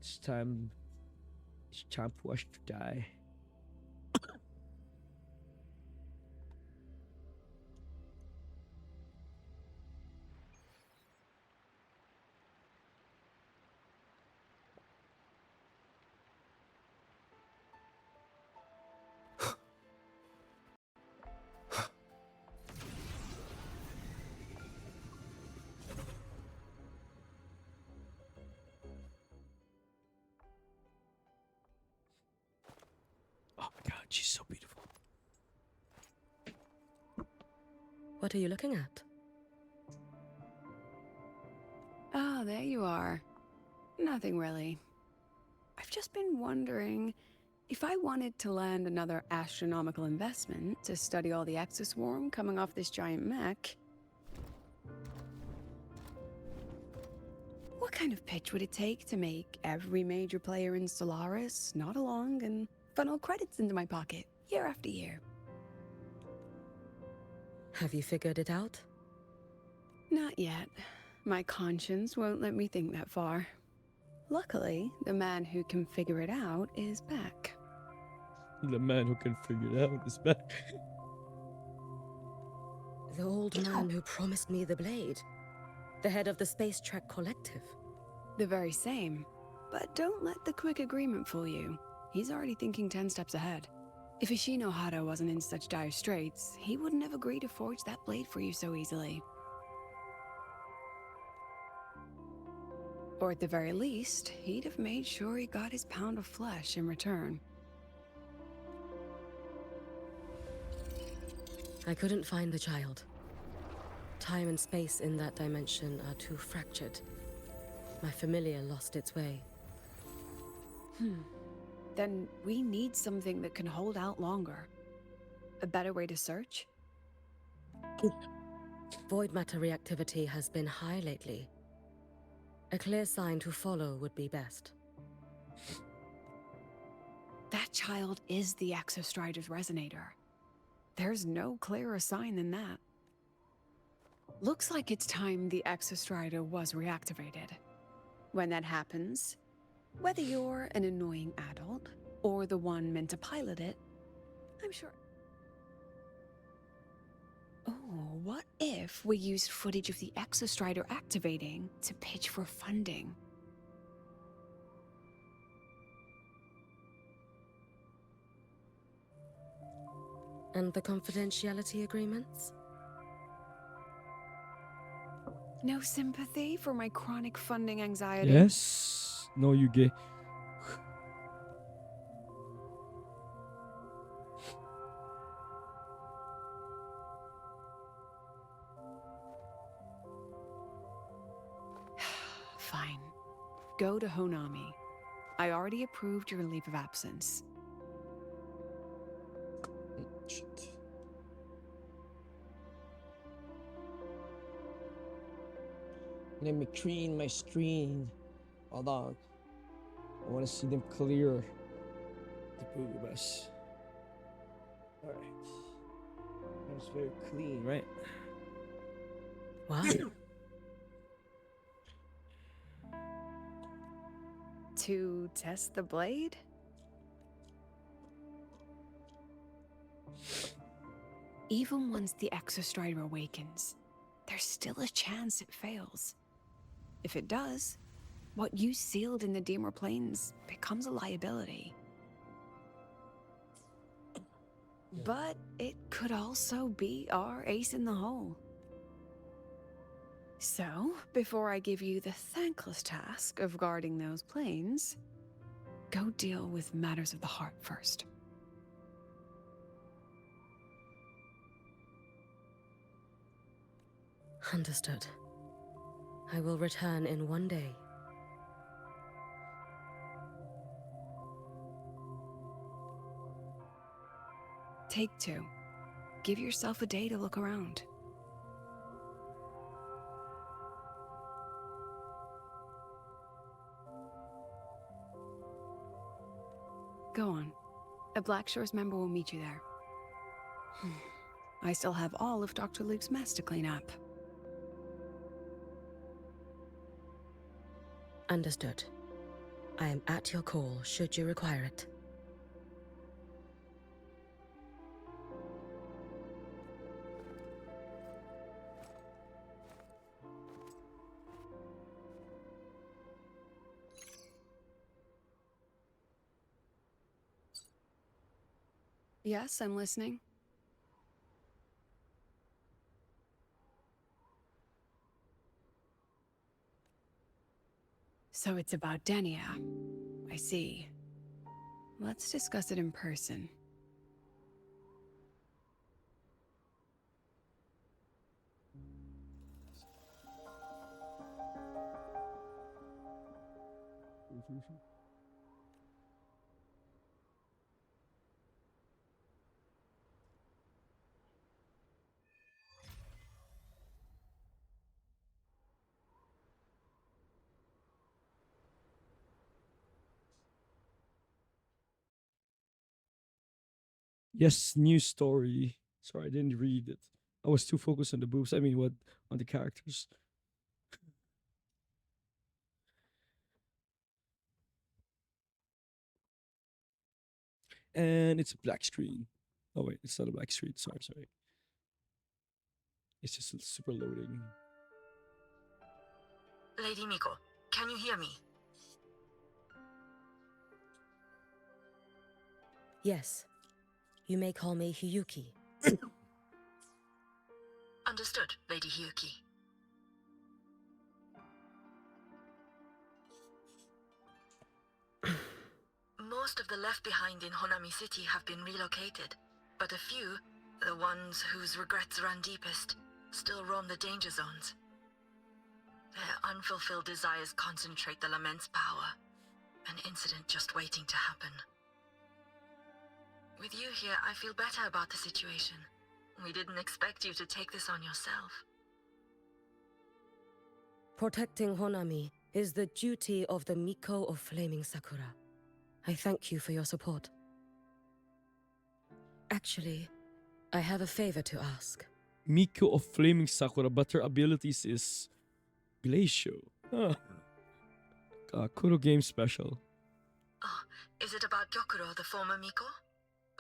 It's time. It's time for us to die. Oh my god, she's so beautiful. What are you looking at? Ah, there you are. Nothing really. I've just been wondering if I wanted to land another astronomical investment to study all the exoswarm coming off this giant mech. What kind of pitch would it take to make every major player in Solaris nod along and funnel credits into my pocket year after year? Have you figured it out? Not yet. My conscience won't let me think that far. Luckily, the man who can figure it out is back. The man who can figure it out is back. The old man who promised me the blade. The head of the Space Trek Collective. The very same. But don't let the quick agreement fool you. He's already thinking 10 steps ahead. If Ishino Hado wasn't in such dire straits, he wouldn't have agreed to forge that blade for you so easily. Or at the very least, he'd have made sure he got his pound of flesh in return. I couldn't find the child. Time and space in that dimension are too fractured. My familiar lost its way. Then we need something that can hold out longer. A better way to search? Void matter reactivity has been high lately. A clear sign to follow would be best. That child is the Exostrider's resonator. There's no clearer sign than that. Looks like it's time the Exostrider was reactivated. When that happens, whether you're an annoying adult or the one meant to pilot it, I'm sure... Oh, what if we used footage of the Exostrider activating to pitch for funding? And the confidentiality agreements? No sympathy for my chronic funding anxiety? Yes. No, you gay. Fine. Go to Honami. I already approved your leave of absence. Shit. Let me clean my screen. Hold on. I want to see them clear the boobies. Alright. That's very clean, right? Wow. To test the blade? Even once the Exostrider awakens, there's still a chance it fails. If it does, what you sealed in the Deemer Plains becomes a liability. But it could also be our ace in the hole. So, before I give you the thankless task of guarding those planes, go deal with matters of the heart first. Understood. I will return in one day. Take 2. Give yourself a day to look around. Go on. A Black Shores member will meet you there. I still have all of Dr. Luke's mess to clean up. Understood. I am at your call should you require it. Yes, I'm listening. So it's about Denia. I see. Let's discuss it in person. Yes, new story. Sorry, I didn't read it. I was too focused on the boobs. I mean, what on the characters. And it's a black screen. Oh wait, it's not a black screen. Sorry. It's just super loading. Lady Miko, can you hear me? Yes. You may call me Hiyuki. Understood, Lady Hiyuki. Most of the left behind in Honami City have been relocated, but a few, the ones whose regrets run deepest, still roam the danger zones. Their unfulfilled desires concentrate the lament's power, an incident just waiting to happen. With you here, I feel better about the situation. We didn't expect you to take this on yourself. Protecting Honami is the duty of the Miko of Flaming Sakura. I thank you for your support. Actually, I have a favor to ask. Miko of Flaming Sakura, but her abilities is Glacial. Huh. Kuro Game Special. Oh, is it about Gyokuro, the former Miko?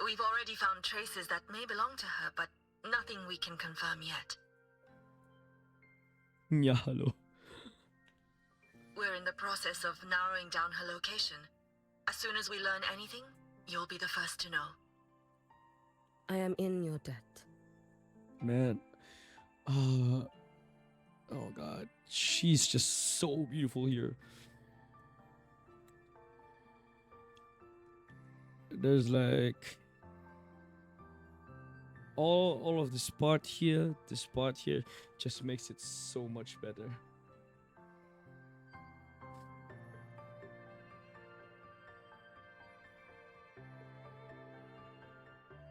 We've already found traces that may belong to her, but nothing we can confirm yet. Yeah, hello. We're in the process of narrowing down her location. As soon as we learn anything, you'll be the first to know. I am in your debt. Man. Oh god. She's just so beautiful here. There's like all of this part here just makes it so much better.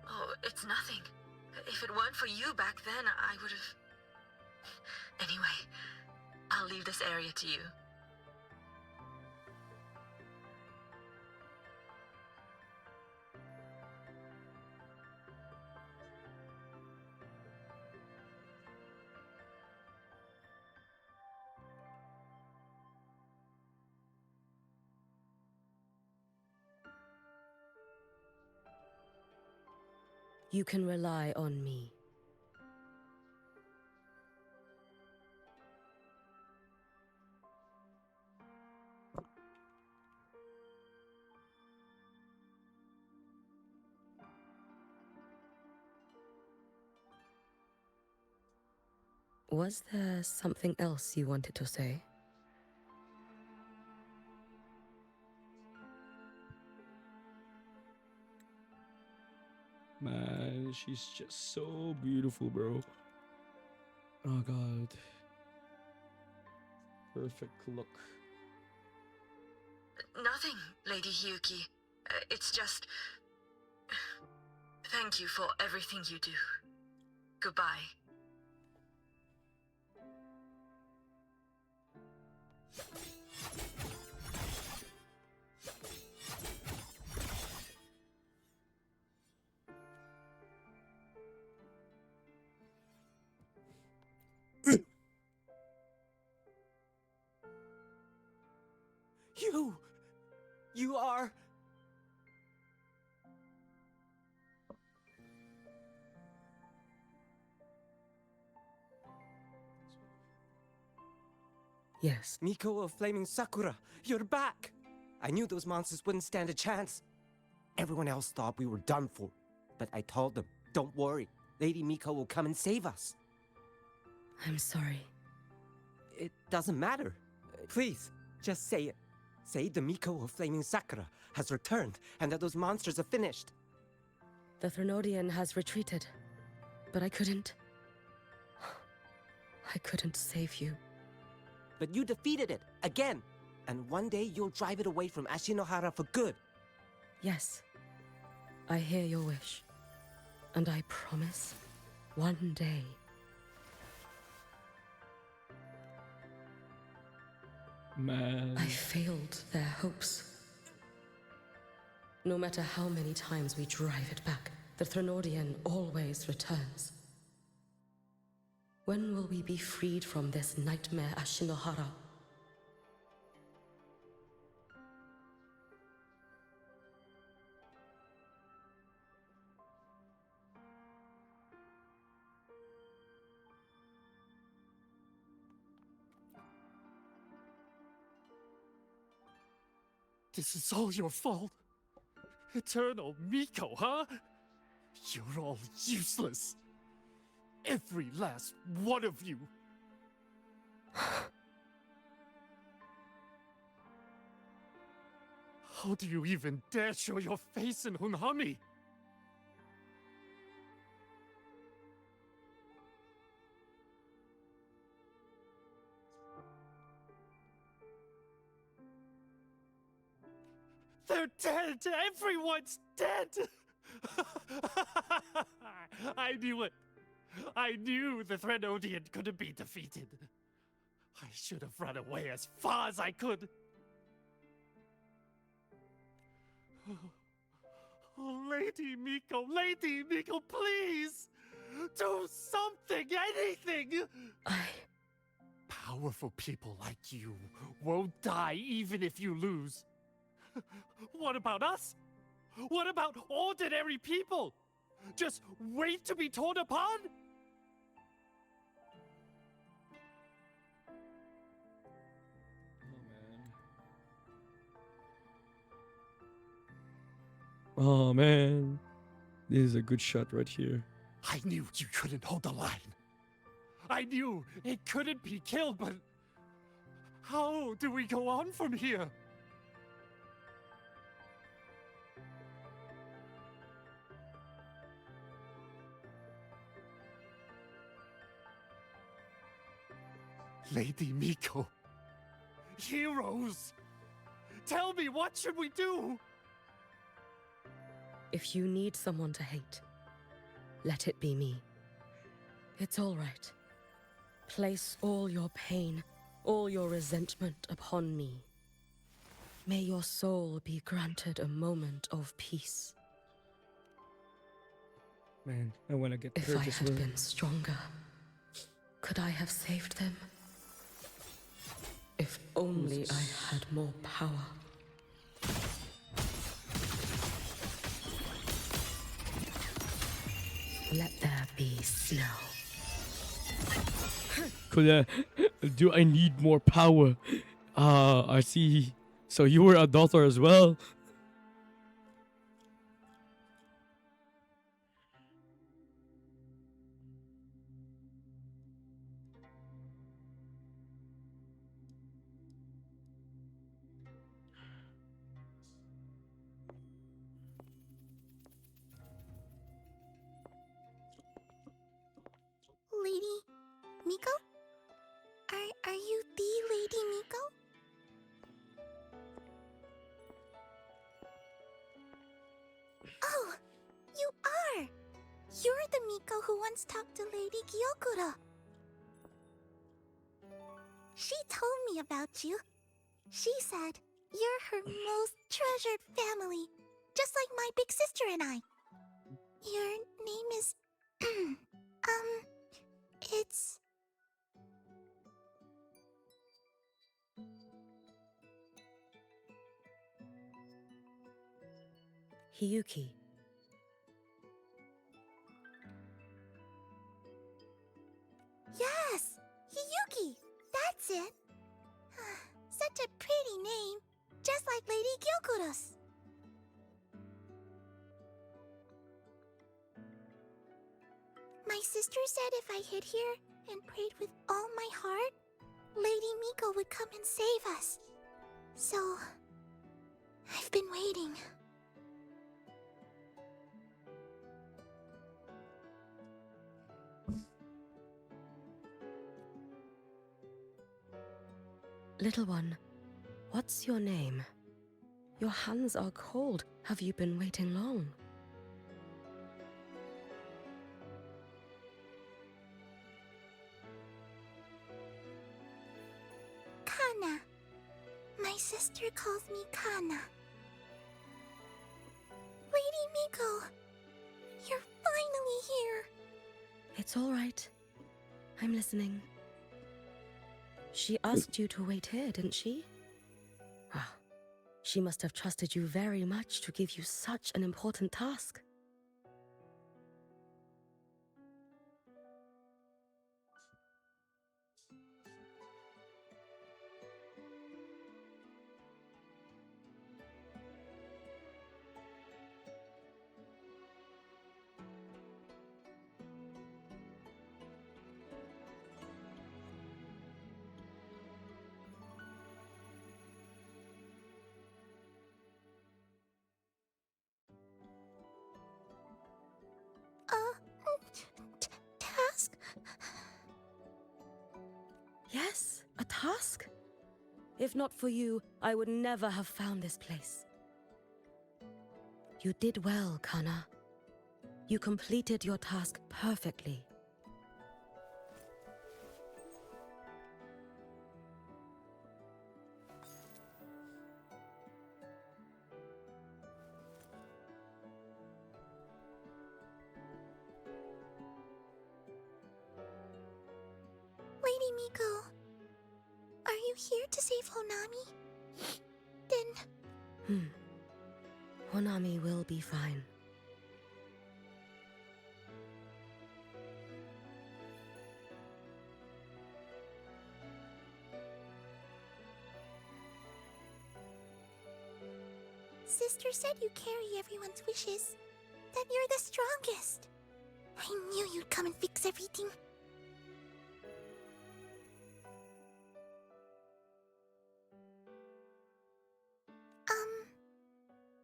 Oh, it's nothing. If it weren't for you back then, I would have... Anyway, I'll leave this area to you. You can rely on me. Was there something else you wanted to say? Man, she's just so beautiful, bro. Oh god. Perfect look. Nothing, Lady Hiyuki. It's just... Thank you for everything you do. Goodbye. You! You are... Yes. Miko of Flaming Sakura, you're back! I knew those monsters wouldn't stand a chance. Everyone else thought we were done for, but I told them, don't worry, Lady Miko will come and save us. I'm sorry. It doesn't matter. Please, just say it. Say the Miko of Flaming Sakura has returned and that those monsters are finished. The Threnodian has retreated, but I couldn't... I couldn't save you. But you defeated it, again! And one day you'll drive it away from Ashinohara for good. Yes, I hear your wish. And I promise, one day... Man. I failed their hopes. No matter how many times we drive it back, the Threnodian always returns. When will we be freed from this nightmare Ashinohara? This is all your fault. Eternal Miko, huh? You're all useless. Every last one of you. How do you even dare show your face in Hunhami? They're dead! Everyone's dead! I knew it! I knew the Threnodian couldn't be defeated. I should have run away as far as I could. Oh, Lady Miko, please! Do something, anything! Powerful people like you won't die even if you lose. What about us? What about ordinary people? Just wait to be torn apart? Oh man. This is a good shot right here. I knew you couldn't hold the line. I knew it couldn't be killed, but how do we go on from here? Lady Miko, heroes, tell me, what should we do? If you need someone to hate, let it be me. It's all right. Place all your pain, all your resentment upon me. May your soul be granted a moment of peace. Man, I wanna get If hurt I as had well. been stronger, could I have saved them? If only I had more power. Let there be snow. Could do I need more power? Ah, I see. So you were a daughter as well. Lady Miko? Are you the Lady Miko? Oh, you are! You're the Miko who once talked to Lady Gyokura. She told me about you. She said you're her most treasured family, just like my big sister and I. Your name is... it's... Hiyuki. Yes! Hiyuki! That's it! Such a pretty name. Just like Lady Gyokuros. My sister said if I hid here and prayed with all my heart, Lady Miko would come and save us. So, I've been waiting. Little one, what's your name? Your hands are cold. Have you been waiting long? Kana. My sister calls me Kana. Lady Miko, you're finally here. It's all right. I'm listening. She asked you to wait here, didn't she? Ah, she must have trusted you very much to give you such an important task. Task? Yes, a task? If not for you, I would never have found this place. You did well, Kana. You completed your task perfectly. Lady Miko, are you here to save Honami? Then Honami will be fine. Sister said you carry everyone's wishes. That you're the strongest. I knew you'd come and fix everything.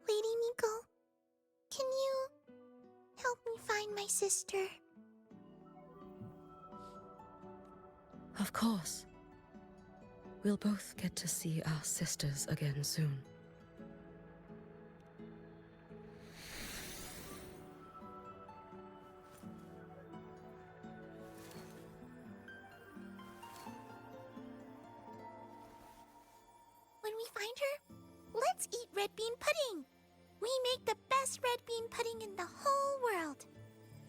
Lady Miko, can you help me find my sister? Of course. We'll both get to see our sisters again soon. When we find her, let's eat red bean pudding. We make the best red bean pudding in the whole world.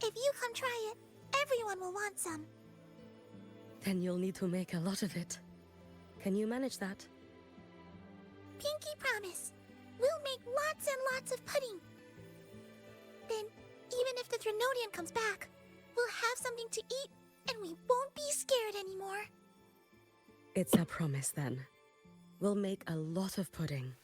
If you come try it, everyone will want some. Then you'll need to make a lot of it. Can you manage that? Pinky promise. We'll make lots and lots of pudding. Then, even if the Drenodian comes back, we'll have something to eat and we won't be scared anymore. It's a promise then. We'll make a lot of pudding.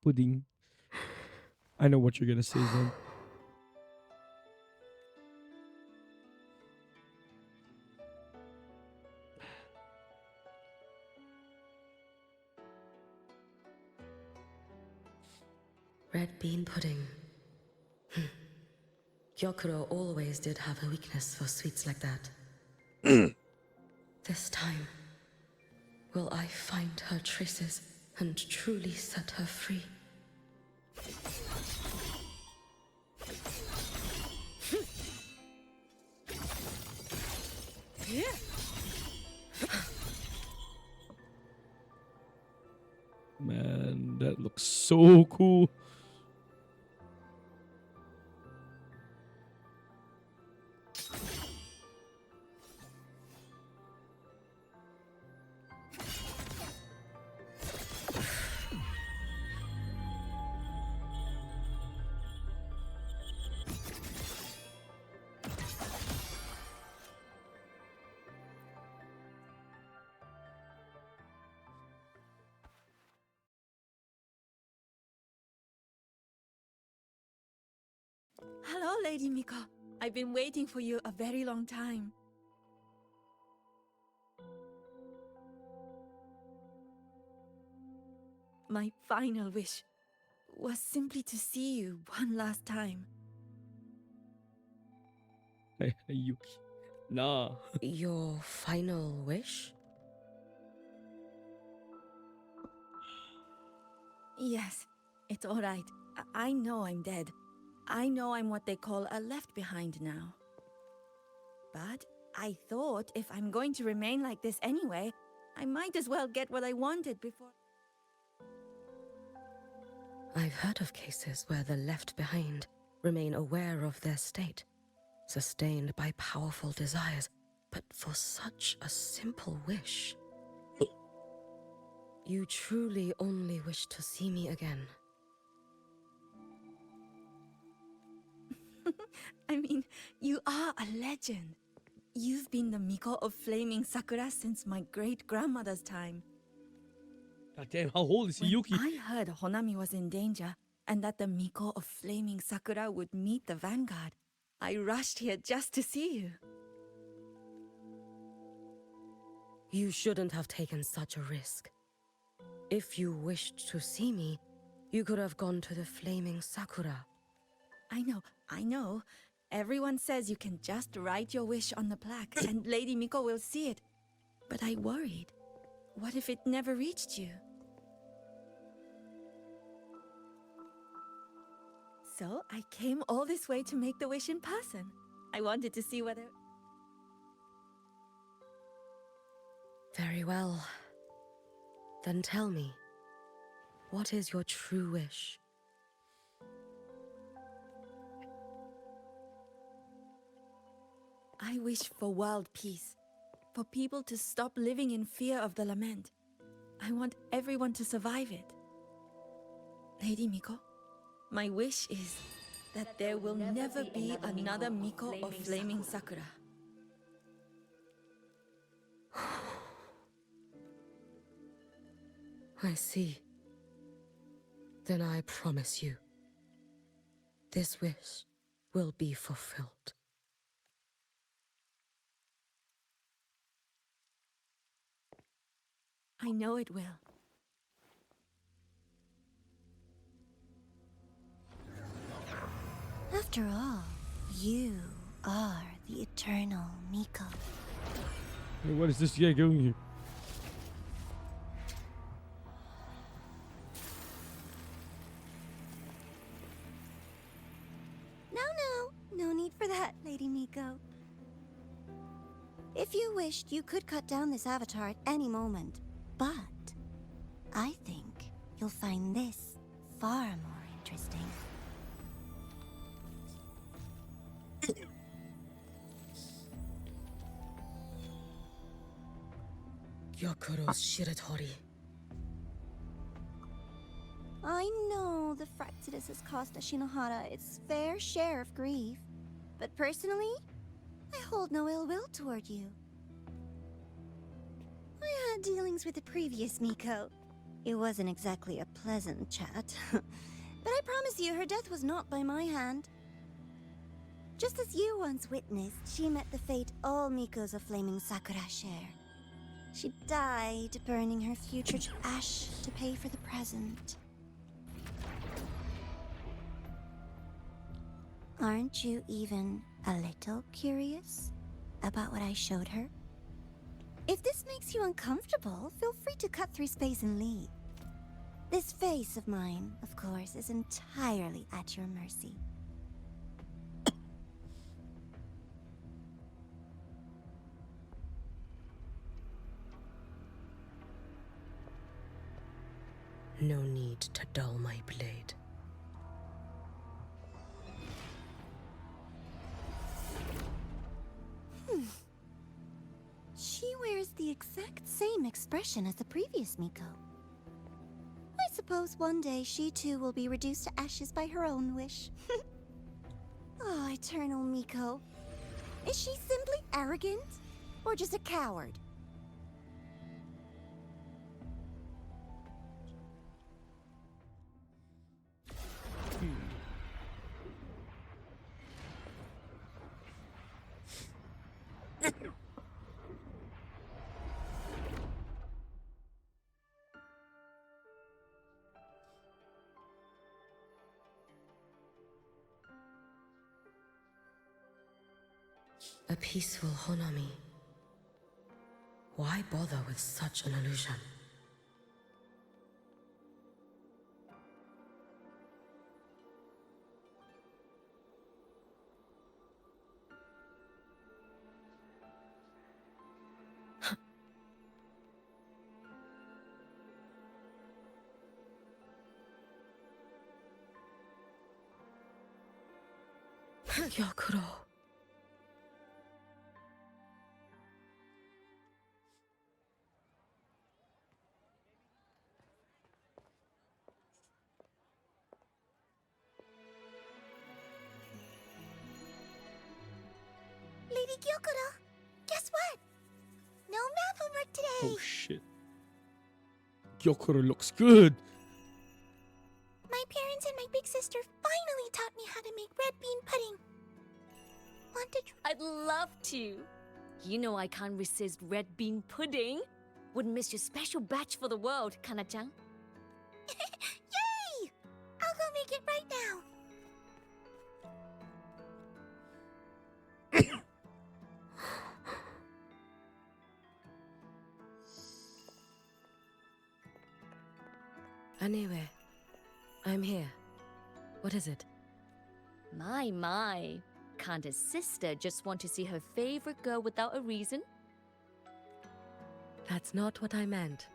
Pudding. I know what you're gonna say, Zen. Red bean pudding. Gyokuro always did have a weakness for sweets like that. This time, will I find her traces and truly set her free? Man, that looks so cool. Hello, Lady Miko. I've been waiting for you a very long time. My final wish was simply to see you one last time. Hey, Yuki. Nah. Your final wish? Yes, it's all right. I know I'm dead. I know I'm what they call a left behind now. But I thought if I'm going to remain like this anyway, I might as well get what I wanted before. I've heard of cases where the left behind remain aware of their state, sustained by powerful desires, but for such a simple wish. You truly only wish to see me again. I mean, you are a legend. You've been the Miko of Flaming Sakura since my great-grandmother's time. God damn, how old is he, When Yuki? I heard Honami was in danger and that the Miko of Flaming Sakura would meet the Vanguard, I rushed here just to see you. You shouldn't have taken such a risk. If you wished to see me, you could have gone to the Flaming Sakura. I know. Everyone says you can just write your wish on the plaque and Lady Miko will see it. But I worried. What if it never reached you? So I came all this way to make the wish in person. I wanted to see whether... Very well. Then tell me, what is your true wish? I wish for world peace. For people to stop living in fear of the lament. I want everyone to survive it. Lady Miko, my wish is that there will never be another Miko of Flaming Sakura. I see. Then I promise you, this wish will be fulfilled. I know it will. After all, you are the eternal Miko. Hey, what is this guy doing here? No need for that, Lady Miko. If you wished, you could cut down this avatar at any moment. But I think you'll find this far more interesting. Yakuro's Shiratori. I know the Fractidus has cost Ashinohara its fair share of grief. But personally, I hold no ill will toward you. I had dealings with the previous Miko. It wasn't exactly a pleasant chat. But I promise you, her death was not by my hand. Just as you once witnessed, she met the fate all Mikos of Flaming Sakura share. She died, burning her future to ash to pay for the present. Aren't you even a little curious about what I showed her? If this makes you uncomfortable, feel free to cut through space and leave. This face of mine, of course, is entirely at your mercy. No need to dull my blade. She wears the exact same expression as the previous Miko. I suppose one day she too will be reduced to ashes by her own wish. Oh, eternal Miko. Is she simply arrogant? Or just a coward? A peaceful Honami. Why bother with such an illusion? Yakuro. Lady Gyokuro, guess what? No math homework today. Oh shit. Gyokuro looks good. My parents and my big sister finally taught me how to make red bean pudding. Want to try? I'd love to. You know I can't resist red bean pudding. Wouldn't miss your special batch for the world, Kana-chan. Yay! I'll go make it right now. Anyway, I'm here. What is it? My. Can't a sister just want to see her favorite girl without a reason? That's not what I meant.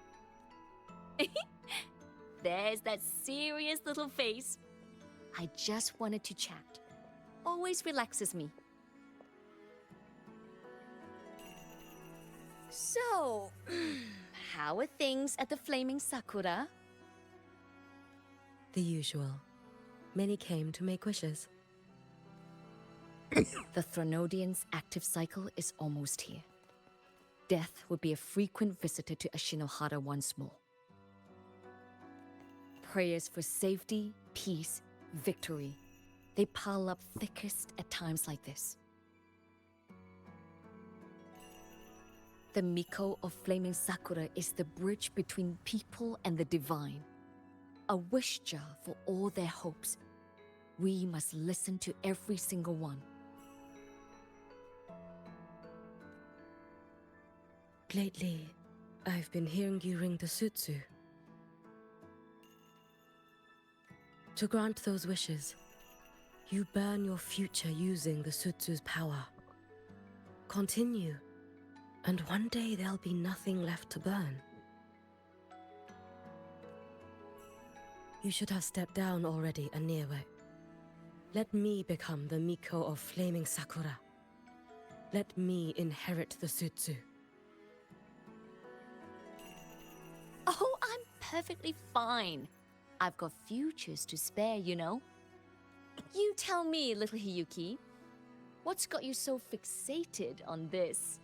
There's that serious little face. I just wanted to chat. Always relaxes me. So, how are things at the Flaming Sakura? The usual. Many came to make wishes. The Thronodian's active cycle is almost here. Death would be a frequent visitor to Ashinohara once more. Prayers for safety, peace, victory. They pile up thickest at times like this. The Miko of Flaming Sakura is the bridge between people and the divine. A wish jar for all their hopes. We must listen to every single one. Lately, I've been hearing you ring the sutsu. To grant those wishes, you burn your future using the sutsu's power. Continue, and one day there'll be nothing left to burn. You should have stepped down already, Aniewe. Let me become the Miko of Flaming Sakura. Let me inherit the sutsu. Oh, I'm perfectly fine. I've got futures to spare, you know. You tell me, little Hiyuki, what's got you so fixated on this?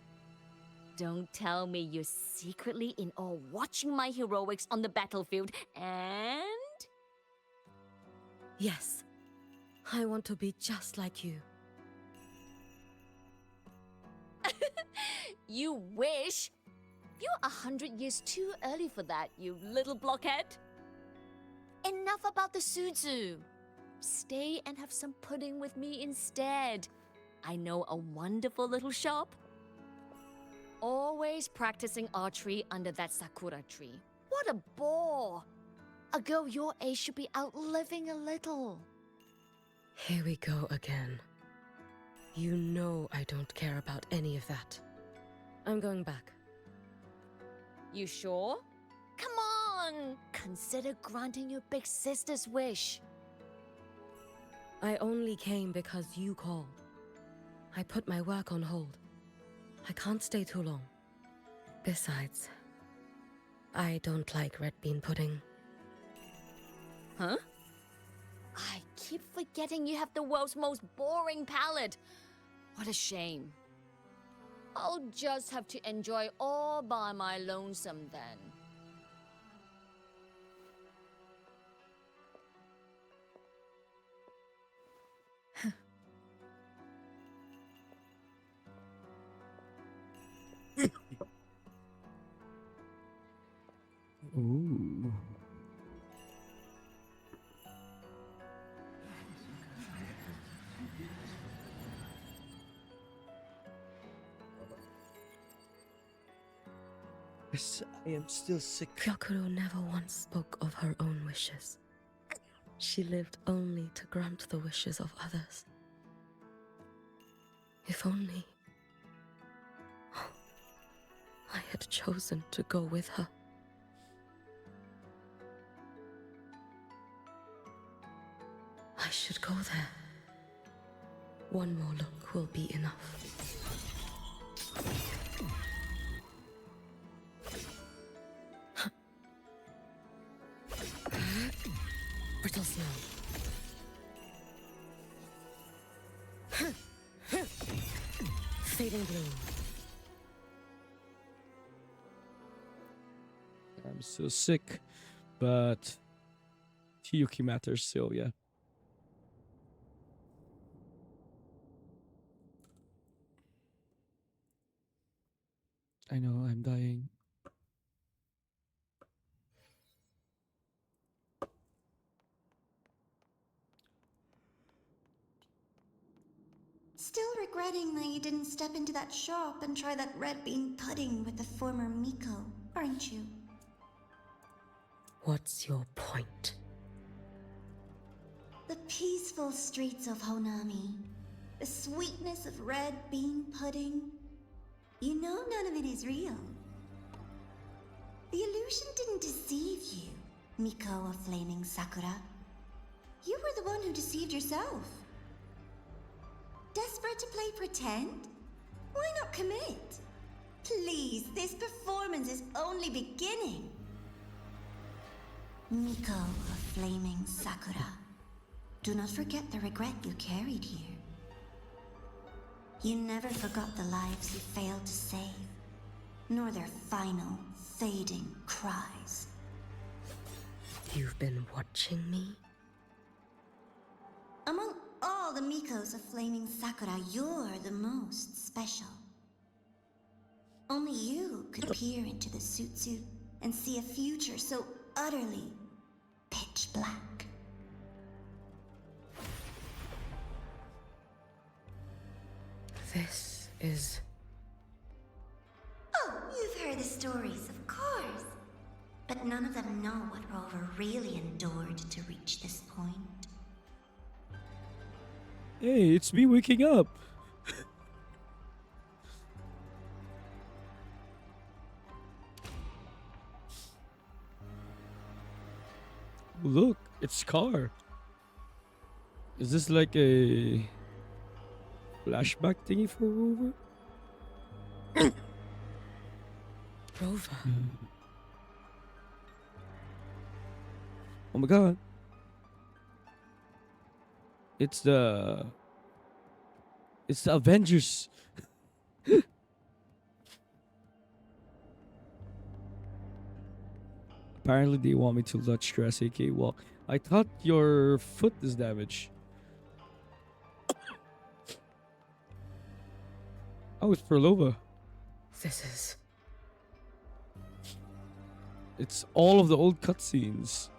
Don't tell me you're secretly in awe watching my heroics on the battlefield and... Yes, I want to be just like you. You wish? You're 100 years too early for that, you little blockhead. Enough about the sutsu. Stay and have some pudding with me instead. I know a wonderful little shop. Always practicing archery under that sakura tree. What a bore! A girl your age should be out living a little. Here we go again. You know I don't care about any of that. I'm going back. You sure? Come on! Consider granting your big sister's wish. I only came because you called. I put my work on hold. I can't stay too long. Besides, I don't like red bean pudding. Huh? I keep forgetting you have the world's most boring palate. What a shame. I'll just have to enjoy all by my lonesome then. Ooh. Yes, I am still sick. Hyakuro never once spoke of her own wishes. She lived only to grant the wishes of others. If only I had chosen to go with her. I should go there. One more look will be enough. Brittle snow. Fading bloom. I'm still sick, but Hiyuki matters still, yeah. I know, I'm dying. Still regretting that you didn't step into that shop and try that red bean pudding with the former Miko, aren't you? What's your point? The peaceful streets of Honami, the sweetness of red bean pudding. You know none of it is real. The illusion didn't deceive you, Miko of Flaming Sakura. You were the one who deceived yourself. Desperate to play pretend? Why not commit? Please, this performance is only beginning. Miko of Flaming Sakura, do not forget the regret you carried here. You never forgot the lives you failed to save, nor their final, fading cries. You've been watching me? Among all the Mikos of Flaming Sakura, you're the most special. Only you could peer into the Sutsu and see a future so utterly pitch black. This is... Oh, you've heard the stories, of course. But none of them know what Rover really endured to reach this point. Hey, it's me waking up. Look, it's Scar. Is this like a flashback thingy for Rover? Rover. Oh my god. It's the Avengers. Apparently they want me to let stress AK walk. I thought your foot is damaged. Oh, it's Perlova. This is... It's all of the old cutscenes.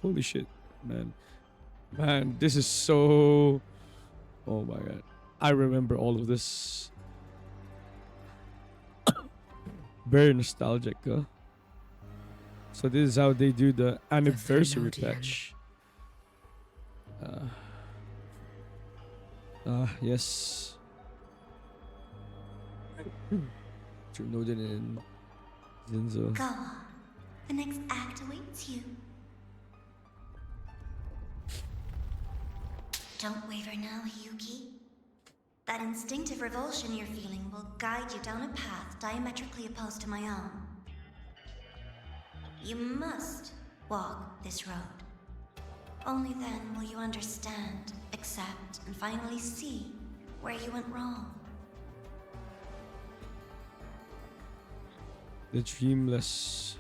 Holy shit, man. Man, this is so... Oh my god. I remember all of this. Very nostalgic, huh? So this is how they do the anniversary Thermodian. patch. Yes. Trinodin and Zinzo. Go on. The next act awaits you. Don't waver now, Hiyuki. That instinctive revulsion you're feeling will guide you down a path diametrically opposed to my own. You must walk this road. Only then will you understand, accept, and finally see where you went wrong. The Dreamless.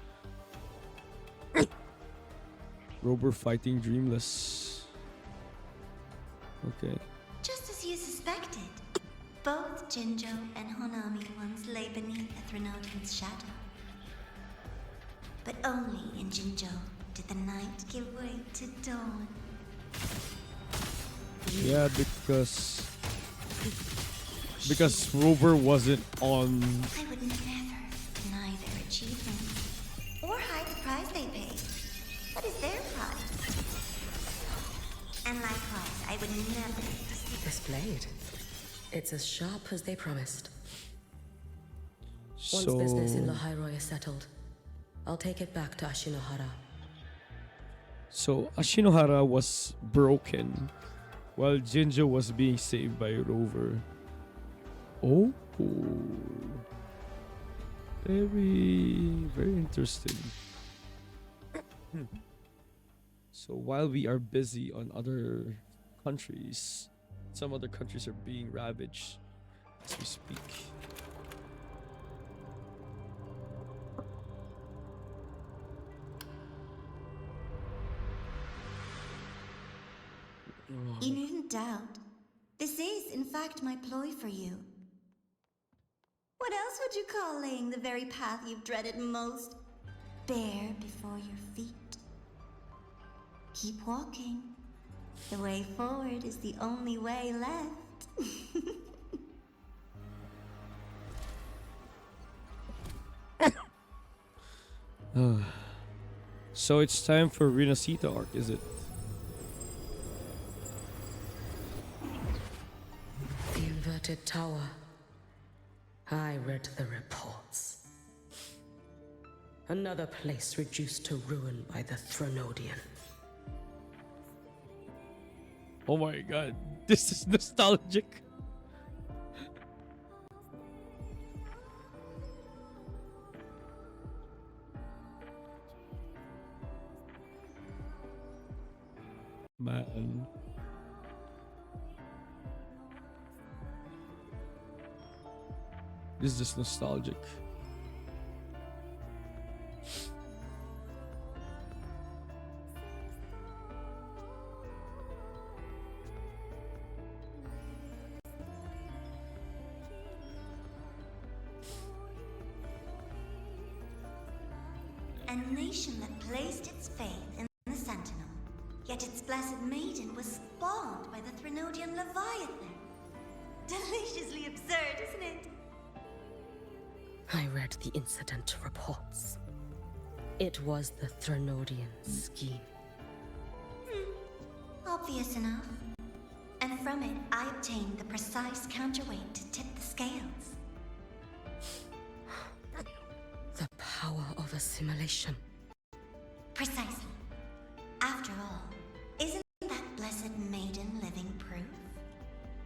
Rover fighting Dreamless. Okay. Just as you suspected, both Jinjo and Honami once lay beneath the Threnodian's shadow. But only in Jinjo did the night give way to dawn. Yeah, because Rover wasn't on I would never I would never. This blade. It's as sharp as they promised. Once business in Lahairoi is settled, I'll take it back to Ashinohara. So Ashinohara was broken while Jinjo was being saved by Rover. Oh, very interesting. So while we are busy on other countries, some other countries are being ravaged as we speak. You needn't doubt. This is, in fact, my ploy for you. What else would you call laying the very path you've dreaded most bare before your feet? Keep walking. The way forward is the only way left. So it's time for Renacita arc, is it? The inverted tower. I read the reports. Another place reduced to ruin by the Threnodian. Oh my god, this is nostalgic. Man. This is just nostalgic. A nation that placed its faith in the Sentinel, yet its blessed maiden was spawned by the Threnodian Leviathan. Deliciously absurd, isn't it? I read the incident reports. It was the Threnodian scheme. Obvious enough. And from it, I obtained the precise counterweight to tip the scales. The power of assimilation. Precisely. After all, isn't that blessed maiden living proof?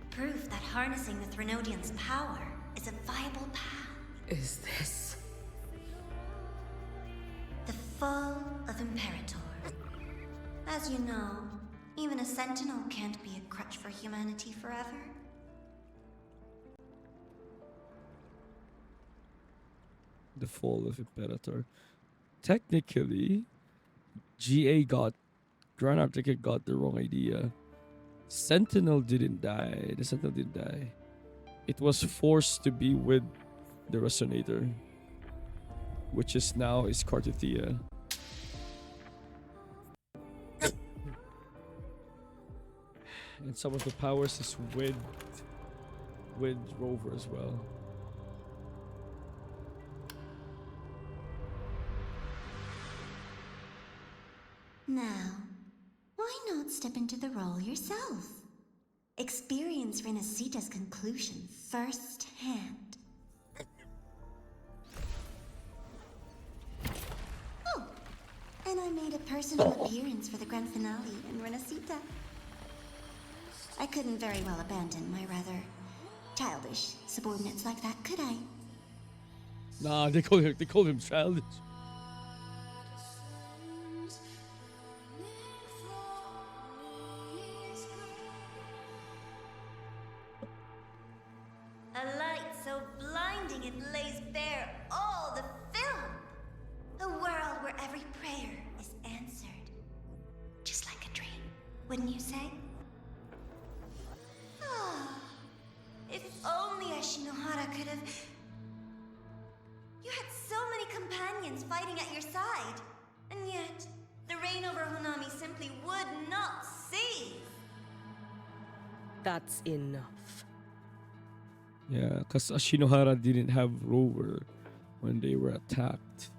Proof that harnessing the Threnodian's power is a viable path. Is this? The fall of Imperator. As you know, even a sentinel can't be a crutch for humanity forever. The fall of Imperator. Technically, Grand Arctic got the wrong idea. Sentinel didn't die. The Sentinel didn't die. It was forced to be with the Resonator, which is now is Cartithia. And some of the powers is with Rover as well. Now, why not step into the role yourself? Experience Renacita's conclusion firsthand. Oh, and I made a personal appearance for the grand finale in Renacita. I couldn't very well abandon my rather childish subordinates like that, could I? Nah, they call him childish. A light so blinding it lays bare all the film. A world where every prayer is answered. Just like a dream, wouldn't you say? Ah, if only Ashinohara could have... You had so many companions fighting at your side. And yet, the reign over Honami simply would not cease. That's enough. Yeah, because Ashinohara didn't have Rover when they were attacked.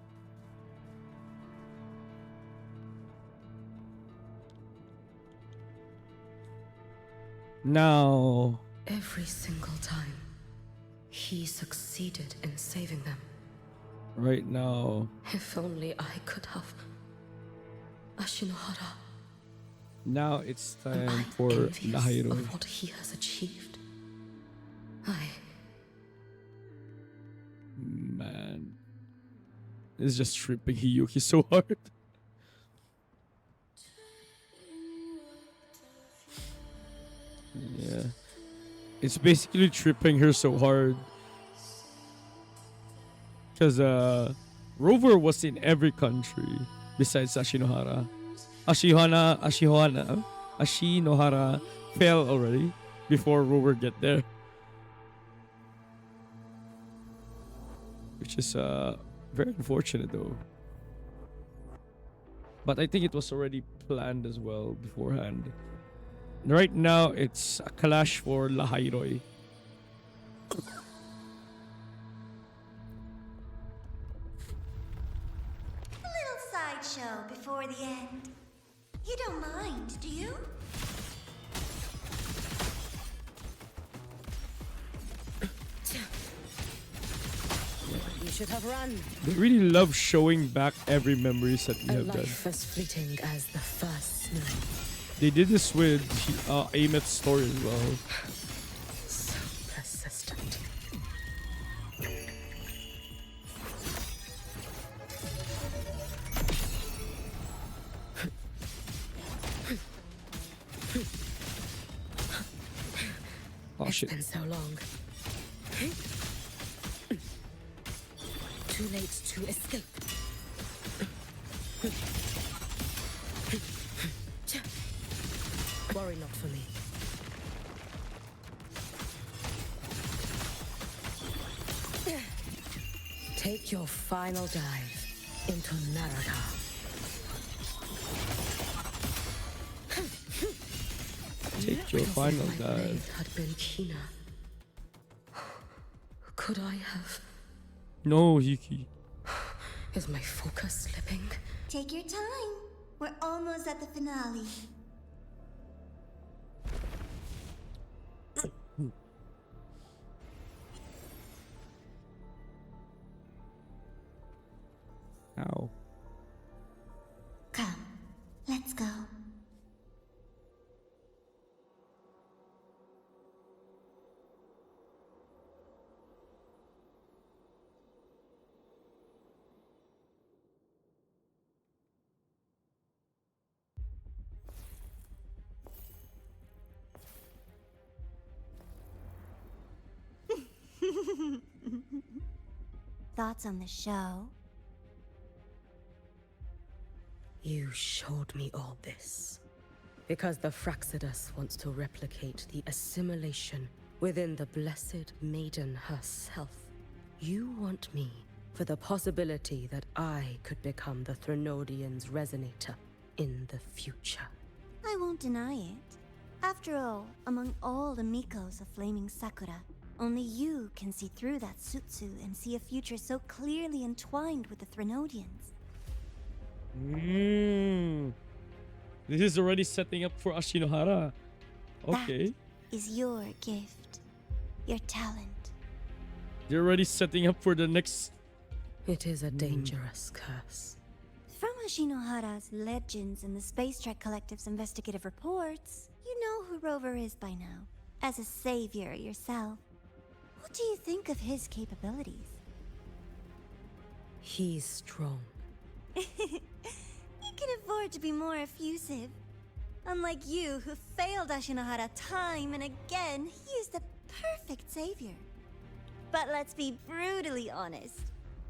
Now, Every single time, he succeeded in saving them. right now, If only I could have. Ashinohara, now it's am time I for envious Lahiroi. of what he has achieved? Man, it's just tripping Hiyuki so hard. Yeah, it's basically tripping her so hard because Rover was in every country besides Ashinohara. Ashinohara fell already before Rover get there, which is very unfortunate though. But I think it was already planned as well beforehand. Right now, it's a clash for Lahairoi. A little sideshow before the end. You don't mind, do you? You should have run. They really love showing back every memories that we A have done. life as fleeting as the first snow. They did this with Amet's story as well. So persistent. Oh It's shit. been so long. Too late to escape. Worry not for me. Take your final dive into Narada. Take your final If my dive. blade had been keener, could I have? No, Hiki. Is my focus slipping? Take your time. We're almost at the finale. Ow. Come, let's go. Thoughts on the show? You showed me all this. Because the Fraxidus wants to replicate the assimilation within the Blessed Maiden herself. You want me for the possibility that I could become the Threnodian's resonator in the future. I won't deny it. After all, among all the Mikos of Flaming Sakura, only you can see through that Sutsu and see a future so clearly entwined with the Threnodians. This is already setting up for Ashinohara. Okay. That is your gift. Your talent. They're already setting up for the next. It is a dangerous curse. From Ashinohara's legends and the Space Trek Collective's investigative reports, you know who Rover is by now. As a savior yourself, what do you think of his capabilities? He's strong. He can afford to be more effusive. Unlike you, who failed Ashinohara time and again, he is the perfect savior. But let's be brutally honest.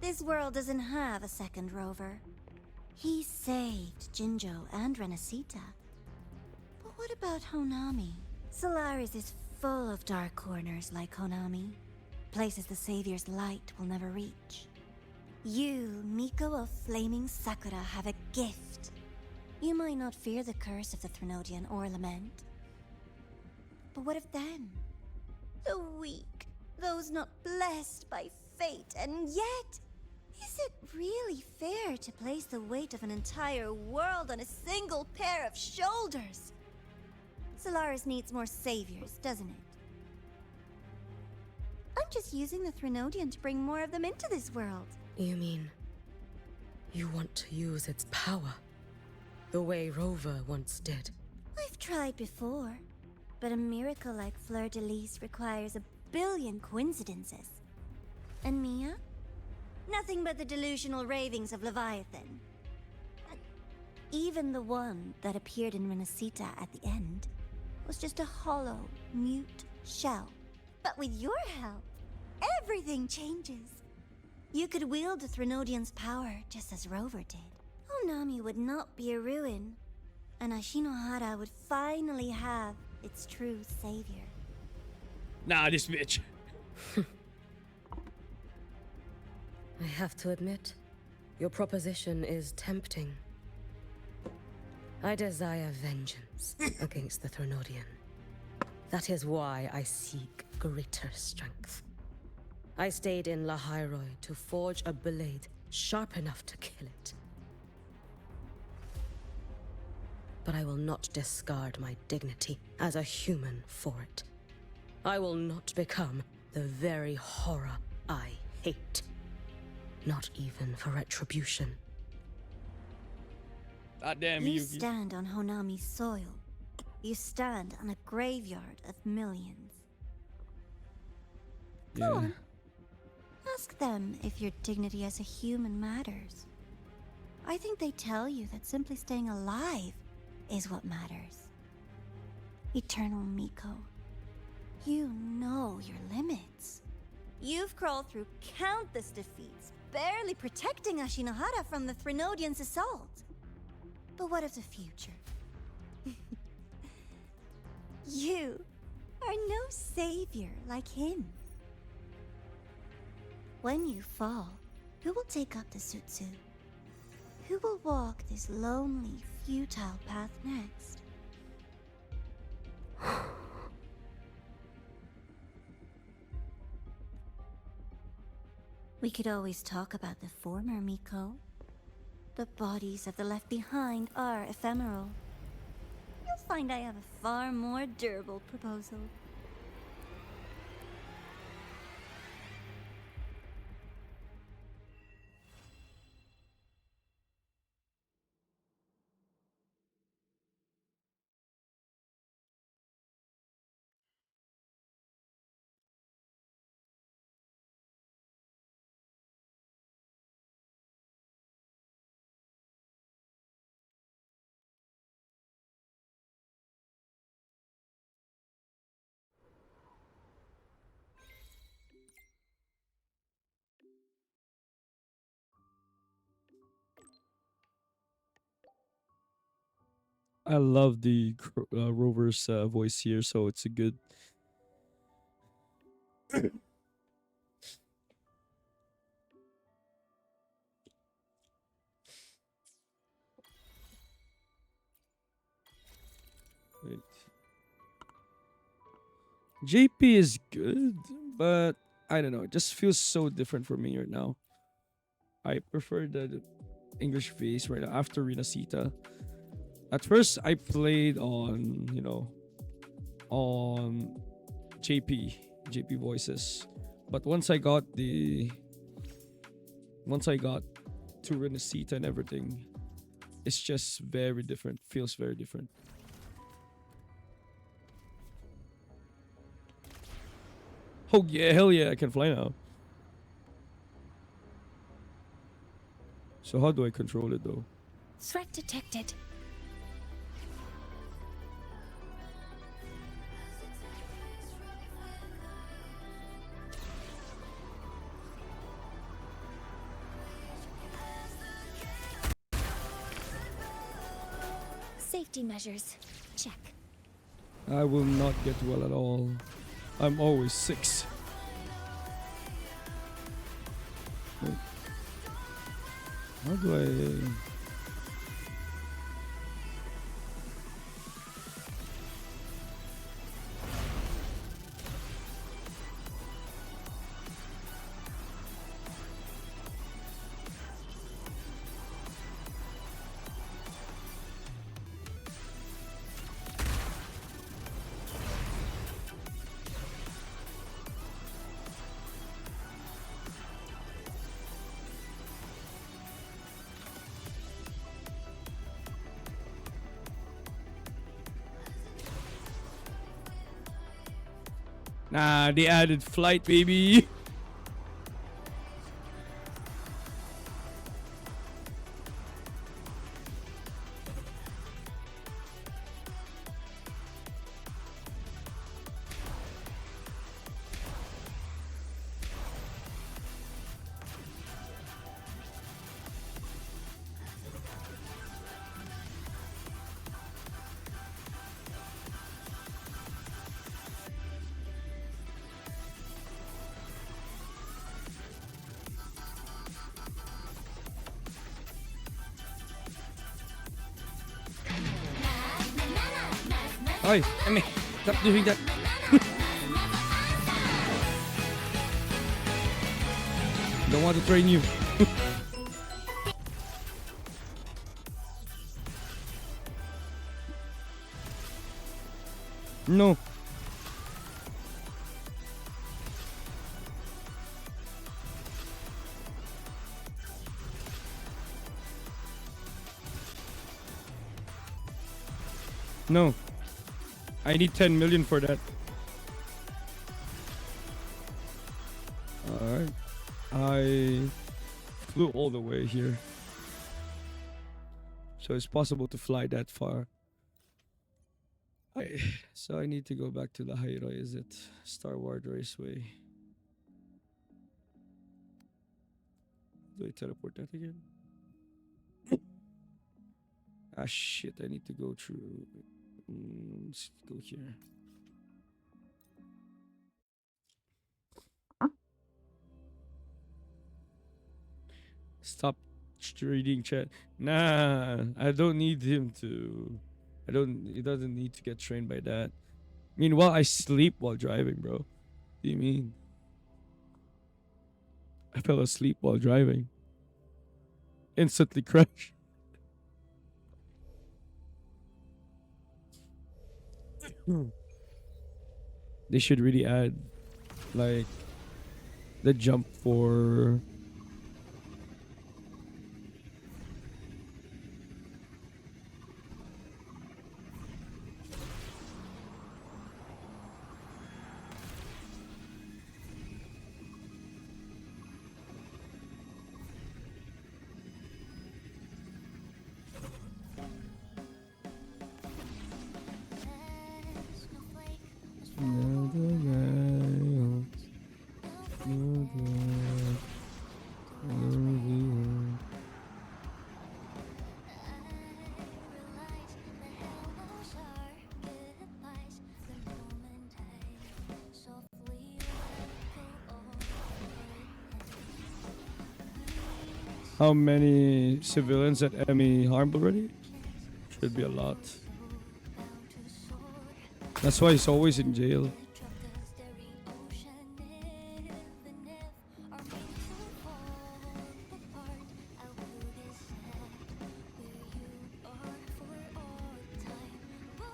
This world doesn't have a second Rover. He saved Jinjo and Renacita. But what about Honami? Solaris is full of dark corners like Honami. Places the Savior's light will never reach. You, Miko of Flaming Sakura, have a gift. You might not fear the curse of the Threnodian or Lament. But what of them? The weak, those not blessed by fate, and yet, is it really fair to place the weight of an entire world on a single pair of shoulders? Solaris needs more saviors, doesn't it? I'm just using the Threnodian to bring more of them into this world. You mean you want to use its power the way Rover once did? I've tried before, but a miracle like Fleur-de-Lis requires a billion coincidences. And Mia? Nothing but the delusional ravings of Leviathan. Even the one that appeared in Renacita at the end was just a hollow, mute shell. But with your help, everything changes. You could wield the Threnodian's power just as Rover did. Honami would not be a ruin, and Ashinohara would finally have its true savior. Nah, this bitch. I have to admit, your proposition is tempting. I desire vengeance against the Threnodian. That is why I seek greater strength. I stayed in Lahairoi to forge a blade sharp enough to kill it. But I will not discard my dignity as a human for it. I will not become the very horror I hate. Not even for retribution. God damn You you. stand on Honami's soil. You stand on a graveyard of millions. Go on. Ask them if your dignity as a human matters. I think they tell you that simply staying alive is what matters. Eternal Miko, you know your limits. You've crawled through countless defeats, barely protecting Ashinohara from the Threnodian's assault. But what of the future? You are no savior like him. When you fall, who will take up the Sutsu? Who will walk this lonely, futile path next? We could always talk about the former, Miko. The bodies of the left behind are ephemeral. You'll find I have a far more durable proposal. I love the Rover's voice here, so it's a good. Wait. JP is good, but I don't know. It just feels so different for me right now. I prefer the English face right now after Renacita. At first, I played on, on JP voices. But once I got to Renacita and everything, it's just very different. Feels very different. Oh yeah, hell yeah, I can fly now. So how do I control it though? Threat detected. Safety measures. Check. I will not get well at all. I'm always 6. Wait. How do I... Nah, they added flight, baby. Oi, Emmy, stop doing that. Don't want to train you. No. No. I need 10 million for that. Alright. I flew all the way here. So it's possible to fly that far. So I need to go back to Lahaira, is it? Star Wars Raceway. Do I teleport that again? Ah shit, I need to go through. Let's go here. Stop reading chat. Nah, I don't need him to. He doesn't need to get trained by that. Meanwhile, I sleep while driving, bro. What do you mean? I fell asleep while driving. Instantly crash. They should really add, like, the jump for. How many civilians at Emmy harmed already? Should be a lot. That's why he's always in jail.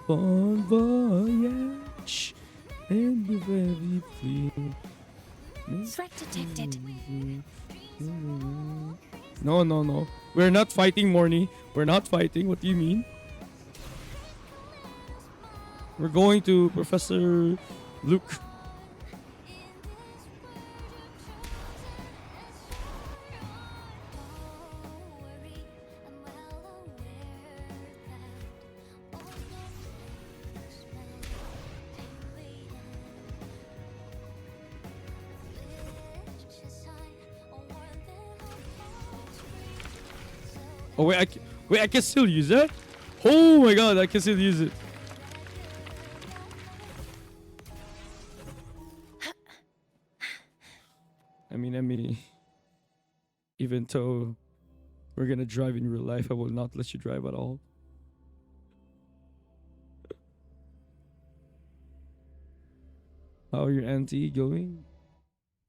Bon voyage and be very free. Threat detected. No, no, no. We're not fighting, Morny. We're not fighting. What do you mean? We're going to Professor Luke. Oh wait, I can still use that? Oh my god, I can still use it. I mean, even though we're gonna drive in real life, I will not let you drive at all. How are your auntie going?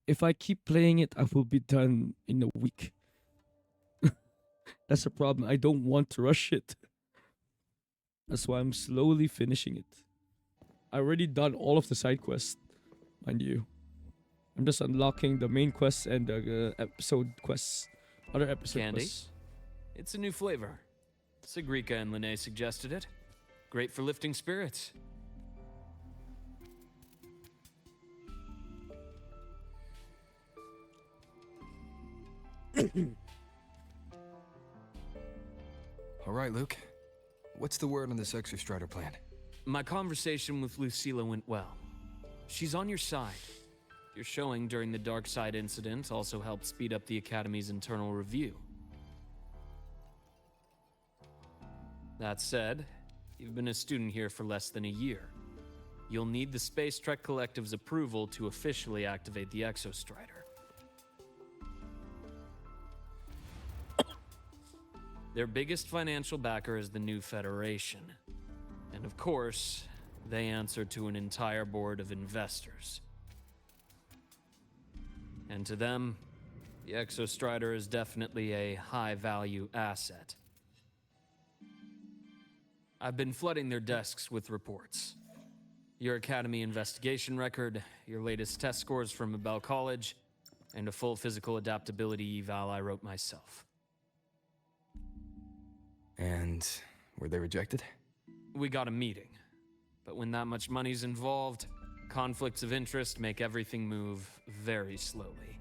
If I keep playing it, I will be done in a week. That's a problem. I don't want to rush it. That's why I'm slowly finishing it. I already done all of the side quests, mind you. I'm just unlocking the main quests and the episode quests. Other episode Candy? quests. It's a new flavor. Sigrika and Lene suggested it. Great for lifting spirits. All right, Luke. What's the word on this Exostrider plan? My conversation with Lucilla went well. She's on your side. Your showing during the Dark Side incident also helped speed up the Academy's internal review. That said, you've been a student here for less than a year. You'll need the Space Trek Collective's approval to officially activate the Exostrider. Their biggest financial backer is the New Federation. And of course, they answer to an entire board of investors. And to them, the Exostrider is definitely a high-value asset. I've been flooding their desks with reports. Your Academy investigation record, your latest test scores from Abel College, and a full physical adaptability eval I wrote myself. And were they rejected? We got a meeting. But when that much money's involved, conflicts of interest make everything move very slowly.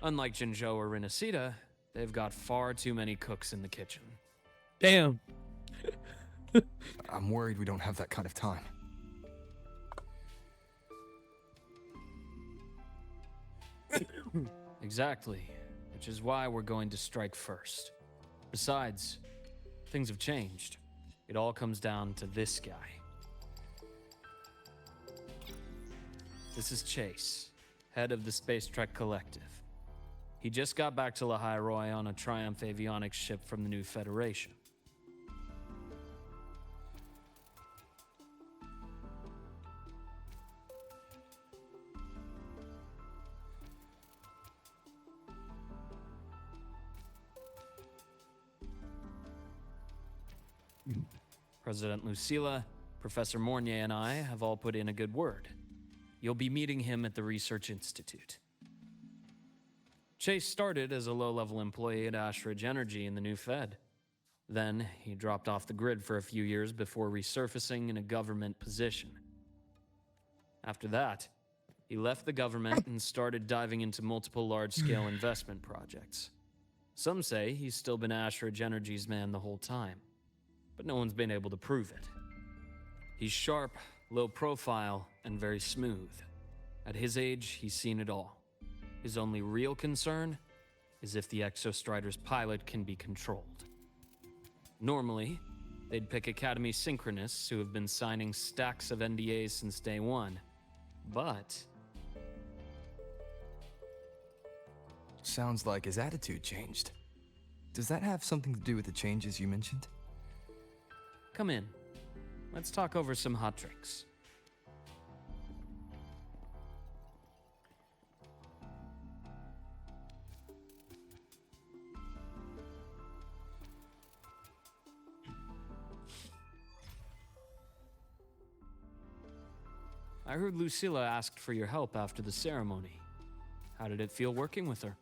Unlike Jinzhou or Rinasita, they've got far too many cooks in the kitchen. Damn. I'm worried we don't have that kind of time. Exactly, which is why we're going to strike first. Besides, things have changed. It all comes down to this guy. This is Chase, head of the Space Trek Collective. He just got back to Lahai on a Triumph avionics ship from the New Federation. President Lucilla, Professor Mornier, and I have all put in a good word. You'll be meeting him at the Research Institute. Chase started as a low-level employee at Ashridge Energy in the New Fed. Then, he dropped off the grid for a few years before resurfacing in a government position. After that, he left the government and started diving into multiple large-scale investment projects. Some say he's still been Ashridge Energy's man the whole time, but no one's been able to prove it. He's sharp, low profile, and very smooth. At his age, he's seen it all. His only real concern is if the Exostrider's pilot can be controlled. Normally, they'd pick Academy synchronists who have been signing stacks of NDAs since day one. But Sounds like his attitude changed. Does that have something to do with the changes you mentioned? come in. Let's talk over some hot drinks. I heard Lucilla asked for your help after the ceremony. How did it feel working with her?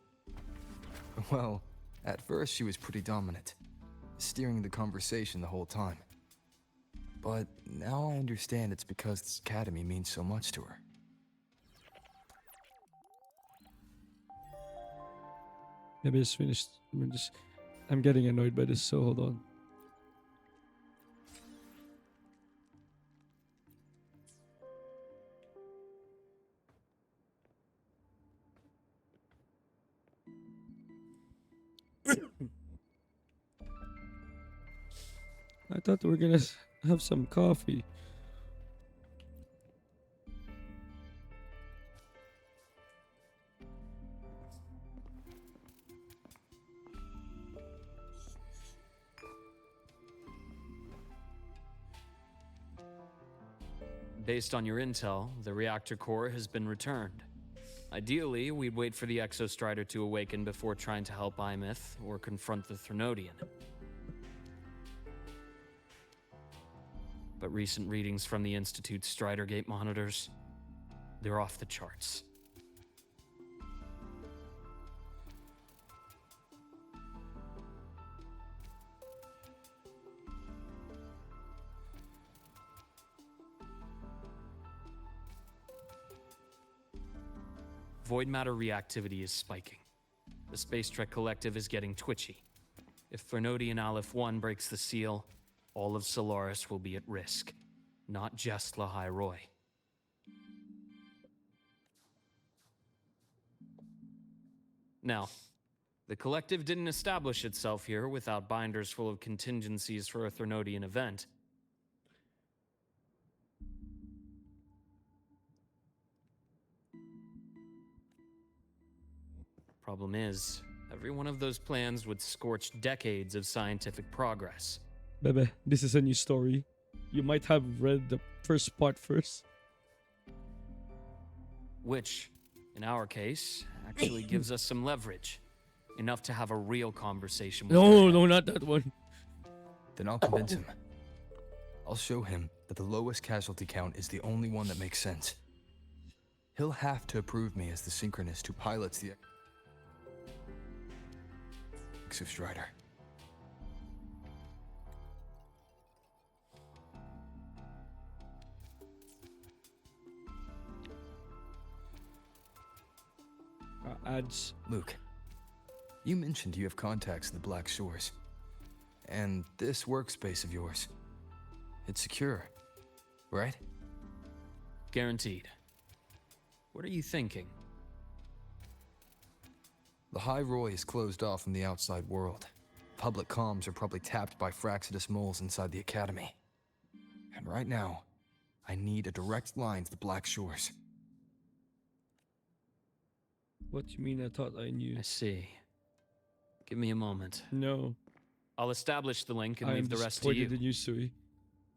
Well, at first she was pretty dominant, steering the conversation the whole time. But now I understand it's because this academy means so much to her. Maybe it's finished. I'm getting annoyed by this, so hold on. I thought we were gonna have some coffee. Based on your intel, the reactor core has been returned. Ideally, we'd wait for the Exostrider to awaken before trying to help Imyth or confront the Threnodian. But recent readings from the Institute's Strider Gate monitors, they're off the charts. Void matter reactivity is spiking. The Space Trek Collective is getting twitchy. If Threnodian Aleph 1 breaks the seal, all of Solaris will be at risk. Not just Lahai Roy. Now, the Collective didn't establish itself here without binders full of contingencies for a Threnodian event. Problem is, every one of those plans would scorch decades of scientific progress. Bebe, this is a new story. You might have read the first part first. Which, in our case, actually gives us some leverage. Enough to have a real conversation with No, her. no, not that one. Then I'll convince him. I'll show him that the lowest casualty count is the only one that makes sense. He'll have to approve me as the synchronist who pilots the Exostrider. Ads. Luke, you mentioned you have contacts in the Black Shores. And this workspace of yours, it's secure, right? Guaranteed. What are you thinking? Lahai Roy is closed off from the outside world. Public comms are probably tapped by Fraxidus moles inside the Academy. And right now, I need a direct line to the Black Shores. What do you mean I thought I knew? I see. Give me a moment. No. I'll establish the link and I am leave the rest to you. disappointed in you, Sui.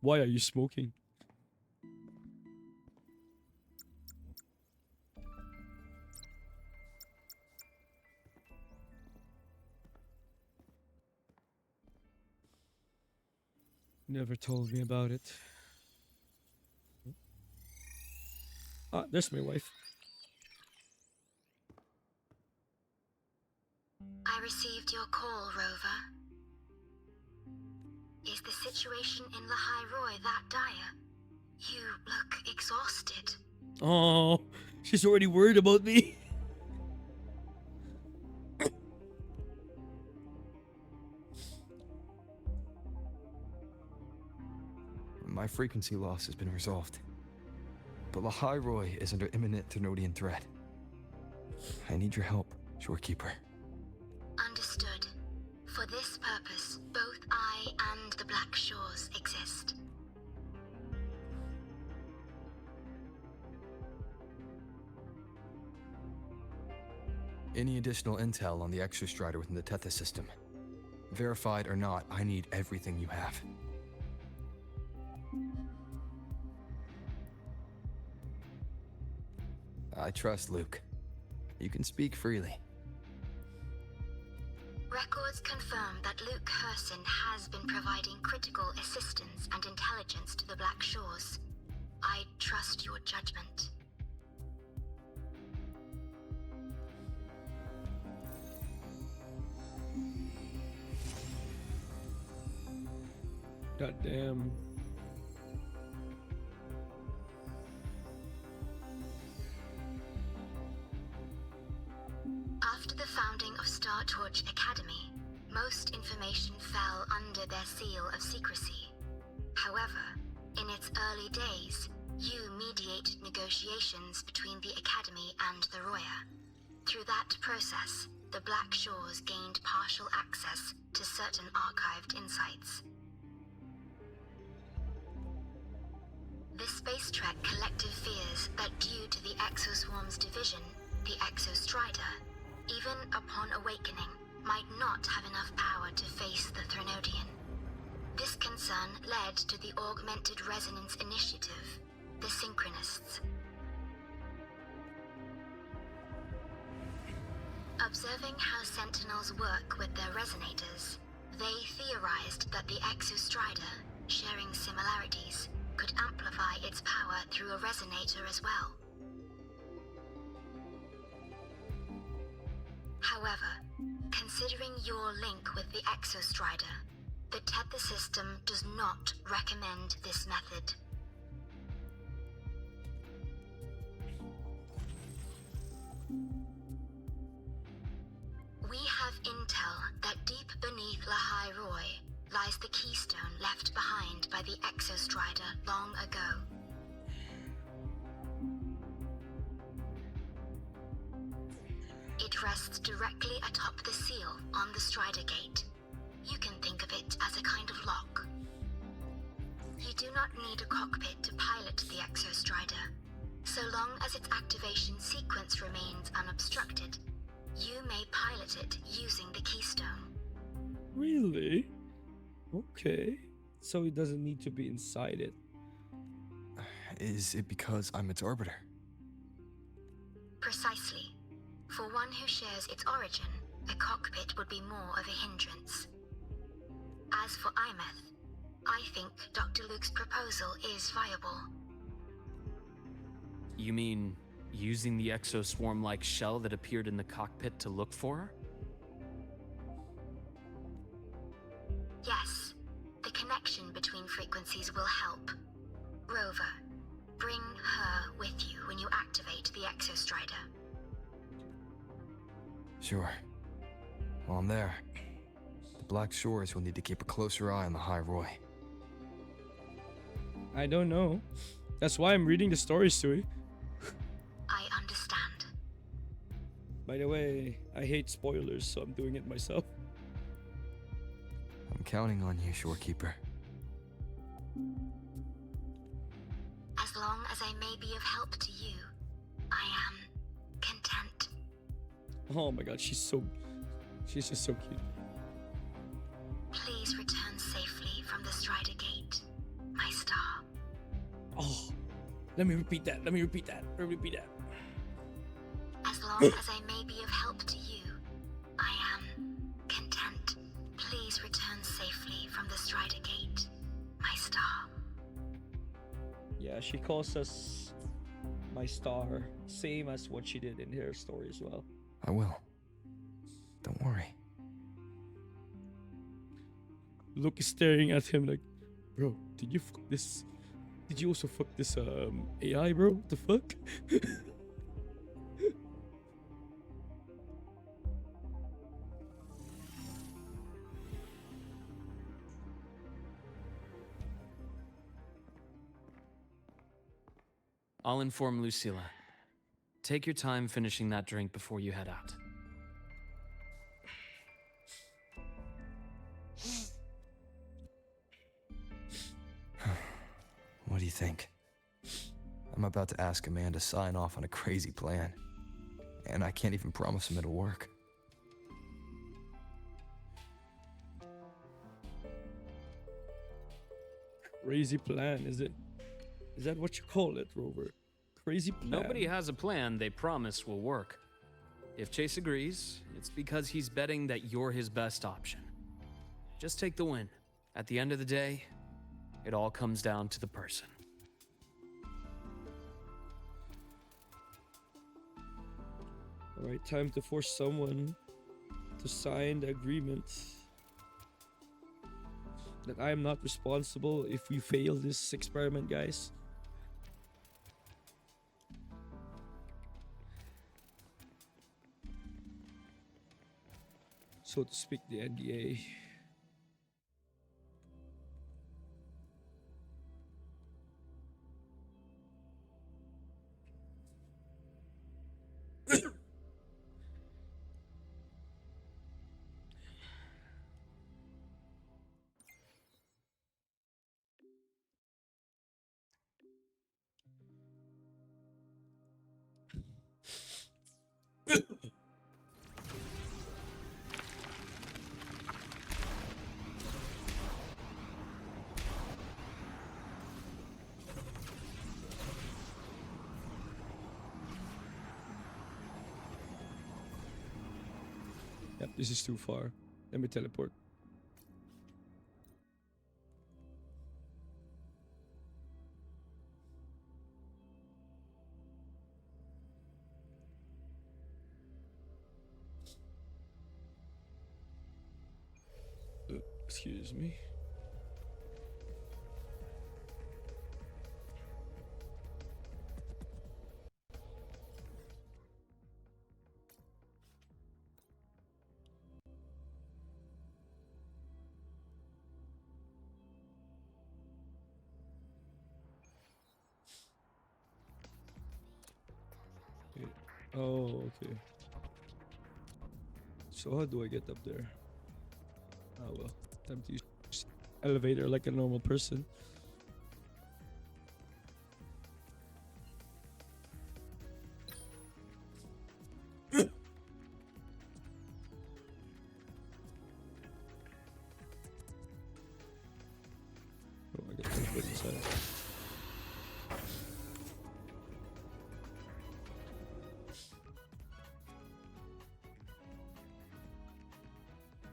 Why are you smoking? Never told me about it. Ah, there's my wife. I received your call, Rover. Is the situation in Lahai Roy that dire? You look exhausted. Oh, she's already worried about me. My frequency loss has been resolved. But Lahai Roy is under imminent Threnodian threat. I need your help, Shorekeeper. Understood. For this purpose, both I and the Black Shores exist. Any additional intel on the Exostrider within the Tethys system? Verified or not, I need everything you have. I trust Luke. You can speak freely. Records confirm that Luke Herson has been providing critical assistance and intelligence to the Black Shores. I trust your judgment. God damn. After the founding of Star Torch Academy, most information fell under their seal of secrecy. However, in its early days, you mediated negotiations between the Academy and the Roya. Through that process, the Black Shores gained partial access to certain archived insights. The Space Trek Collective fears that due to the Exoswarm's division, the Exostrider, even upon awakening, might not have enough power to face the Threnodian. This concern led to the Augmented Resonance Initiative, the Synchronists. Observing how Sentinels work with their resonators, they theorized that the Exostrider, sharing similarities, could amplify its power through a resonator as well. However, considering your link with the Exostrider, the Tether system does not recommend this method. We enough intel that deep beneath Lahai Roy lies the keystone left behind by the Exostrider long ago. It rests directly atop the seal on the Strider Gate. You can think of it as a kind of lock. You do not need a cockpit to pilot the Exostrider. So long as its activation sequence remains unobstructed, you may pilot it using the keystone. Really? Okay. So it doesn't need to be inside it. Is it because I'm its arbiter? Precisely. For one who shares its origin, a cockpit would be more of a hindrance. As for Imeth, I think Dr. Luke's proposal is viable. You mean using the exoswarm-like shell that appeared in the cockpit to look for her? Yes, the connection between frequencies will help. Rover, bring her with you when you activate the Exostrider. Sure. While I'm there, the Black Shores will need to keep a closer eye on the High Roy. I don't know. That's why I'm reading the story, Sui. I understand. By the way, I hate spoilers, so I'm doing it myself. I'm counting on you, Shorekeeper. As long as I may be of help to you, I am content. Oh my god, she's just so cute. Please return safely from the Strider Gate, my star. Oh, let me repeat that. Let me repeat that. As long as I may be of help to you, I am content. Please return safely from the Strider Gate, my star. Yeah, she calls us my star, same as what she did in her story as well. I will. Don't worry. Luke is staring at him like, bro, did you fuck this? Did you also fuck this AI, bro? What the fuck? I'll inform Lucilla. Take your time finishing that drink before you head out. What do you think? I'm about to ask a man to sign off on a crazy plan, and I can't even promise him it'll work. Crazy plan, is it? Is that what you call it, Rover? Crazy plan? Nobody has a plan they promise will work. If Chase agrees, it's because he's betting that you're his best option. Just take the win. At the end of the day, it all comes down to the person. Alright, time to force someone to sign the agreement that I am not responsible if we fail this experiment, guys. So to speak, the NDA. Yep, this is too far. Let me teleport. Excuse me. Oh, okay. So how do I get up there? Oh well, time to use elevator like a normal person. Oh, I got to put inside.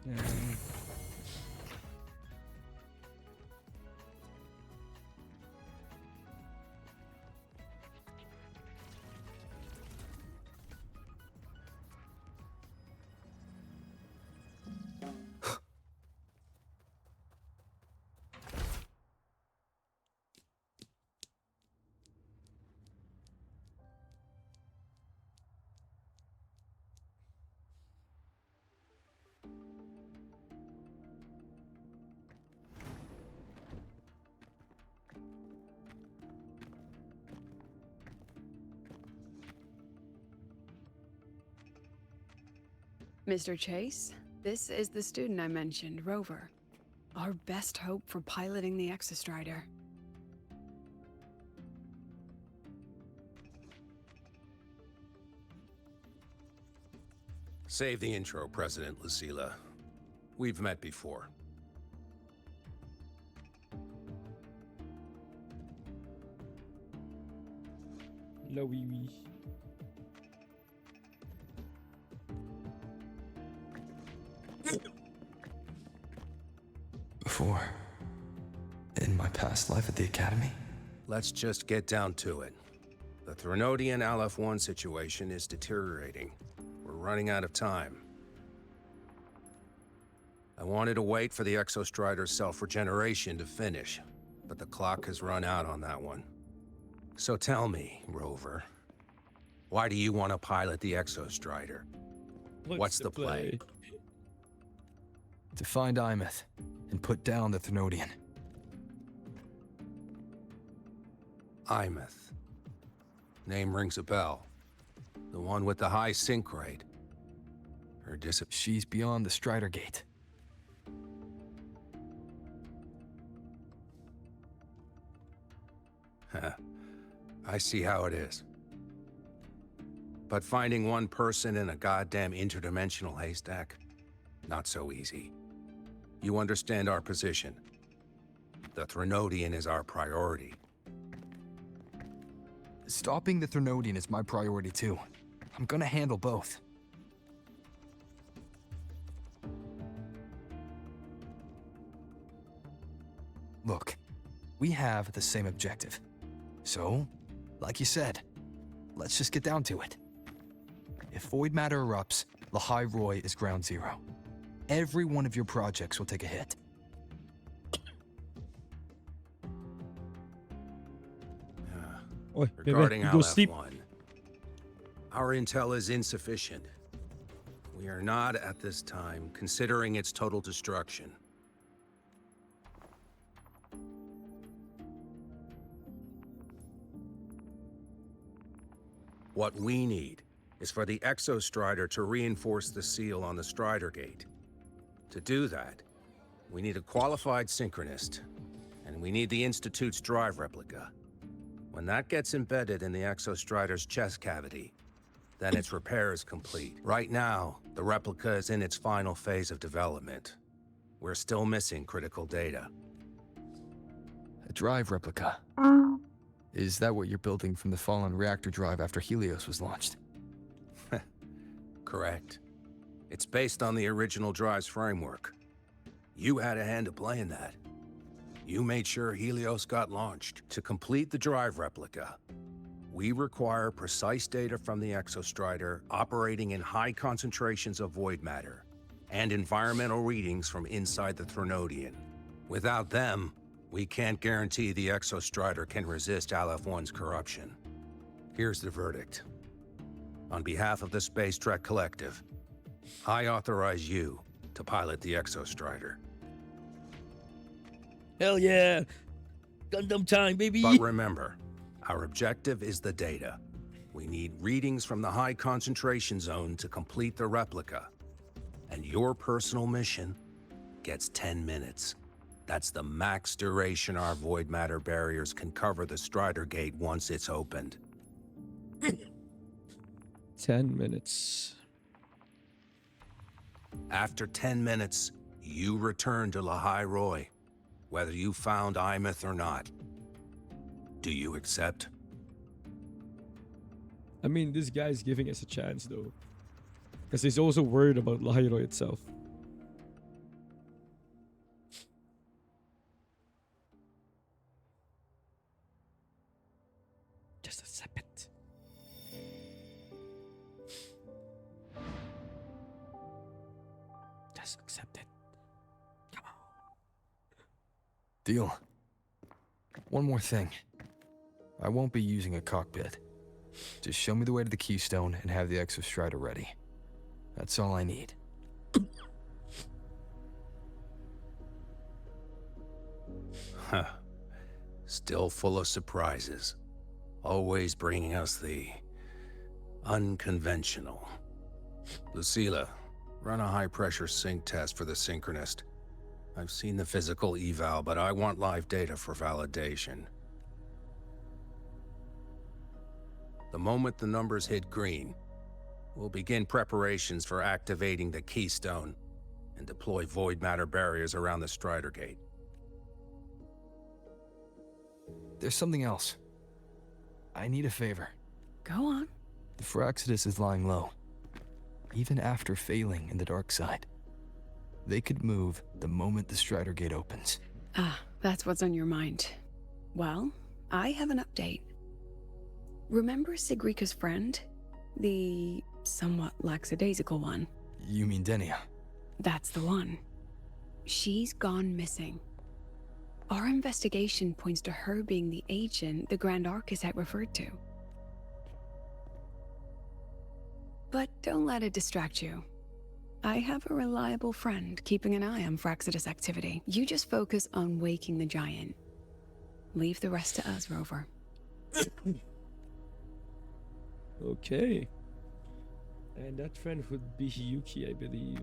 Yeah. Mr. Chase, this is the student I mentioned, Rover. Our best hope for piloting the Exostrider. Save the intro, President Lucilla. We've met before. La oui oui. Before, in my past life at the Academy? Let's just get down to it. The Threnodian Aleph-1 situation is deteriorating. We're running out of time. I wanted to wait for the Exostrider's self-regeneration to finish, but the clock has run out on that one. So tell me, Rover, why do you want to pilot the Exostrider? What's the play? To find Imeth and put down the Threnodian. Imeth. Name rings a bell. The one with the high sync rate. Her She's beyond the Strider Gate. I see how it is. But finding one person in a goddamn interdimensional haystack? Not so easy. You understand our position. The Threnodian is our priority. Stopping the Threnodian is my priority too. I'm gonna handle both. Look, we have the same objective. So, like you said, let's just get down to it. If void matter erupts, Lahai Roy is ground zero. Every one of your projects will take a hit. Oi, Regarding you go sleep. Aleph-1, our intel is insufficient. We are not, at this time, considering its total destruction. What we need is for the Exostrider to reinforce the seal on the Strider Gate. To do that, we need a qualified synchronist, and we need the Institute's drive replica. When that gets embedded in the Exostrider's chest cavity, then its repair is complete. Right now, the replica is in its final phase of development. We're still missing critical data. A drive replica. Is that what you're building from the fallen reactor drive after Helios was launched? Correct. It's based on the original drive's framework. You had a hand to play in that. You made sure Helios got launched. To complete the drive replica, we require precise data from the Exostrider operating in high concentrations of void matter, and environmental readings from inside the Threnodian. Without them, we can't guarantee the Exostrider can resist Aleph-1's corruption. Here's the verdict. On behalf of the Space Trek Collective, I authorize you to pilot the Exostrider. Hell yeah! Gundam time, baby! But remember, our objective is the data. We need readings from the high concentration zone to complete the replica. And your personal mission gets 10 minutes. That's the max duration our void matter barriers can cover the Strider Gate once it's opened. 10 minutes. After 10 minutes, you return to Lahai Roy, whether you found Imeth or not. Do you accept? I mean, this guy's giving us a chance, though. Because he's also worried about Lahiro itself. Just accept it. Just accept it. Come on. Deal. One more thing. I won't be using a cockpit. Just show me the way to the Keystone and have the Exostrider ready. That's all I need. Huh. Still full of surprises. Always bringing us the unconventional. Lucilla, run a high-pressure sync test for the Synchronist. I've seen the physical eval, but I want live data for validation. The moment the numbers hit green, we'll begin preparations for activating the Keystone and deploy void matter barriers around the Strider Gate. There's something else. I need a favor. Go on. The Firaxidus is lying low. Even after failing in the dark side. They could move the moment the Strider Gate opens. Ah, that's what's on your mind. Well, I have an update. Remember Sigrika's friend? The somewhat lackadaisical one? You mean Denia? That's the one. She's gone missing. Our investigation points to her being the agent the Grand Architect referred to. But don't let it distract you. I have a reliable friend keeping an eye on Firaxidus activity. You just focus on waking the giant. Leave the rest to us, Rover. Okay. And that friend would be Hiyuki, I believe.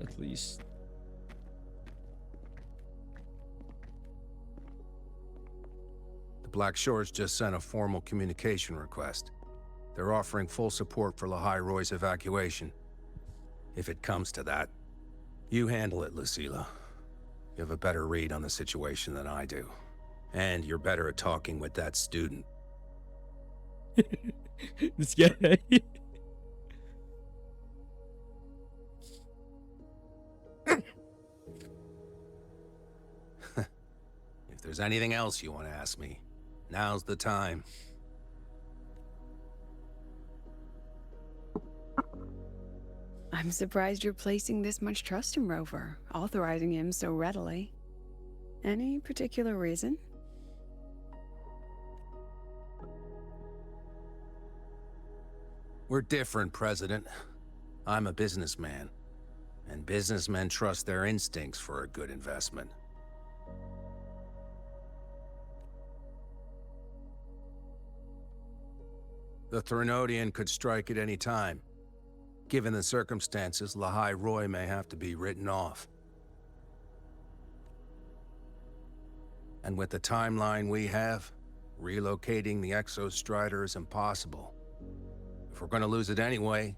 At least. The Black Shores just sent a formal communication request. They're offering full support for Lahai Roy's evacuation. If it comes to that. You handle it, Lucilla. You have a better read on the situation than I do. And you're better at talking with that student. This guy. If there's anything else you want to ask me, now's the time. I'm surprised you're placing this much trust in Rover, authorizing him so readily. Any particular reason? We're different, President. I'm a businessman, and businessmen trust their instincts for a good investment. The Threnodian could strike at any time. Given the circumstances, Lahai Roy may have to be written off. And with the timeline we have, relocating the Exostrider is impossible. If we're gonna lose it anyway,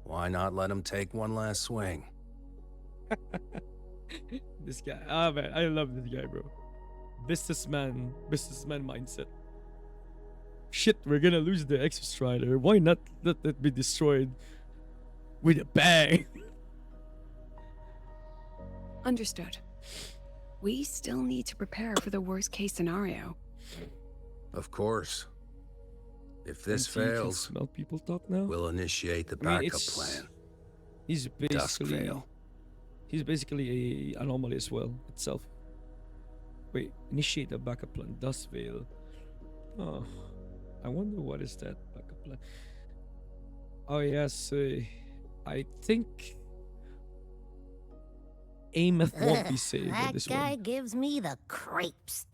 why not let him take one last swing? This guy. Ah, man, I love this guy, bro. Businessman mindset. Shit, we're gonna lose the Exostrider. Why not let it be destroyed with a bang? Understood. We still need to prepare for the worst case scenario. Of course. If this So you can fails, smell people talk now. we'll initiate the I mean, backup it's- plan. He's Dusk basically Veil. he's basically a anomaly as well itself. Wait, initiate the backup plan. Dust Veil. Oh, I wonder what is that backup plan. Oh yes, I think Ameth won't be saved in That this guy one. gives me the creeps.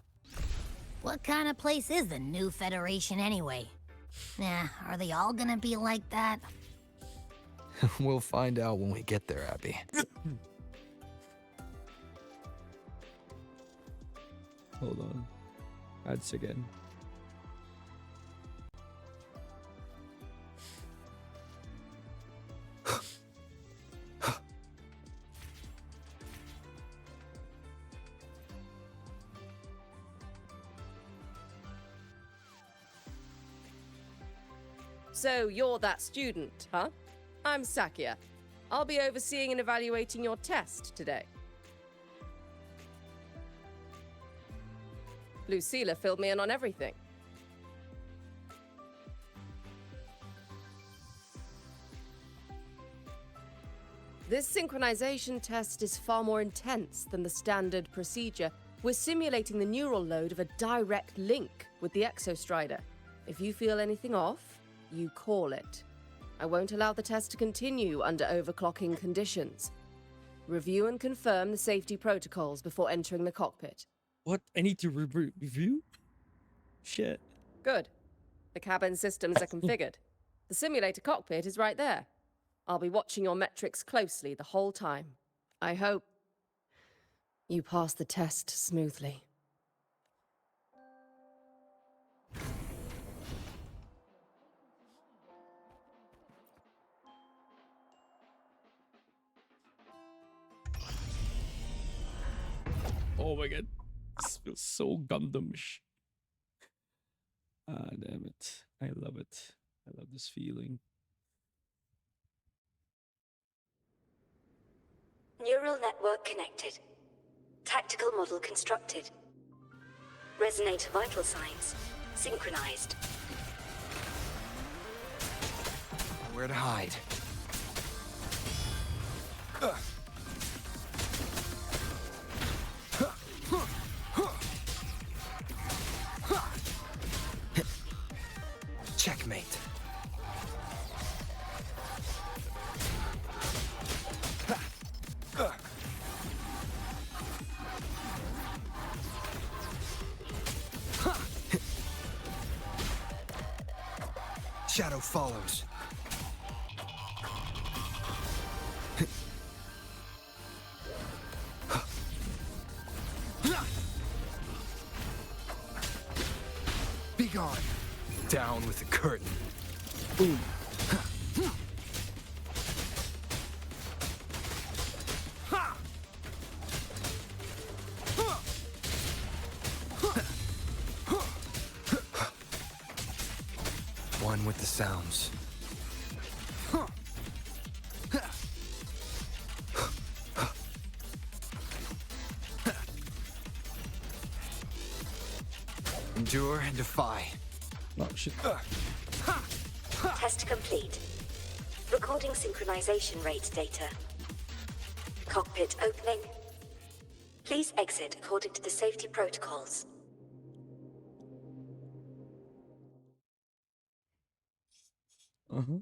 What kind of place is the new Federation anyway? Nah, are they all gonna be like that? We'll find out when we get there, Abby. Hold on. Ads again. So you're that student, huh? I'm Sakia. I'll be overseeing and evaluating your test today. Lucilla filled me in on everything. This synchronization test is far more intense than the standard procedure. We're simulating the neural load of a direct link with the Exostrider. If you feel anything off, you call it. I won't allow the test to continue under overclocking conditions. Review and confirm the safety protocols before entering the cockpit. What? I need to review? Shit. Good. The cabin systems are configured. The simulator cockpit is right there. I'll be watching your metrics closely the whole time. I hope you pass the test smoothly. Oh my god. This feels so Gundam-ish. Ah, damn it. I love it. I love this feeling. Neural network connected. Tactical model constructed. Resonator vital signs synchronized. Where to hide? Checkmate. Shadow follows. Be gone. Down with the curtain. Boom. One with the sounds. Endure and defy. Oh, shit. Test complete. Recording synchronization rate data. Cockpit opening. Please exit according to the safety protocols. Uh-huh.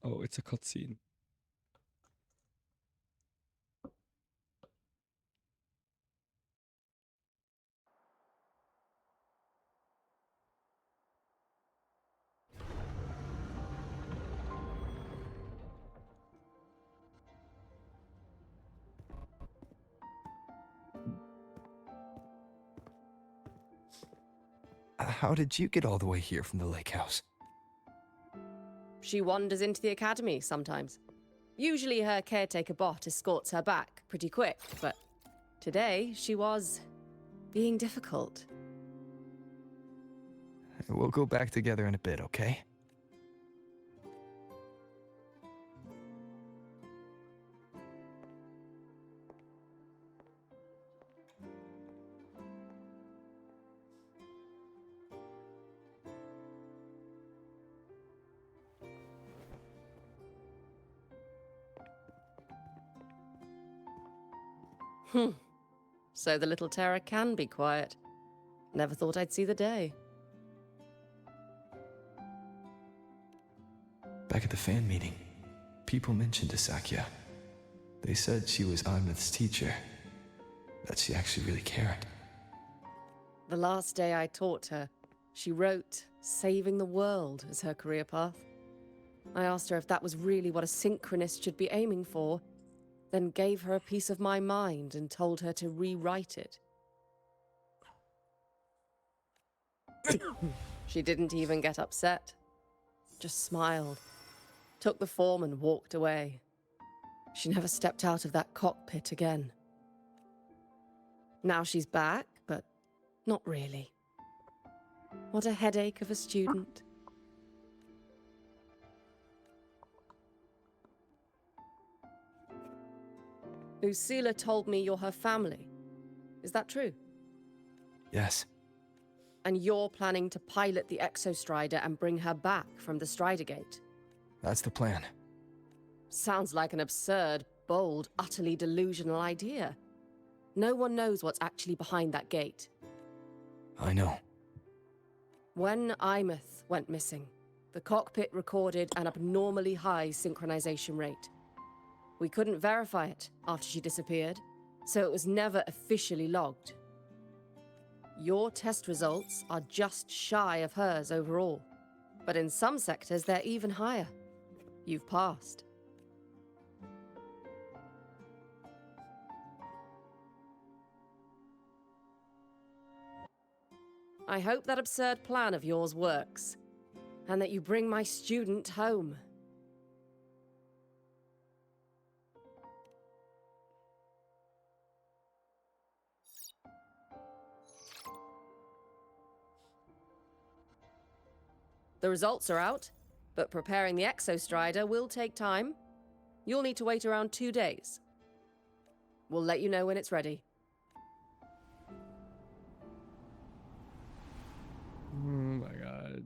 Oh, it's a cutscene. How did you get all the way here from the lake house? She wanders into the academy sometimes. Usually her caretaker bot escorts her back pretty quick, but today she was being difficult. We'll go back together in a bit, okay? So the little terror can be quiet. Never thought I'd see the day. Back at the fan meeting, people mentioned Asakya. They said she was Imeth's teacher, that she actually really cared. The last day I taught her, she wrote saving the world as her career path. I asked her if that was really what a synchronist should be aiming for, then gave her a piece of my mind and told her to rewrite it. She didn't even get upset, just smiled, took the form and walked away. She never stepped out of that cockpit again. Now she's back, but not really. What a headache of a student. Usila told me you're her family. Is that true? Yes. And you're planning to pilot the Exostrider and bring her back from the Strider Gate? That's the plan. Sounds like an absurd, bold, utterly delusional idea. No one knows what's actually behind that gate. I know. When Imeth went missing, the cockpit recorded an abnormally high synchronization rate. We couldn't verify it after she disappeared, so it was never officially logged. Your test results are just shy of hers overall, but in some sectors they're even higher. You've passed. I hope that absurd plan of yours works, and that you bring my student home. The results are out, but preparing the Exostrider will take time. You'll need to wait around 2 days. We'll let you know when it's ready. Oh my god.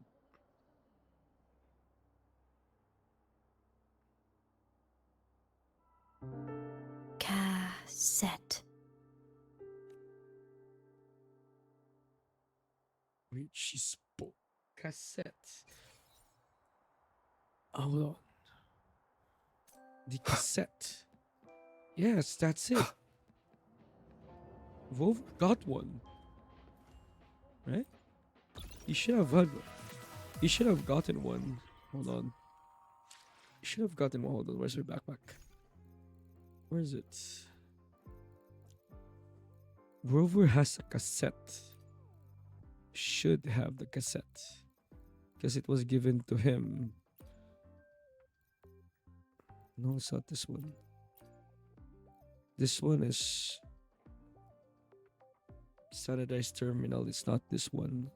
Cassette. Wait, she spoke cassette. Hold on. The cassette. Yes, that's it. Wolf got one. Right? He should have had. He should have gotten one. Hold on. He should have gotten one. Hold on. Where's her backpack? Where is it? Rover has a cassette. Should have the cassette. Because it was given to him. No, it's not this one. This one is standardized terminal. It's not this one.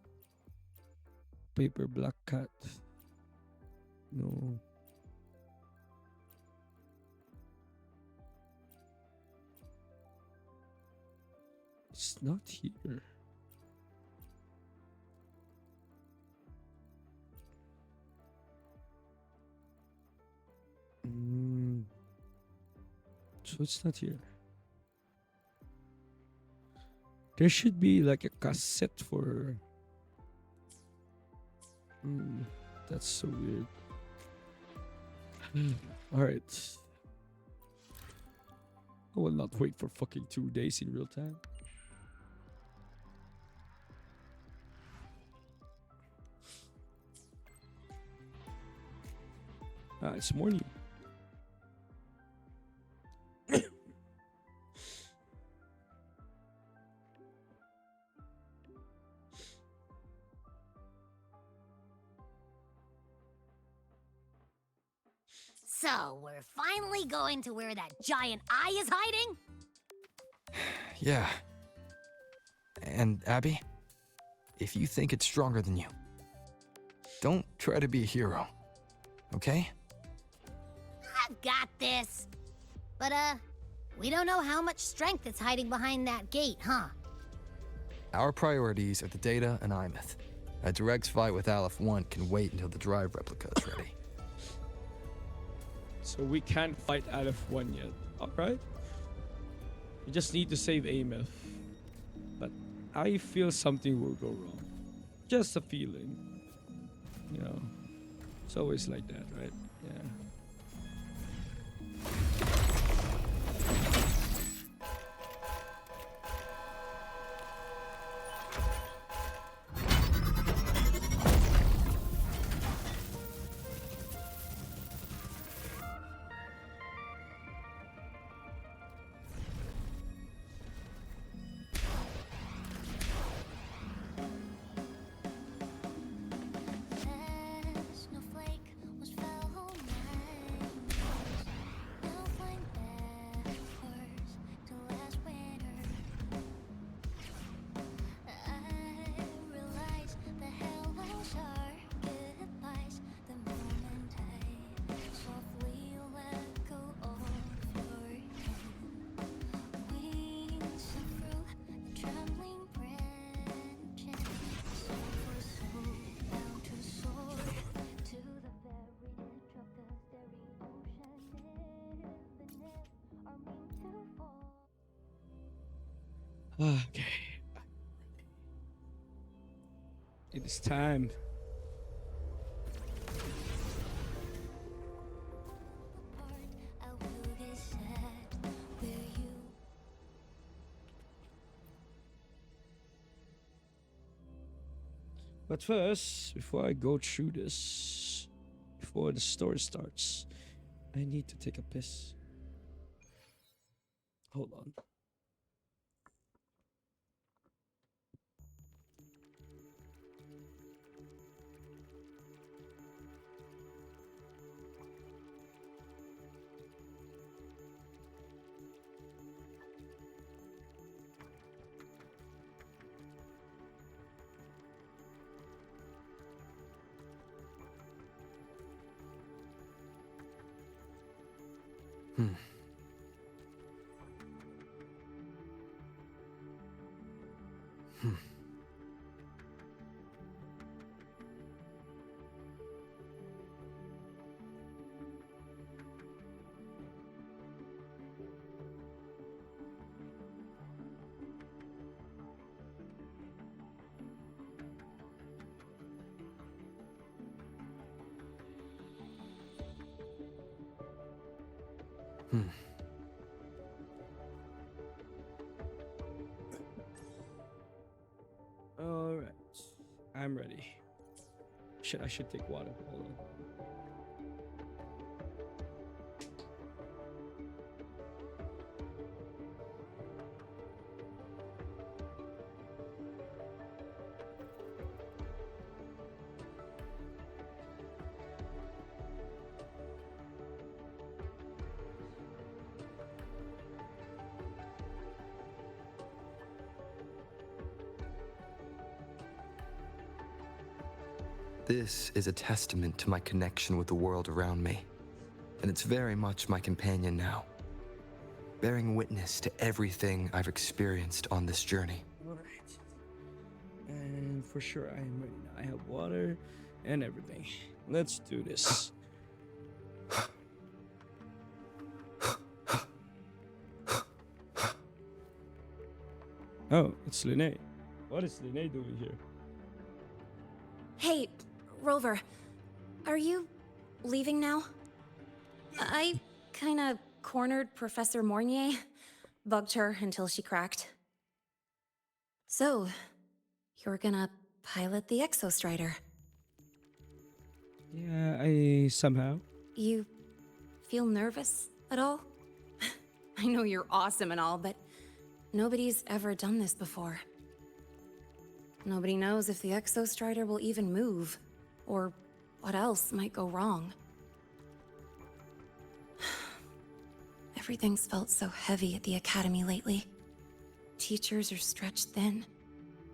Paper black cat. No. It's not here. So it's not here. There should be like a cassette for. That's so weird. Alright. I will not wait for fucking 2 days in real time. It's morning. So, we're finally going to where that giant eye is hiding? Yeah. And Abby, if you think it's stronger than you, don't try to be a hero, okay? I've got this. But, we don't know how much strength is hiding behind that gate, huh? Our priorities are the data and Imeth. A direct fight with Aleph 1 can wait until the drive replica is ready. So we can't fight Aleph 1 yet. Alright. We just need to save Ameth. But I feel something will go wrong. Just a feeling. You know. It's always like that, right? Yeah. Okay. It is time. But first, before I go through this, before the story starts, I need to take a piss. Hold on. Hmm. Hmm. Hmm. All right, I'm ready. Shit, I should take water. Hold on. This is a testament to my connection with the world around me, and it's very much my companion now, bearing witness to everything I've experienced on this journey. All right. And for sure, I am ready now. I have water and everything. Let's do this. Oh, it's Linné. What is Linné doing here? Hey, Rover, are you leaving now? I kinda cornered Professor Mornier, bugged her until she cracked. So, you're gonna pilot the Exostrider. Yeah, I somehow. You feel nervous at all? I know you're awesome and all, but nobody's ever done this before. Nobody knows if the Exostrider will even move, or what else might go wrong. Everything's felt so heavy at the Academy lately. Teachers are stretched thin.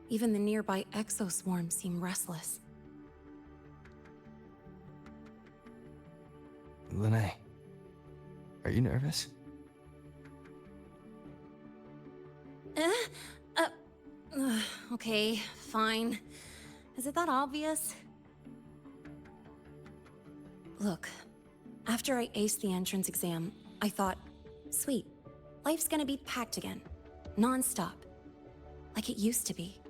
Even the nearby exoswarms seem restless. Linné, are you nervous? Okay, fine. Is it that obvious? Look, after I aced the entrance exam, I thought, sweet, life's gonna be packed again. Non-stop. Like it used to be.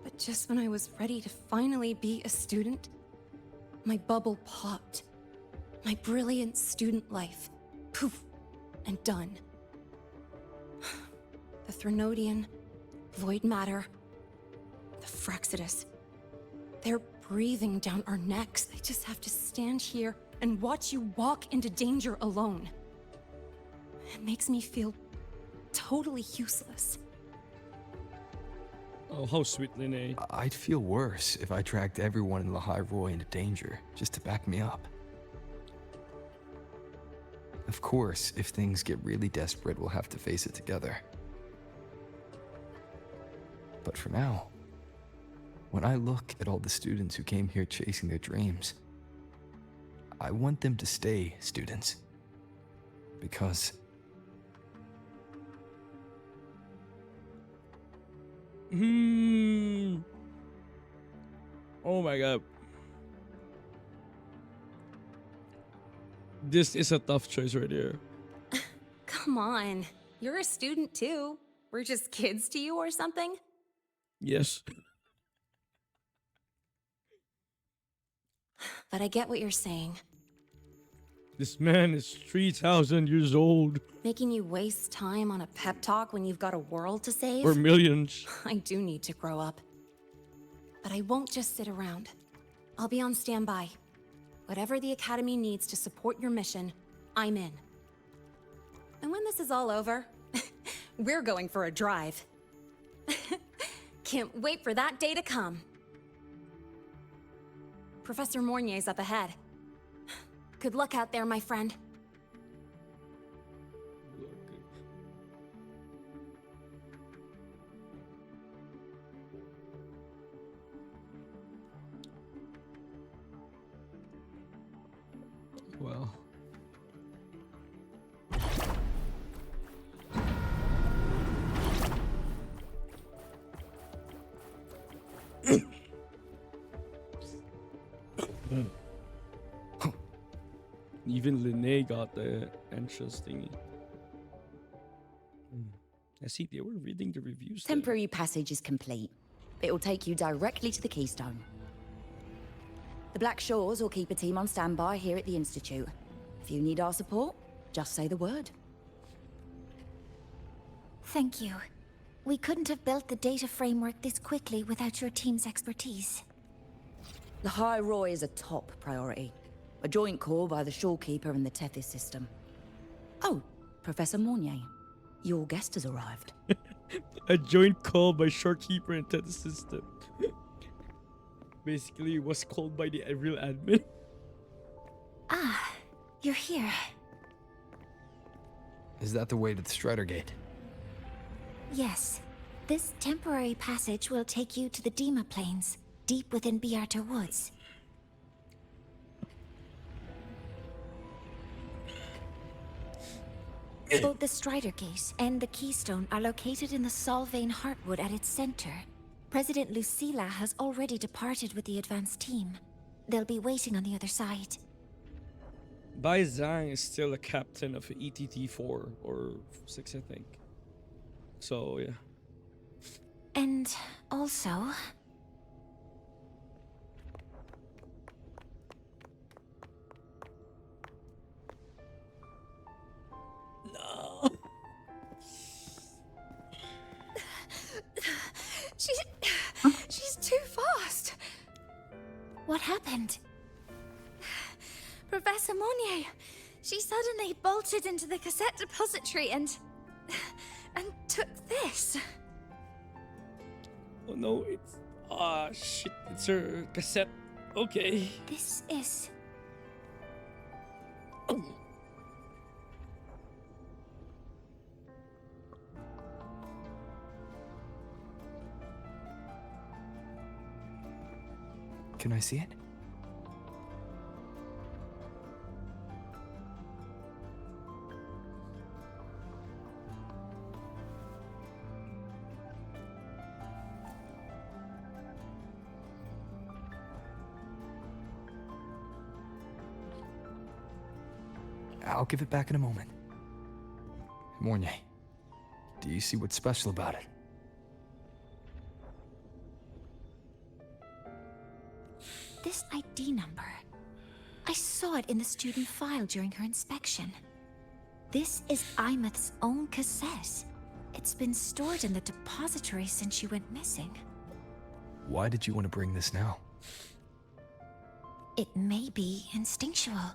But just when I was ready to finally be a student, my bubble popped. My brilliant student life, poof, and done. The Threnodian, void matter, the Frexidus. They're breathing down our necks. I just have to stand here and watch you walk into danger alone. It makes me feel totally useless. Oh, how sweet, Linné. I'd feel worse if I dragged everyone in Lahai Roy into danger just to back me up. Of course, if things get really desperate, we'll have to face it together. But for now, when I look at all the students who came here chasing their dreams, I want them to stay students. Because Oh my god. This is a tough choice right here. Come on, you're a student too, We're just kids to you or something? Yes. But I get what you're saying. This man is 3,000 years old. Making you waste time on a pep talk when you've got a world to save? Or millions. I do need to grow up. But I won't just sit around. I'll be on standby. Whatever the Academy needs to support your mission, I'm in. And when this is all over, we're going for a drive. Can't wait for that day to come. Professor Mornier's up ahead. Good luck out there, my friend. Well. Even Linné got the anxious thingy. I see they were reading the reviews. Temporary passage is complete. It'll take you directly to the Keystone. The Black Shores will keep a team on standby here at the Institute. If you need our support, just say the word. Thank you. We couldn't have built the data framework this quickly without your team's expertise. The High Roy is a top priority. A joint call by the Shorekeeper and the Tethys system. Oh, Professor Mornier, your guest has arrived. A joint call by Shorekeeper and Tethys system. Basically, it was called by the real admin. Ah, you're here. Is that the way to the Strider Gate? Yes. This temporary passage will take you to the Dima Plains, deep within Biarter Woods. Both the Strider Gate and the Keystone are located in the Solvane Heartwood at its center. President Lucilla has already departed with the advance team. They'll be waiting on the other side. Bai Zhang is still a captain of ETT 4 or 6, I think. So, yeah. And also... No. She's too fast. What happened? Professor Monnier, she suddenly bolted into the cassette depository and took this. Oh no, it's... Ah, shit, it's her cassette. Okay. This is... Can I see it? I'll give it back in a moment. Mornier, do you see what's special about it? This ID number. I saw it in the student file during her inspection. This is Imeth's own cassette. It's been stored in the depository since she went missing. Why did you want to bring this now? It may be instinctual.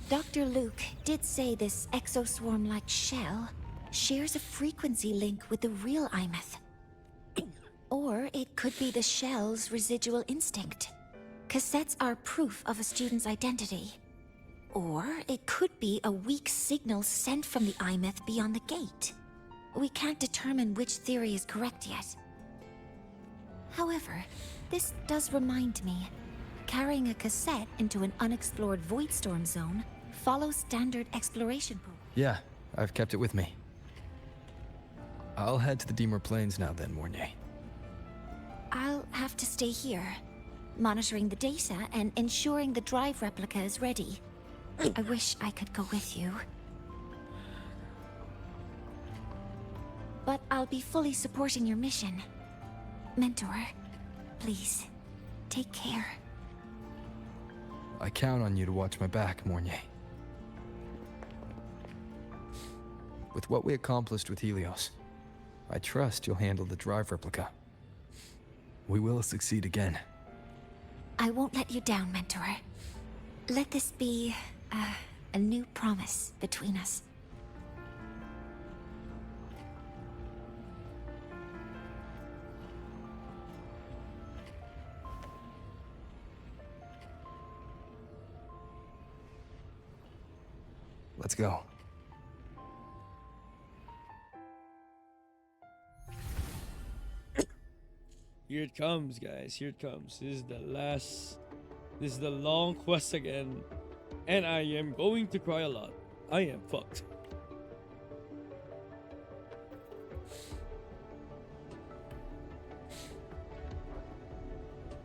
Dr. Luke did say this exoswarm-like shell shares a frequency link with the real Imeth. Or it could be the shell's residual instinct. Cassettes are proof of a student's identity. Or it could be a weak signal sent from the Imeth beyond the gate. We can't determine which theory is correct yet. However, this does remind me, carrying a cassette into an unexplored Voidstorm zone follows standard exploration rules. Yeah, I've kept it with me. I'll head to the Deemer Plains now then, Mornier. I'll have to stay here, monitoring the data and ensuring the drive replica is ready. I wish I could go with you. but I'll be fully supporting your mission. Mentor, please, take care. I count on you to watch my back, Mornier. With what we accomplished with Helios, I trust you'll handle the drive replica. We will succeed again. I won't let you down, Mentor. Let this be a new promise between us. Let's go. Here it comes, guys. Here it comes. This is the last. This is the long quest again. And I am going to cry a lot. I am fucked.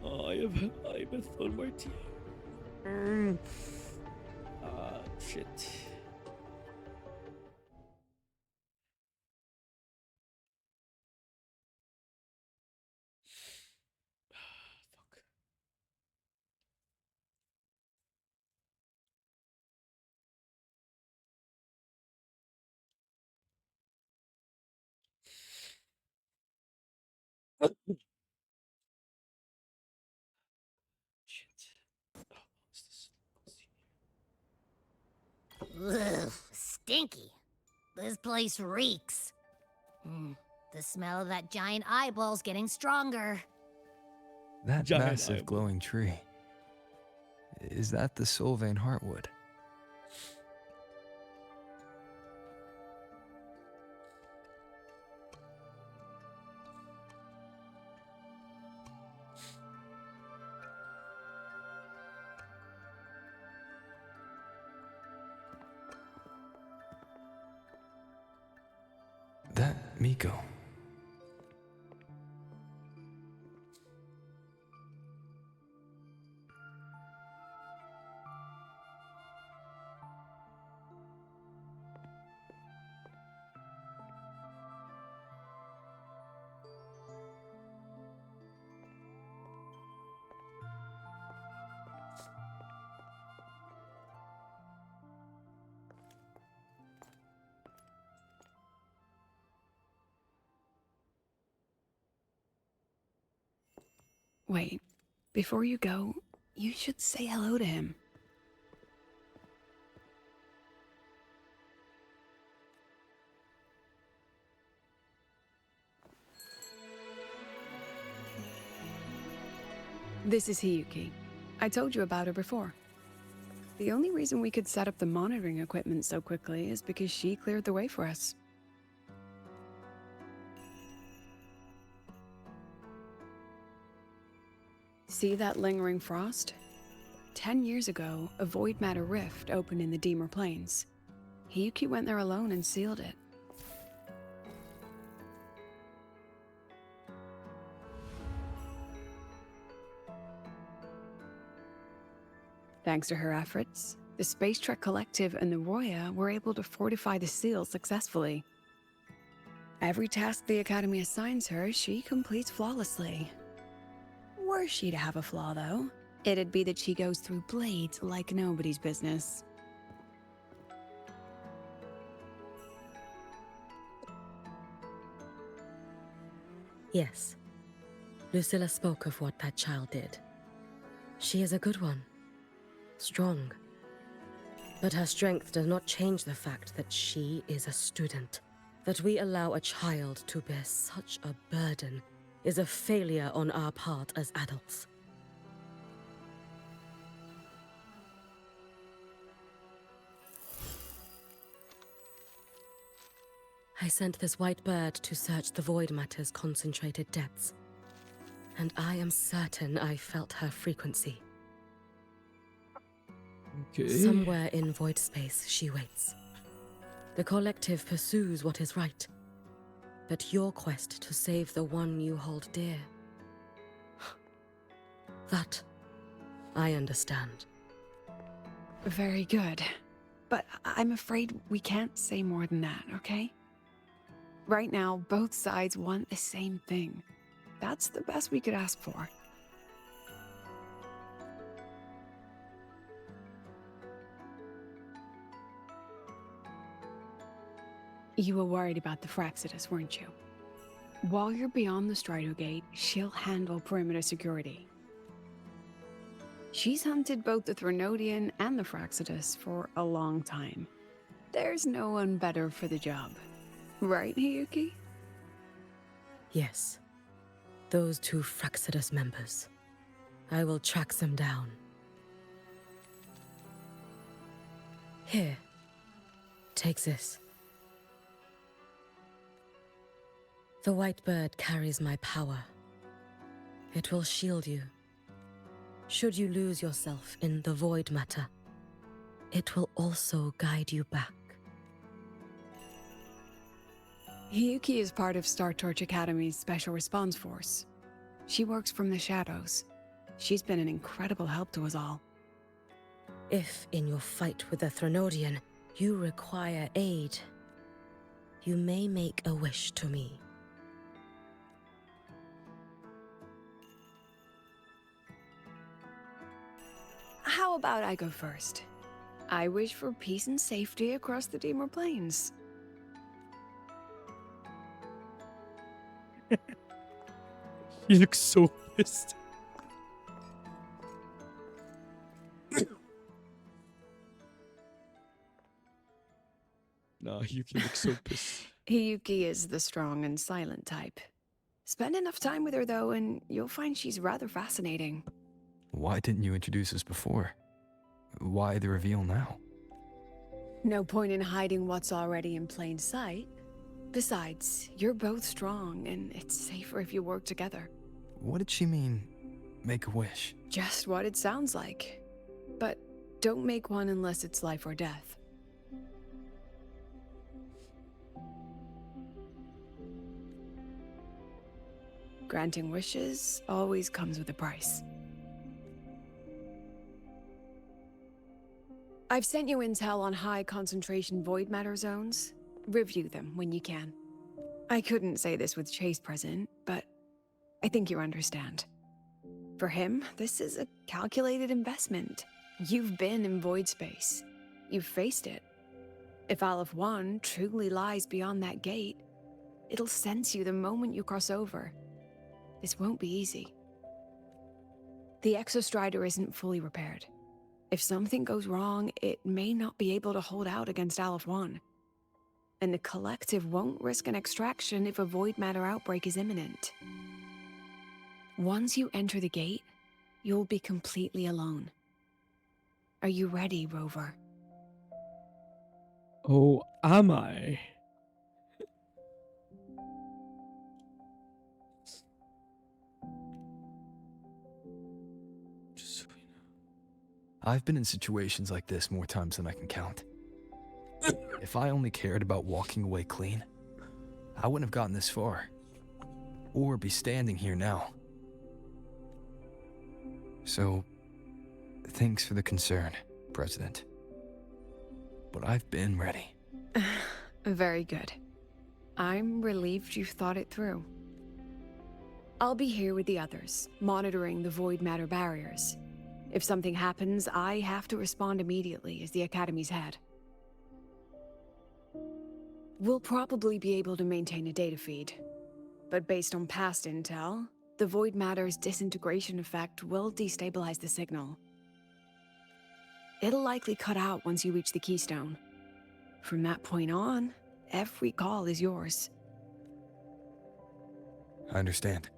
Oh, I have one more tear. Shit. Ugh, stinky. This place reeks. The smell of that giant eyeball's getting stronger. That Giant massive eyeball. glowing tree. Is that the Sylvain Heartwood? That Miko. Wait, before you go, you should say hello to him. This is Hiyuki. I told you about her before. The only reason we could set up the monitoring equipment so quickly is because she cleared the way for us. See that lingering frost? 10 years ago, a void matter rift opened in the Deemer Plains. Hiyuki went there alone and sealed it. Thanks to her efforts, the Space Trek Collective and the Roya were able to fortify the seal successfully. Every task the Academy assigns her, she completes flawlessly. Were she to have a flaw, though, it'd be that she goes through blades like nobody's business. Yes. Lucilla spoke of what that child did. She is a good one. Strong. But her strength does not change the fact that she is a student. That we allow a child to bear such a burden is a failure on our part as adults. I sent this white bird to search the void matter's concentrated depths, and I am certain I felt her frequency. Okay. Somewhere in void space, she waits. The collective pursues what is right, but your quest to save the one you hold dear, that I understand. Very good. But I'm afraid we can't say more than that, okay? Right now, both sides want the same thing. That's the best we could ask for. You were worried about the Fraxidus, weren't you? While you're beyond the Strider Gate, she'll handle perimeter security. She's hunted both the Threnodian and the Fraxidus for a long time. There's no one better for the job. Right, Hiyuki? Yes. Those two Fraxidus members. I will track them down. Here. Take this. The white bird carries my power. It will shield you. Should you lose yourself in the void matter, it will also guide you back. Hiyuki is part of Star Torch Academy's Special Response Force. She works from the shadows. She's been an incredible help to us all. If, in your fight with the Threnodian, you require aid, you may make a wish to me. How about I go first? I wish for peace and safety across the Dimmer Plains. He looks so pissed. Nah, Yuki looks so pissed. Hiyuki is the strong and silent type. Spend enough time with her, though, and you'll find she's rather fascinating. Why didn't you introduce us before? Why the reveal now? No point in hiding what's already in plain sight. Besides, you're both strong, and it's safer if you work together. What did she mean, make a wish? Just what it sounds like. But don't make one unless it's life or death. Granting wishes always comes with a price. I've sent you intel on high concentration void matter zones. Review them when you can. I couldn't say this with Chase present, but I think you understand. For him, this is a calculated investment. You've been in void space. You've faced it. If Aleph 1 truly lies beyond that gate, it'll sense you the moment you cross over. This won't be easy. The Exostrider isn't fully repaired. If something goes wrong, it may not be able to hold out against Aleph 1. And the Collective won't risk an extraction if a void matter outbreak is imminent. Once you enter the gate, you'll be completely alone. Are you ready, Rover? Oh, am I? Just so you know. I've been in situations like this more times than I can count. If I only cared about walking away clean, I wouldn't have gotten this far. Or be standing here now. So, thanks for the concern, President. But I've been ready. Very good. I'm relieved you've thought it through. I'll be here with the others, monitoring the void matter barriers. If something happens, I have to respond immediately as the Academy's head. We'll probably be able to maintain a data feed, but based on past intel, the void matter's disintegration effect will destabilize the signal. It'll likely cut out once you reach the keystone. From that point on, every call is yours. I understand.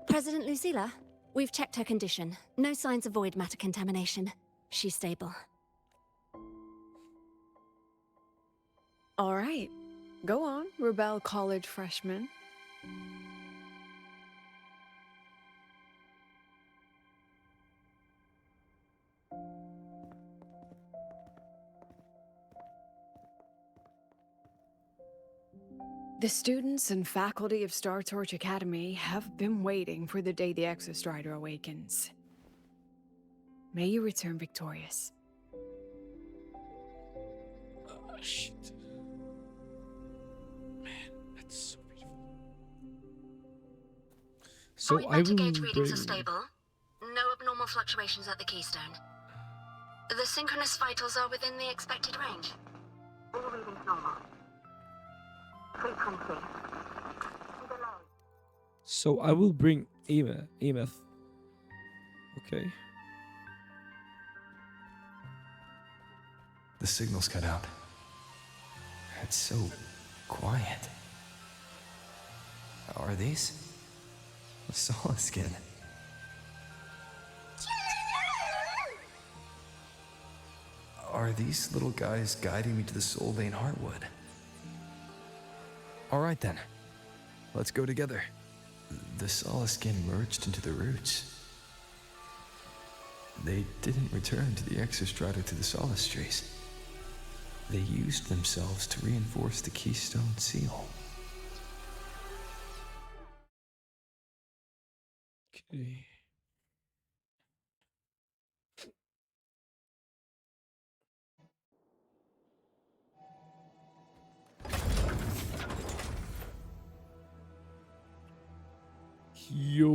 President Lucilla, we've checked her condition. No signs of void matter contamination. She's stable. All right. Go on, Rebel College freshman. The students and faculty of Star Torch Academy have been waiting for the day the Exostrider awakens. May you return victorious. Shit. It's so beautiful. So I Appointment will gauge readings are bring... stable. No abnormal fluctuations at the keystone. The synchronous vitals are within the expected range. All readings normal. Frequency. So I will bring Emeth. Okay. The signal's cut out. It's so quiet. Are these? A Solace skin. Are these little guys guiding me to the Soul Vein Heartwood? Alright then. Let's go together. The Solace skin merged into the roots. They didn't return to the Exostrata to the Solace trees. They used themselves to reinforce the Keystone Seal. Okay. Yo.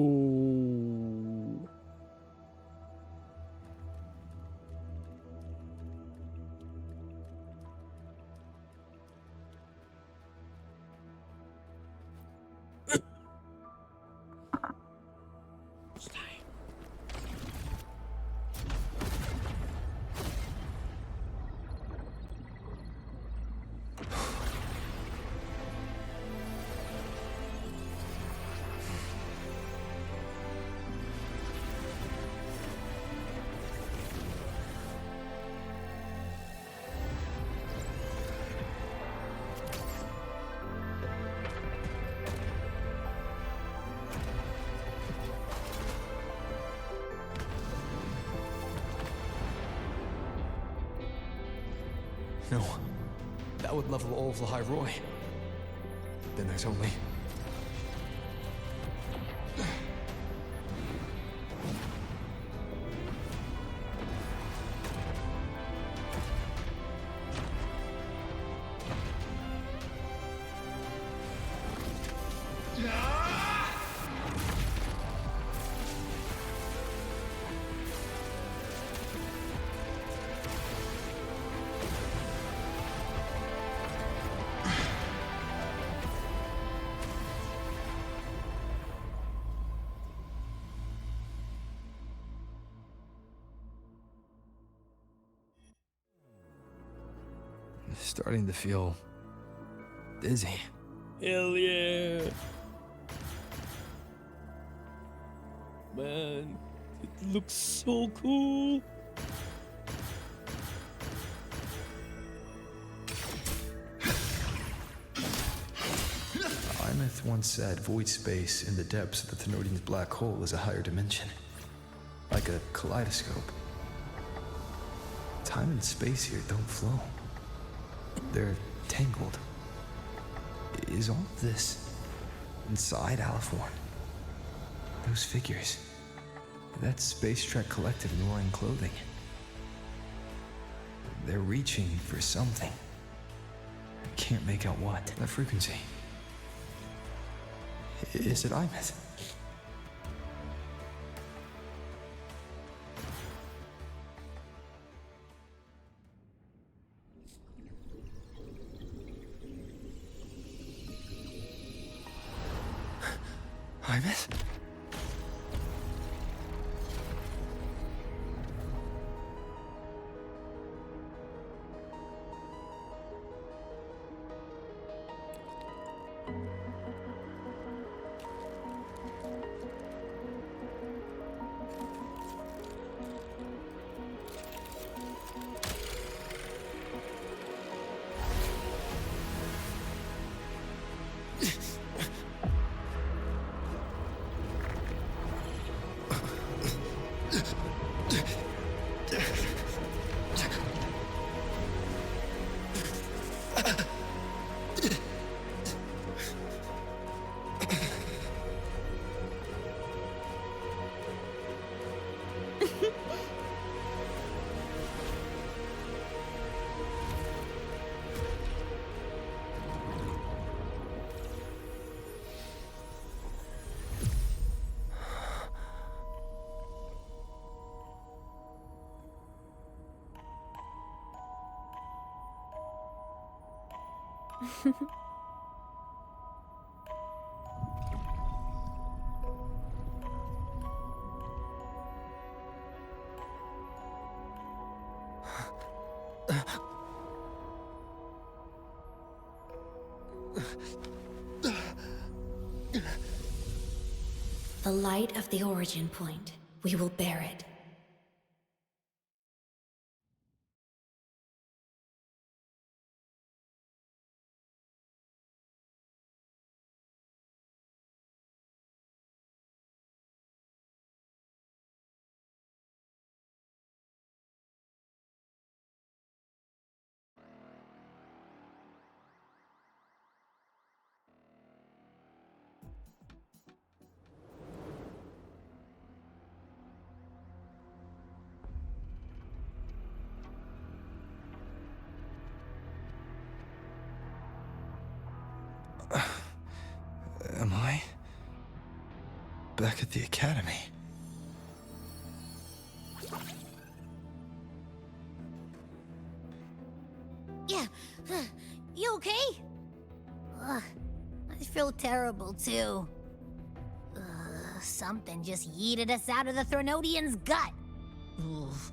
No, that would level all of the High Roy. Then there's only... Starting to feel dizzy. Hell yeah. Man, it looks so cool. Imeth once said void space in the depths of the Thenodian's black hole is a higher dimension. Like a kaleidoscope. Time and space here don't flow. They're tangled. Is all of this inside Aliforn? Those figures. That space trek collective in wearing clothing. They're reaching for something. I can't make out what. That frequency. Is it Imeth? Imeth? The light of the origin point. We will bear it. Am I back at the academy? Yeah, you okay? Ugh, I feel terrible too. Something just yeeted us out of the Threnodian's gut. Oof.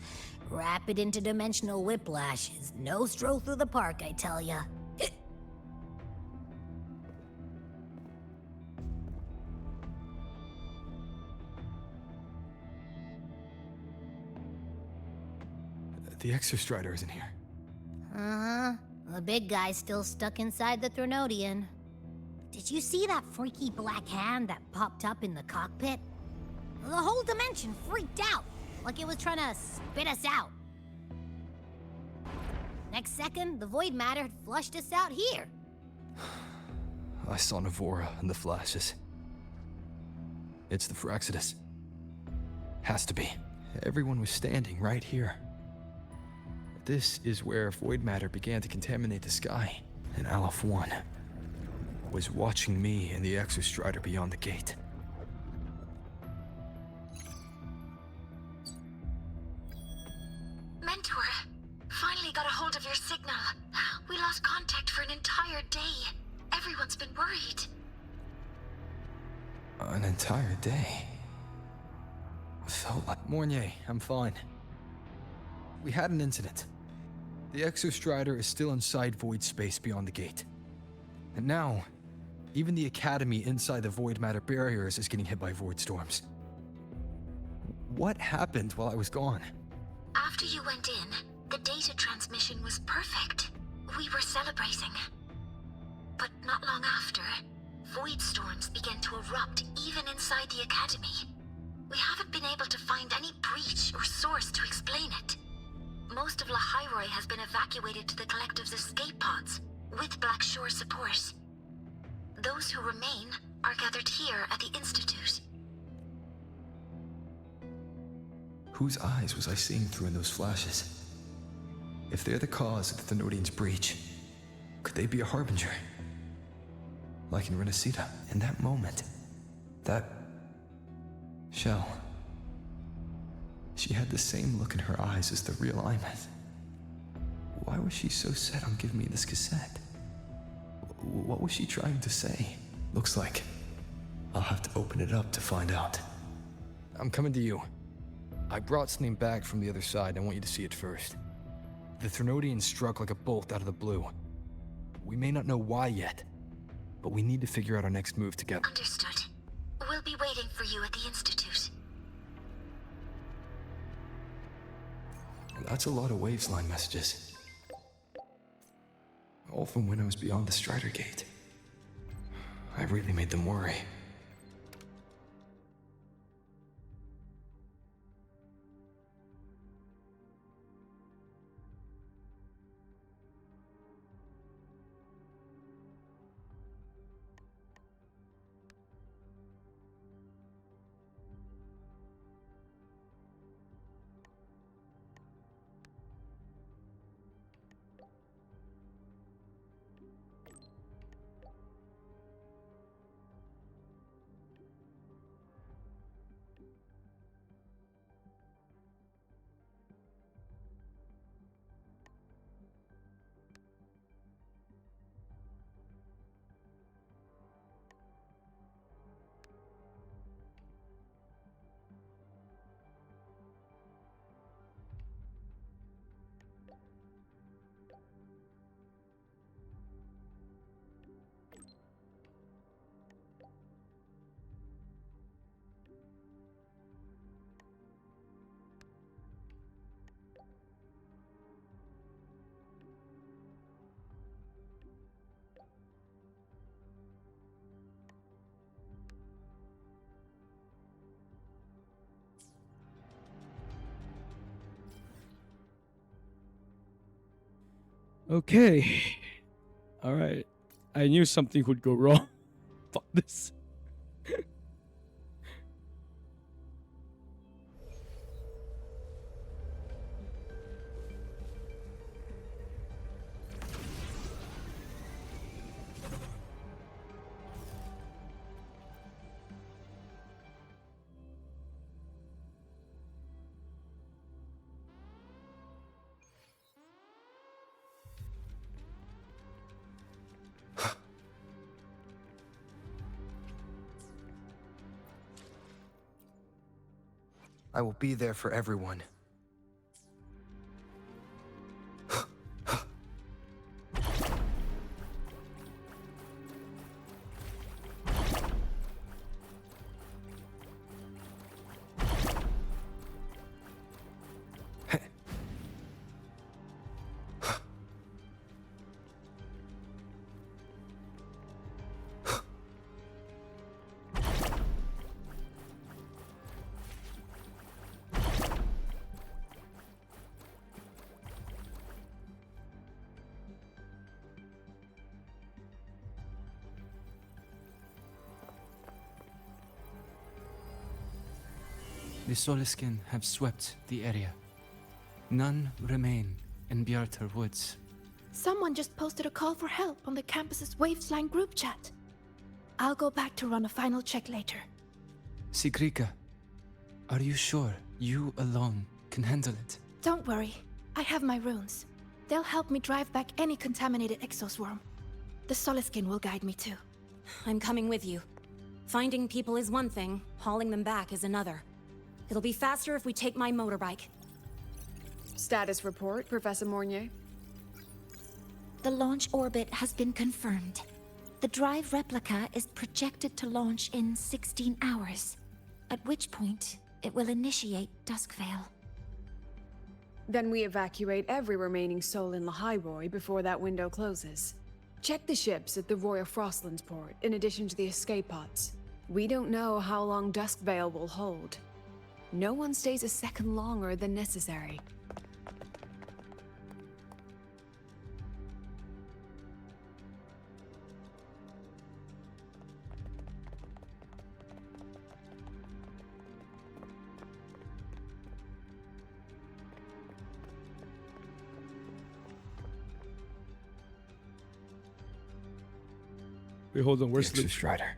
Rapid interdimensional whiplash is no stroll through the park, I tell ya. The Exostrider isn't here. Uh-huh. The big guy's still stuck inside the Threnodian. Did you see that freaky black hand that popped up in the cockpit? The whole dimension freaked out, like it was trying to spit us out. Next second, the void matter had flushed us out here. I saw Navora in the flashes. It's the Fraxidus. Has to be. Everyone was standing right here. This is where void matter began to contaminate the sky, and Aleph 1 was watching me and the Exostrider beyond the gate. Mentor, finally got a hold of your signal. We lost contact for an entire day. Everyone's been worried. An entire day. Felt like... Mornier, I'm fine. We had an incident. The Exostrider is still inside void space beyond the gate. And now, even the Academy inside the void matter barriers is getting hit by void storms. What happened while I was gone? After you went in, the data transmission was perfect. We were celebrating. But not long after, void storms began to erupt even inside the Academy. We haven't been able to find any breach or source to explain it. Most of Lahairoi has been evacuated to the Collective's escape pods, with Black Shore support. Those who remain are gathered here at the Institute. Whose eyes was I seeing through in those flashes? If they're the cause of the Thenodian's breach, could they be a harbinger? Like in Renacita, in that moment, that... Shell. She had the same look in her eyes as the real Imeth. Why was she so set on giving me this cassette? What was she trying to say? Looks like I'll have to open it up to find out. I'm coming to you. I brought something back from the other side. I want you to see it first. The Threnodian struck like a bolt out of the blue. We may not know why yet, but we need to figure out our next move together. Understood. We'll be waiting for you at the Institute. That's a lot of Waveline messages. All from when I was beyond the Strider Gate. I really made them worry. Okay. All right. I knew something would go wrong. Fuck this. I will be there for everyone. The Soliskin have swept the area. None remain in Bjartar Woods. Someone just posted a call for help on the campus's Wavesline group chat. I'll go back to run a final check later. Sigrika, are you sure you alone can handle it? Don't worry, I have my runes. They'll help me drive back any contaminated exoswarm. The Soliskin will guide me too. I'm coming with you. Finding people is one thing, hauling them back is another. It'll be faster if we take my motorbike. Status report, Professor Mornier. The launch orbit has been confirmed. The drive replica is projected to launch in 16 hours, at which point it will initiate Duskvale. Then we evacuate every remaining soul in Lahairoi before that window closes. Check the ships at the Royal Frostlands port, in addition to the escape pods. We don't know how long Duskvale will hold. No one stays a second longer than necessary. Wait, hold on. Where's the Exostrider?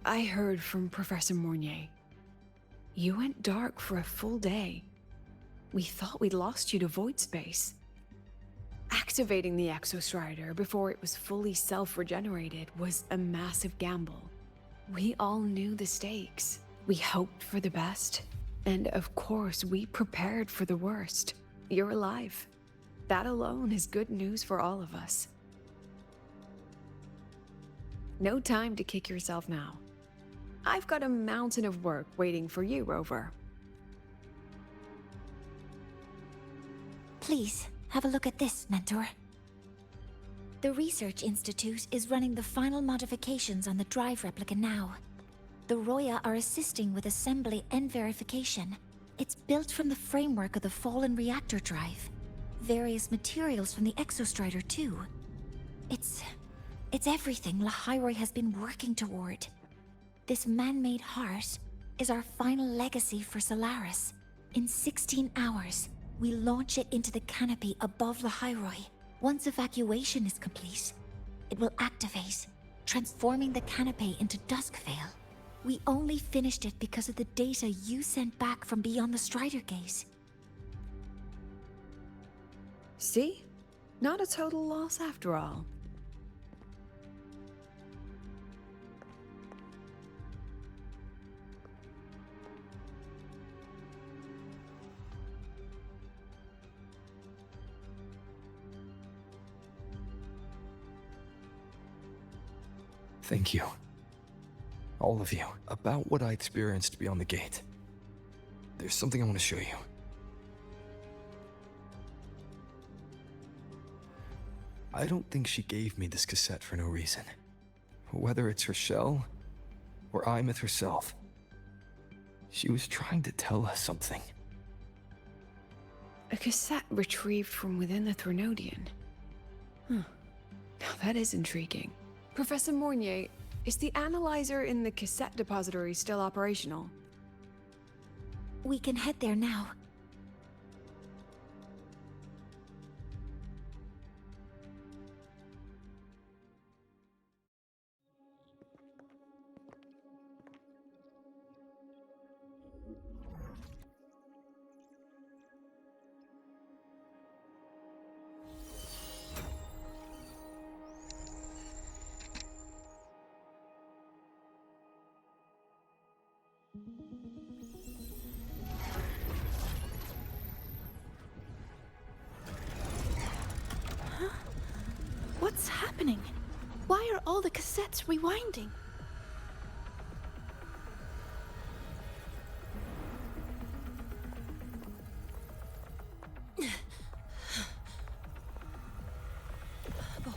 I heard from Professor Mornier. You went dark for a full day. We thought we'd lost you to void space. Activating the Exostrider before it was fully self-regenerated was a massive gamble. We all knew the stakes. We hoped for the best. And of course, we prepared for the worst. You're alive. That alone is good news for all of us. No time to kick yourself now. I've got a mountain of work waiting for you, Rover. Please, have a look at this, Mentor. The Research Institute is running the final modifications on the drive replica now. The Roya are assisting with assembly and verification. It's built from the framework of the fallen reactor drive. Various materials from the Exostrider, too. It's everything Lahairoi has been working toward. This man-made heart is our final legacy for Solaris. In 16 hours, we launch it into the canopy above Lahairoi. Once evacuation is complete, it will activate, transforming the canopy into Duskvale. We only finished it because of the data you sent back from beyond the Strider Gate. See? Not a total loss after all. Thank you. All of you. About what I experienced beyond the gate. There's something I want to show you. I don't think she gave me this cassette for no reason. Whether it's her shell, or Imeth herself. She was trying to tell us something. A cassette retrieved from within the Threnodian. Huh. Now that is intriguing. Professor Mornier, is the analyzer in the cassette depository still operational? We can head there now. What's happening? Why are all the cassettes rewinding? The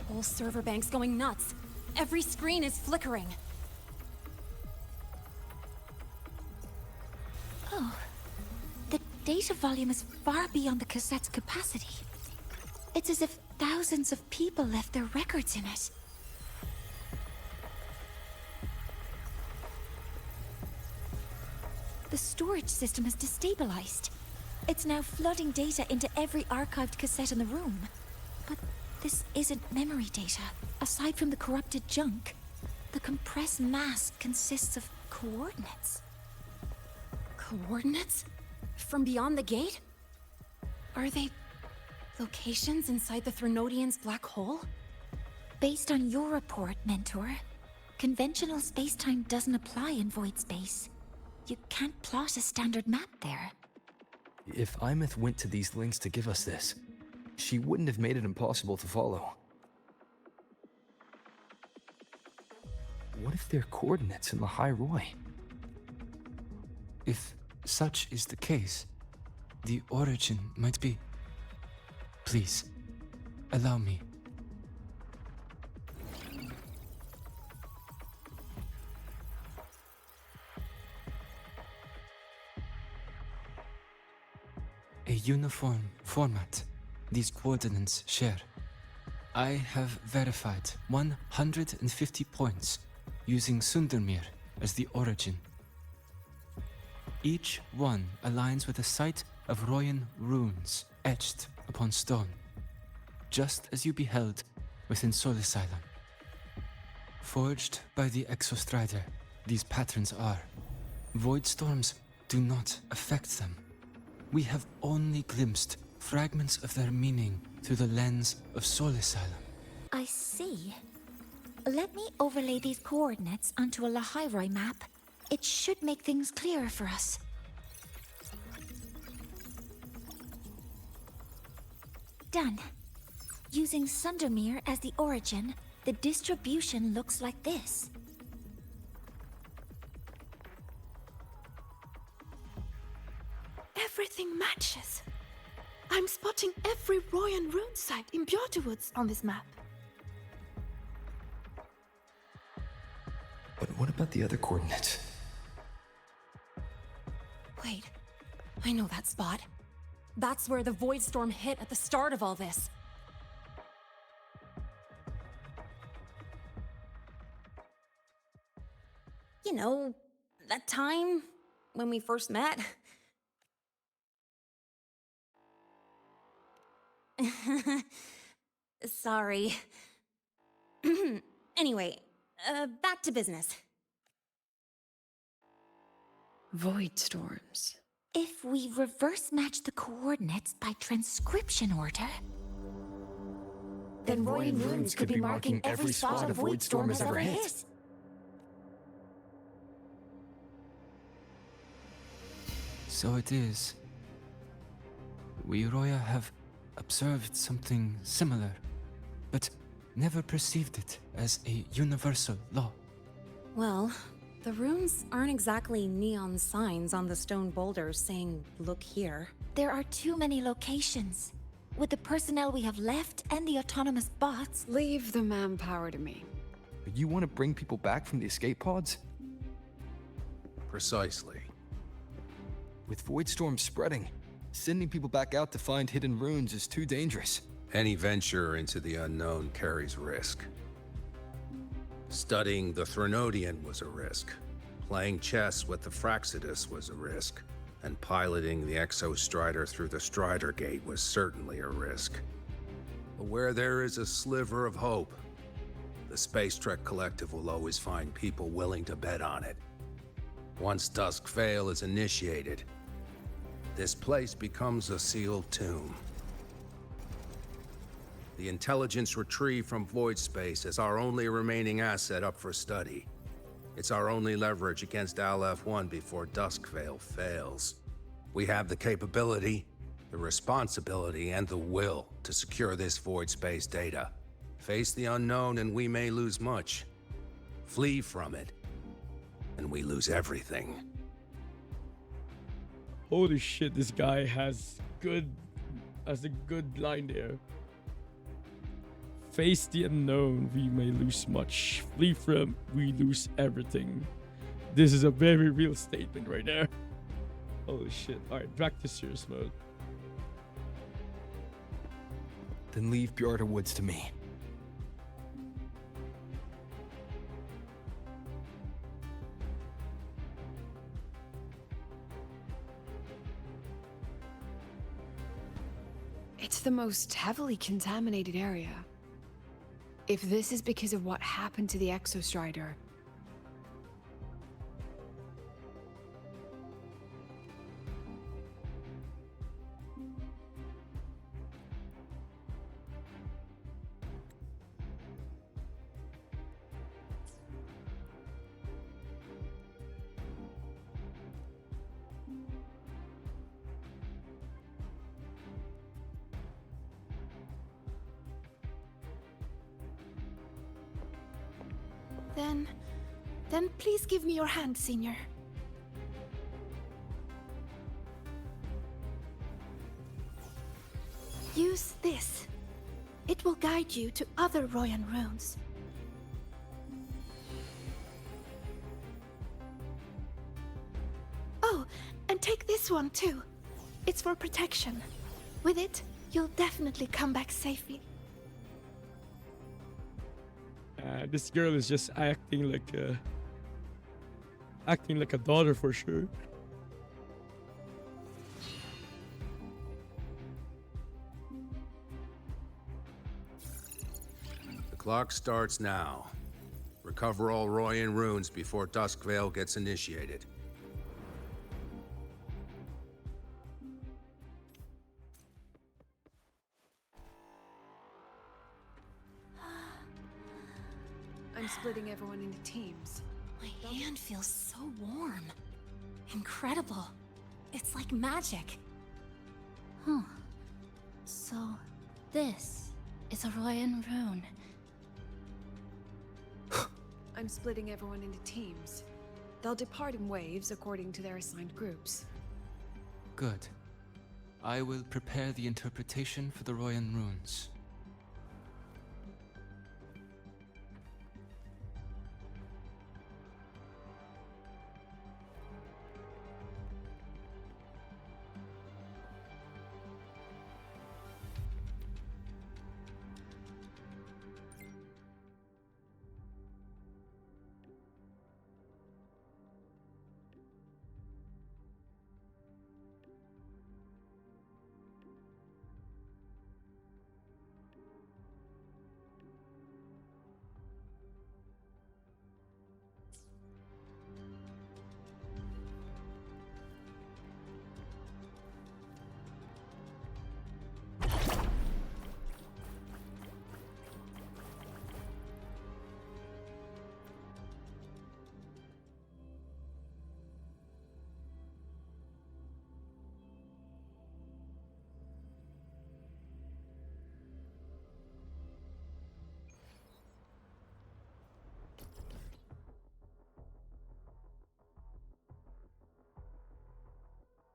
whole server bank's going nuts. Every screen is flickering. Oh. The data volume is far beyond the cassette's capacity. It's as if thousands of people left their records in it. The storage system is destabilized. It's now flooding data into every archived cassette in the room. But this isn't memory data. Aside from the corrupted junk, the compressed mass consists of coordinates. Coordinates? From beyond the gate? Are they locations inside the Threnodian's black hole? Based on your report, Mentor, conventional space-time doesn't apply in void space. You can't plot a standard map there. If Imeth went to these links to give us this, she wouldn't have made it impossible to follow. What if they're coordinates in the High Roy? If such is the case, the origin might be... Please, allow me. A uniform format these coordinates share. I have verified 150 points using Sundermere as the origin. Each one aligns with a site of Royan runes etched upon stone, just as you beheld within Soul Asylum. Forged by the Exostrider, these patterns are. Void storms do not affect them. We have only glimpsed fragments of their meaning through the lens of Soul Asylum. I see. Let me overlay these coordinates onto a Lahairoi map. It should make things clearer for us. Done. Using Sundermere as the origin, the distribution looks like this. Everything matches. I'm spotting every Royan rune site in Bjortwoods on this map. But what about the other coordinates? Wait, I know that spot. That's where the Void Storm hit at the start of all this. You know, that time when we first met. Sorry. Anyway, back to business. Void storms. If we reverse match the coordinates by transcription order... Then Royan runes could be marking every spot a Void Storm has ever hit. So it is. We Roya have observed something similar, but never perceived it as a universal law. Well, the runes aren't exactly neon signs on the stone boulders saying, "Look here." There are too many locations. with the personnel we have left and the autonomous bots... Leave the manpower to me. But you want to bring people back from the escape pods? Precisely. With Voidstorm spreading, sending people back out to find hidden runes is too dangerous. Any venture into the unknown carries risk. Studying the Threnodian was a risk. Playing chess with the Fraxidus was a risk. And piloting the Exostrider through the Strider Gate was certainly a risk. But where there is a sliver of hope, the Space Trek Collective will always find people willing to bet on it. Once Dusk Vale is initiated, this place becomes a sealed tomb. The intelligence retrieved from void space is our only remaining asset up for study. It's our only leverage against Aleph-1 before Dusk Vale fails. We have the capability, the responsibility, and the will to secure this void space data. Face the unknown and we may lose much. Flee from it, and we lose everything. Holy shit, this guy has a good line there. Face the unknown, we may lose much. Flee from, we lose everything. This is a very real statement right there. Holy shit. Alright, back to serious mode. Then leave Bjarta Woods to me. It's the most heavily contaminated area. If this is because of what happened to the Exostrider, Then please give me your hand, Senior. Use this. It will guide you to other Royan runes. Oh, and take this one too. It's for protection. With it, you'll definitely come back safely. This girl is just acting like a daughter for sure. The clock starts now. Recover all Royan runes before Dusk Vale gets initiated. I'm splitting everyone into teams. My hand feels so warm. Incredible. It's like magic. Huh. So, this is a Royan rune. I'm splitting everyone into teams. They'll depart in waves according to their assigned groups. Good. I will prepare the interpretation for the Royan runes.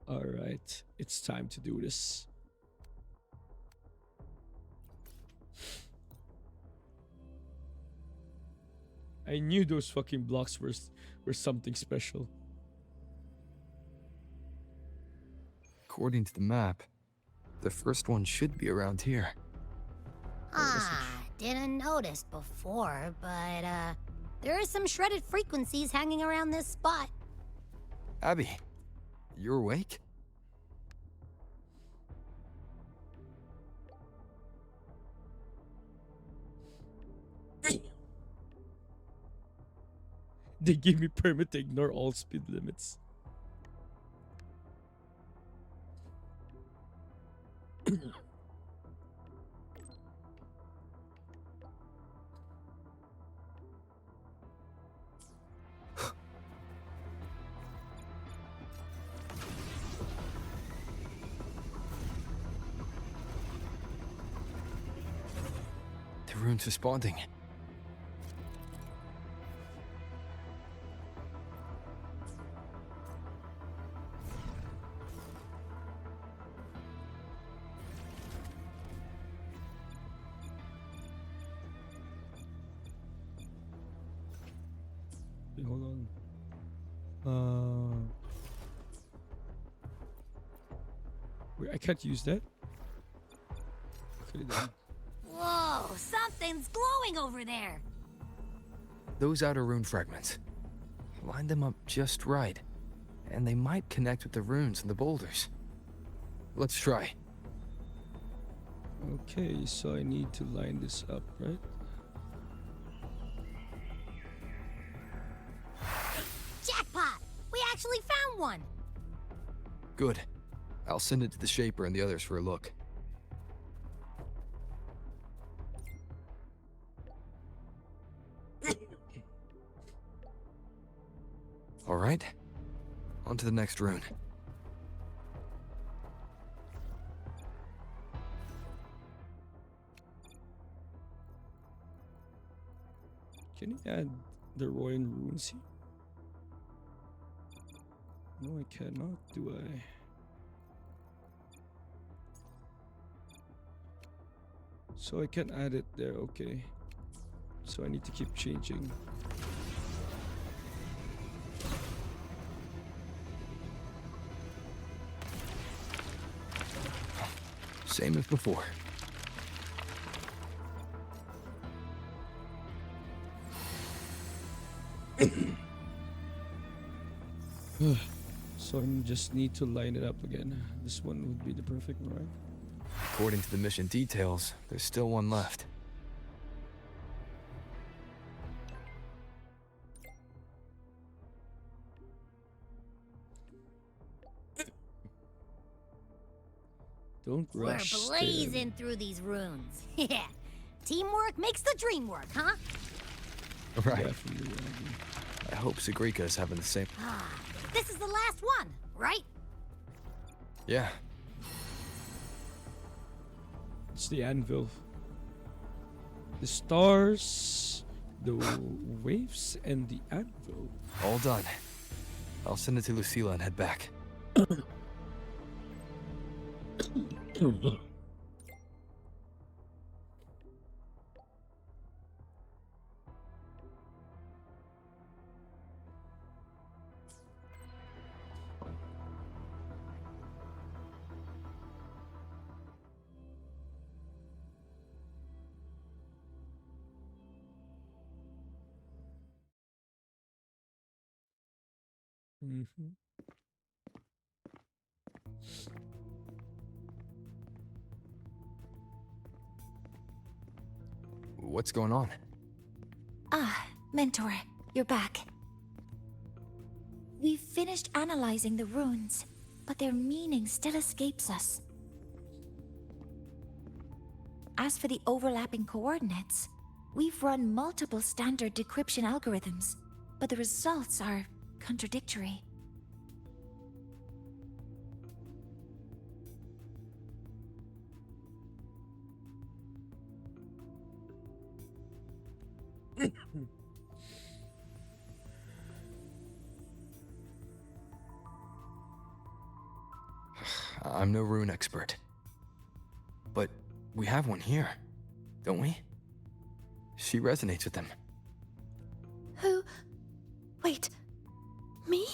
Alright, it's time to do this. I knew those fucking blocks were something special. According to the map, the first one should be around here. Didn't notice before, but there are some shredded frequencies hanging around this spot. Abby, you're awake? They gave me permit to ignore all speed limits. The rune's responding. Wait, hold on. Wait, I can't use that. Okay, then. Whoa, something's glowing over there. Those outer rune fragments. Line them up just right, and they might connect with the runes and the boulders. Let's try. Okay, so I need to line this up, right? Jackpot! We actually found one! Good. I'll send it to the Shaper and the others for a look. All right, on to the next rune. Can you add the Royan runes here? No, I cannot, do I? So I can add it there, okay. So I need to keep changing. Same as before. So I just need to line it up again. This one would be the perfect one, right? According to the mission details, there's still one left. Don't rush. We're blazing through these runes. Yeah. Teamwork makes the dream work, huh? Right. I hope Sigrika's having the same. This is the last one, right? Yeah. It's the anvil. The stars, the waves, and the anvil. All done. I'll send it to Lucilla and head back. Mm-hmm. What's going on? Mentor, you're back. We've finished analyzing the runes, but their meaning still escapes us. As for the overlapping coordinates, we've run multiple standard decryption algorithms, but the results are contradictory. I'm no rune expert. But we have one here, don't we? She resonates with them. Wait. Me?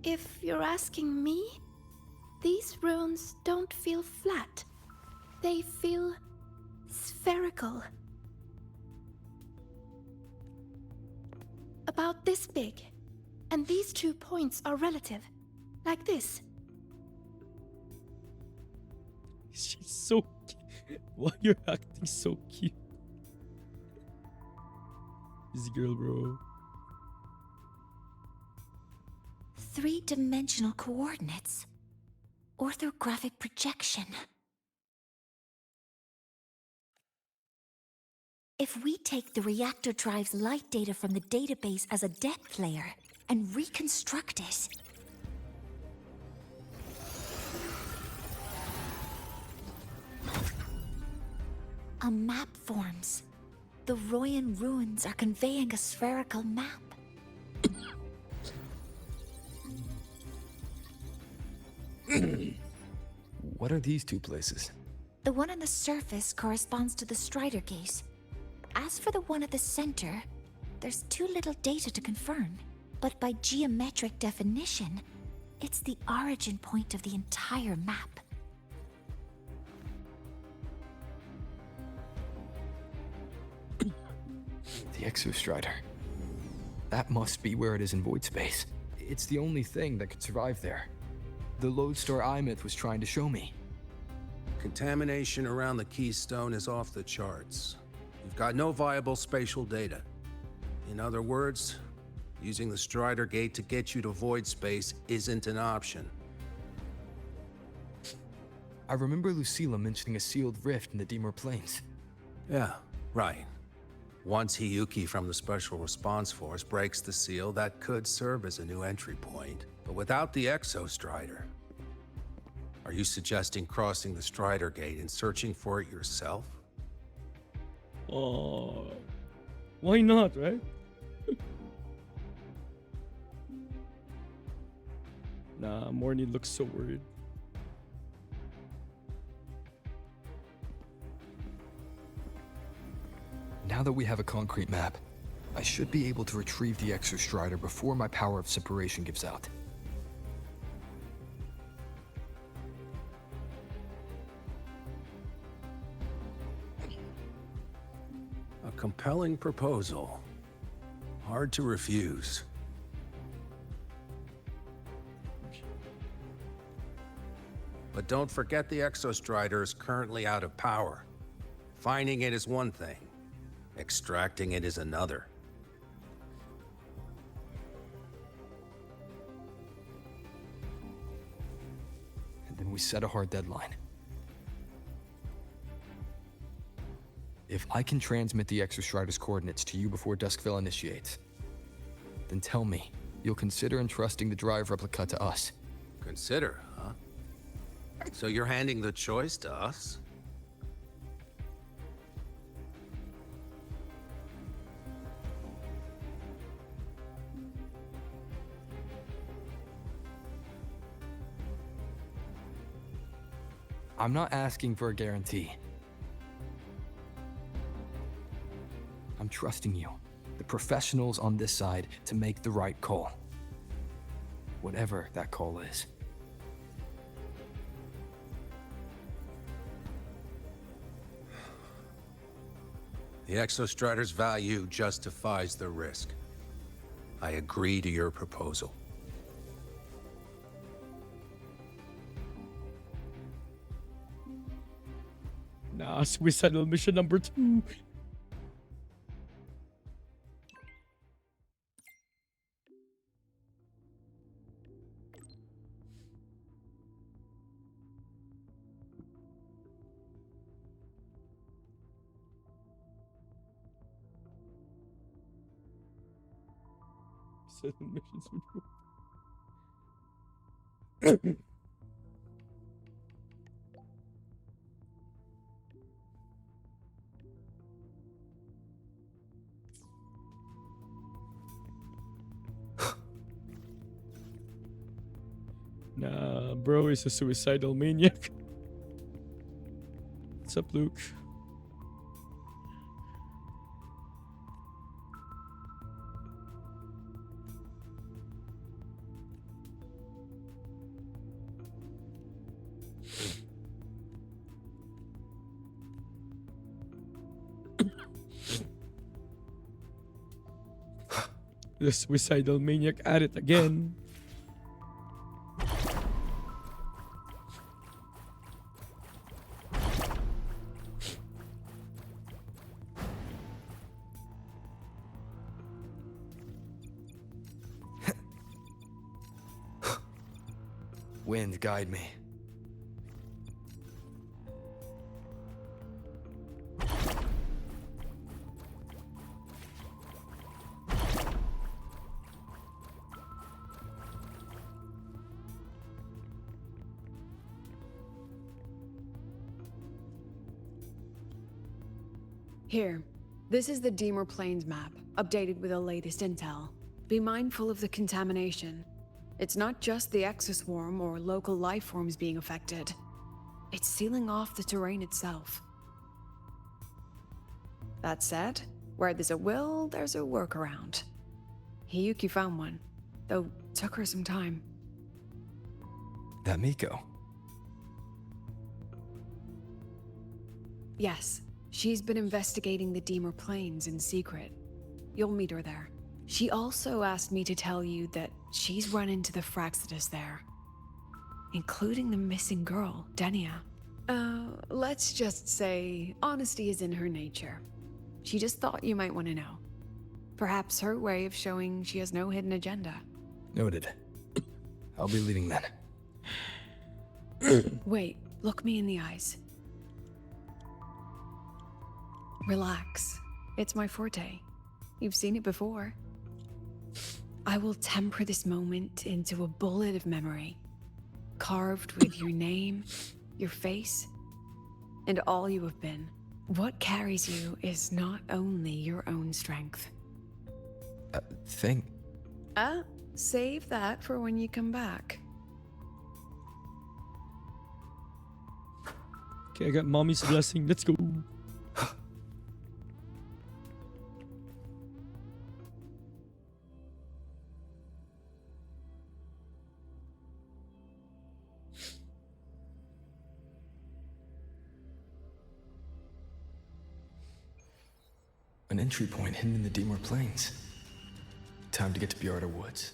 If you're asking me, these runes don't feel flat. They feel spherical. About this big. And these 2 points are relative. Like this. She's so cute. Why you're acting so cute? This girl, bro. 3-dimensional coordinates. Orthographic projection. If we take the reactor drive's light data from the database as a depth layer and reconstruct it... a map forms. The Royan ruins are conveying a spherical map. What are these 2 places? The one on the surface corresponds to the Strider Gate. As for the one at the center, there's too little data to confirm. But by geometric definition, it's the origin point of the entire map. The Exostrider. That must be where it is in void space. It's the only thing that could survive there. The Lodestar Eye-Myth was trying to show me. Contamination around the keystone is off the charts. You've got no viable spatial data. In other words, using the Strider Gate to get you to void space isn't an option. I remember Lucilla mentioning a sealed rift in the Dimur Plains. Yeah, right. Once Hiyuki from the Special Response Force breaks the seal, that could serve as a new entry point. But without the Exostrider, are you suggesting crossing the Strider Gate and searching for it yourself? Oh, why not, right? Nah, Morny looks so worried. Now that we have a concrete map, I should be able to retrieve the Exostrider before my power of separation gives out. A compelling proposal. Hard to refuse. But don't forget the Exostrider is currently out of power. Finding it is one thing. Extracting it is another. And then we set a hard deadline. If I can transmit the Exostrider's coordinates to you before Duskville initiates, then tell me, you'll consider entrusting the drive replica to us. Consider, huh? So you're handing the choice to us? I'm not asking for a guarantee. I'm trusting you, the professionals on this side, to make the right call. Whatever that call is. The Exostrider's value justifies the risk. I agree to your proposal. Nah, suicidal mission number 2. Suicidal missions were Nah, bro is a suicidal maniac. What's up, Luke? The suicidal maniac at it again. Wind, guide me. Here, this is the Deemer Plains map, updated with the latest intel. Be mindful of the contamination. It's not just the exoswarm or local life forms being affected. It's sealing off the terrain itself. That said, where there's a will, there's a workaround. Hiyuki found one, though took her some time. That Miko. Yes, she's been investigating the Deemer Plains in secret. You'll meet her there. She also asked me to tell you that she's run into the Fraxidus there, including the missing girl, Denia. Let's just say honesty is in her nature. She just thought you might want to know. Perhaps her way of showing she has no hidden agenda. Noted. I'll be leaving then. Wait, look me in the eyes. Relax. It's my forte. You've seen it before. I will temper this moment into a bullet of memory, carved with your name, your face, and all you have been. What carries you is not only your own strength. Thing. Save that for when you come back. Okay, I got mommy's blessing. Let's go. An entry point hidden in the Deemer Plains. Time to get to Bjarda Woods.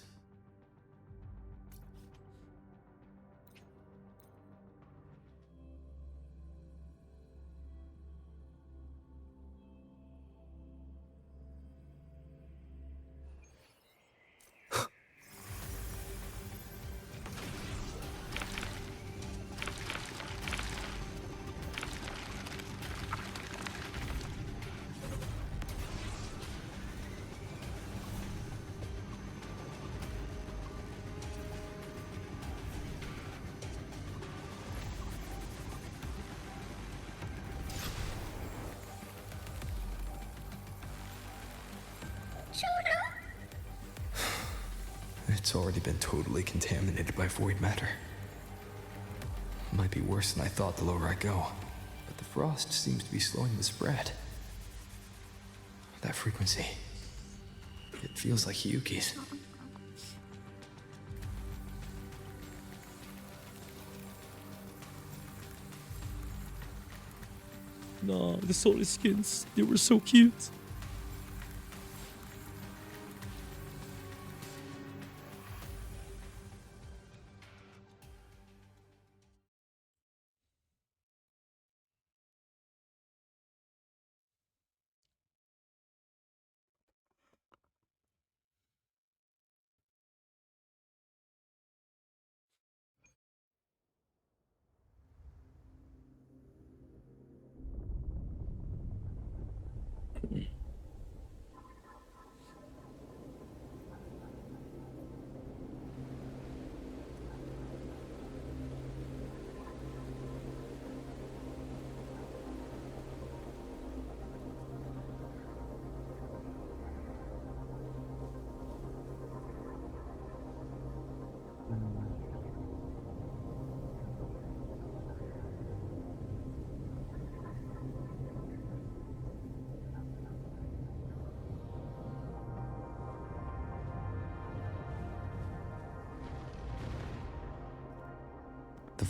It's already been totally contaminated by void matter. Might be worse than I thought the lower I go, but the frost seems to be slowing the spread. That frequency, it feels like Hiyuki's. No, the solid skins, they were so cute.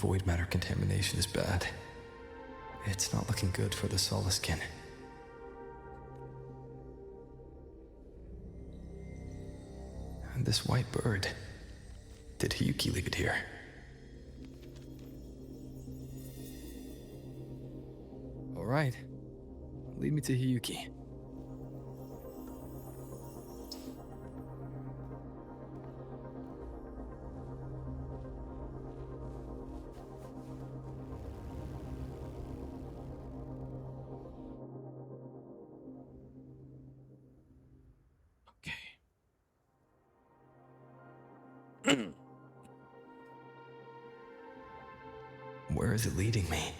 void matter contamination is bad. It's not looking good for the Solaskin. And this white bird. Did Hiyuki leave it here? All right. Lead me to Hiyuki. Where is it leading me?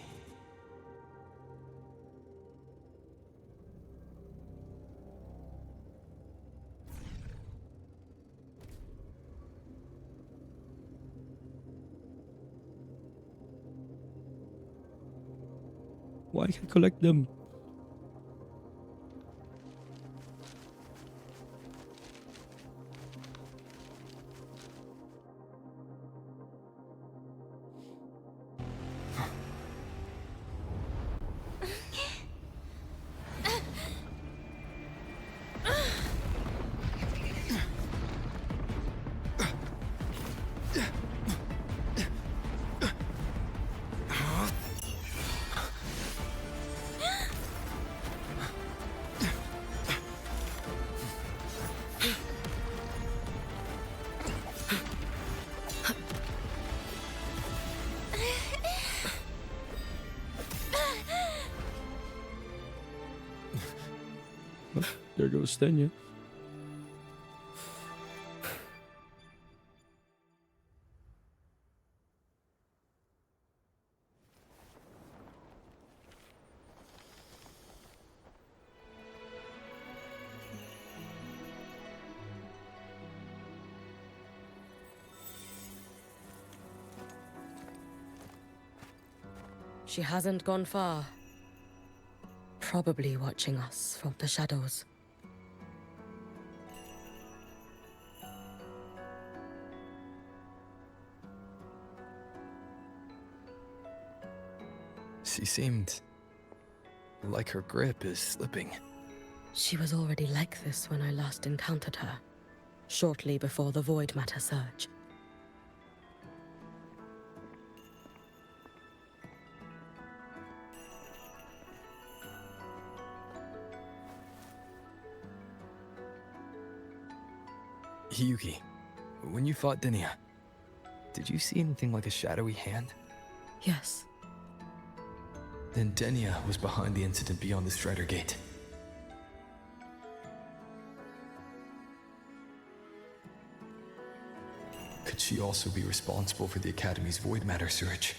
Why can't I collect them? There goes Stenya. She hasn't gone far. Probably watching us from the shadows. She seemed like her grip is slipping. She was already like this when I last encountered her, shortly before the void matter surge. Hiyuki, when you fought Denia, did you see anything like a shadowy hand? Yes. Then Denia was behind the incident beyond the Strider Gate. Could she also be responsible for the Academy's void matter surge?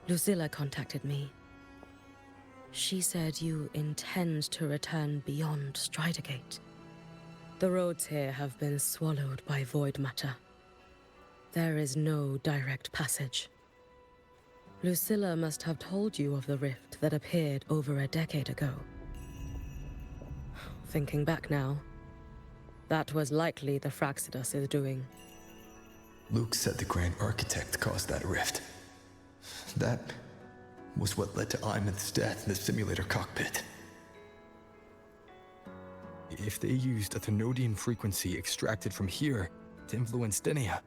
Lucilla contacted me. She said you intend to return beyond Strider Gate. The roads here have been swallowed by void matter. There is no direct passage. Lucilla must have told you of the rift that appeared over a decade ago. Thinking back now, that was likely the Fraxidus' doing. Luke said the Grand Architect caused that rift. That was what led to Iman's death in the simulator cockpit. If they used a Thenodian frequency extracted from here to influence Denia,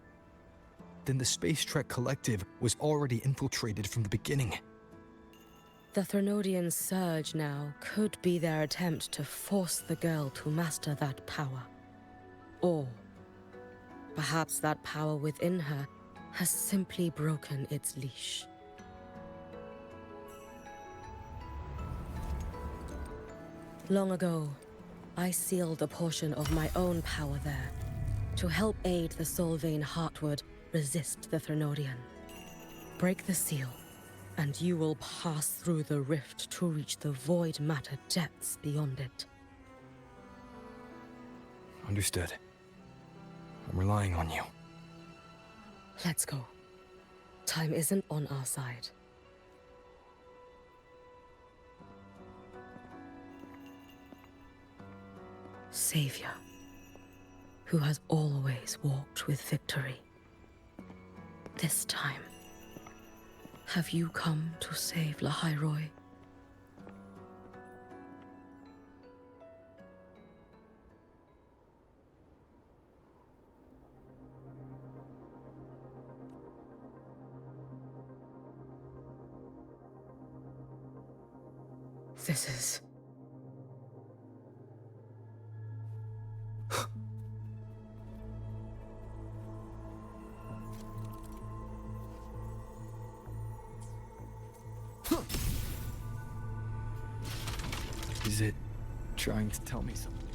then the Space Trek Collective was already infiltrated from the beginning. The Thenodian surge now could be their attempt to force the girl to master that power. Or perhaps that power within her has simply broken its leash. Long ago, I sealed a portion of my own power there to help aid the Solvane Heartwood resist the Thenodian. Break the seal, and you will pass through the rift to reach the void matter depths beyond it. Understood. I'm relying on you. Let's go. Time isn't on our side. Savior, who has always walked with victory. This time, Have you come to save Lahairoi? This is... Is it trying to tell me something?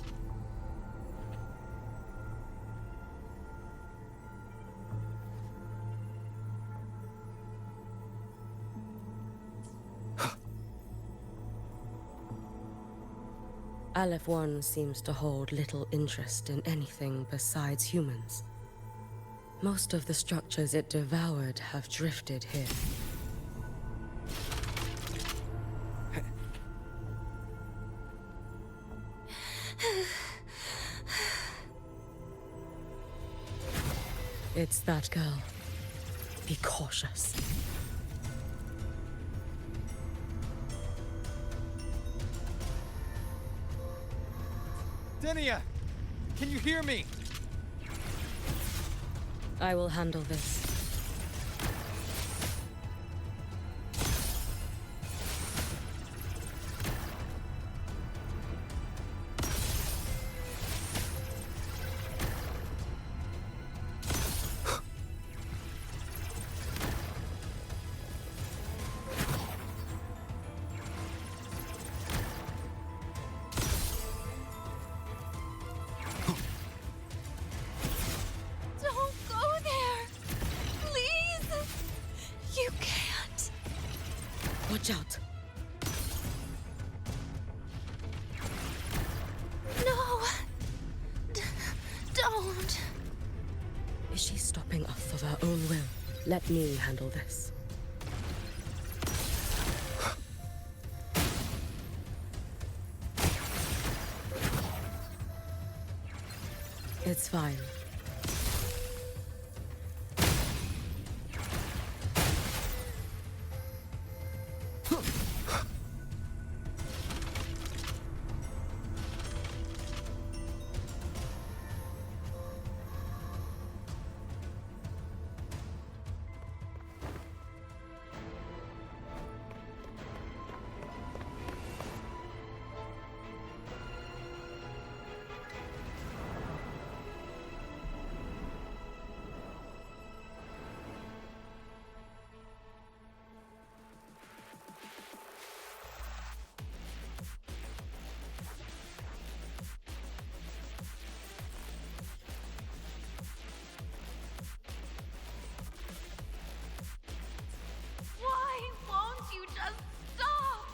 Aleph 1 seems to hold little interest in anything besides humans. Most of the structures it devoured have drifted here. It's that girl. Be cautious. Denia! Can you hear me? I will handle this. Don't go there! Please! You can't. Watch out. No! Don't! Is she stopping us of her own will? Let me handle this. It's fine. Why won't you just stop?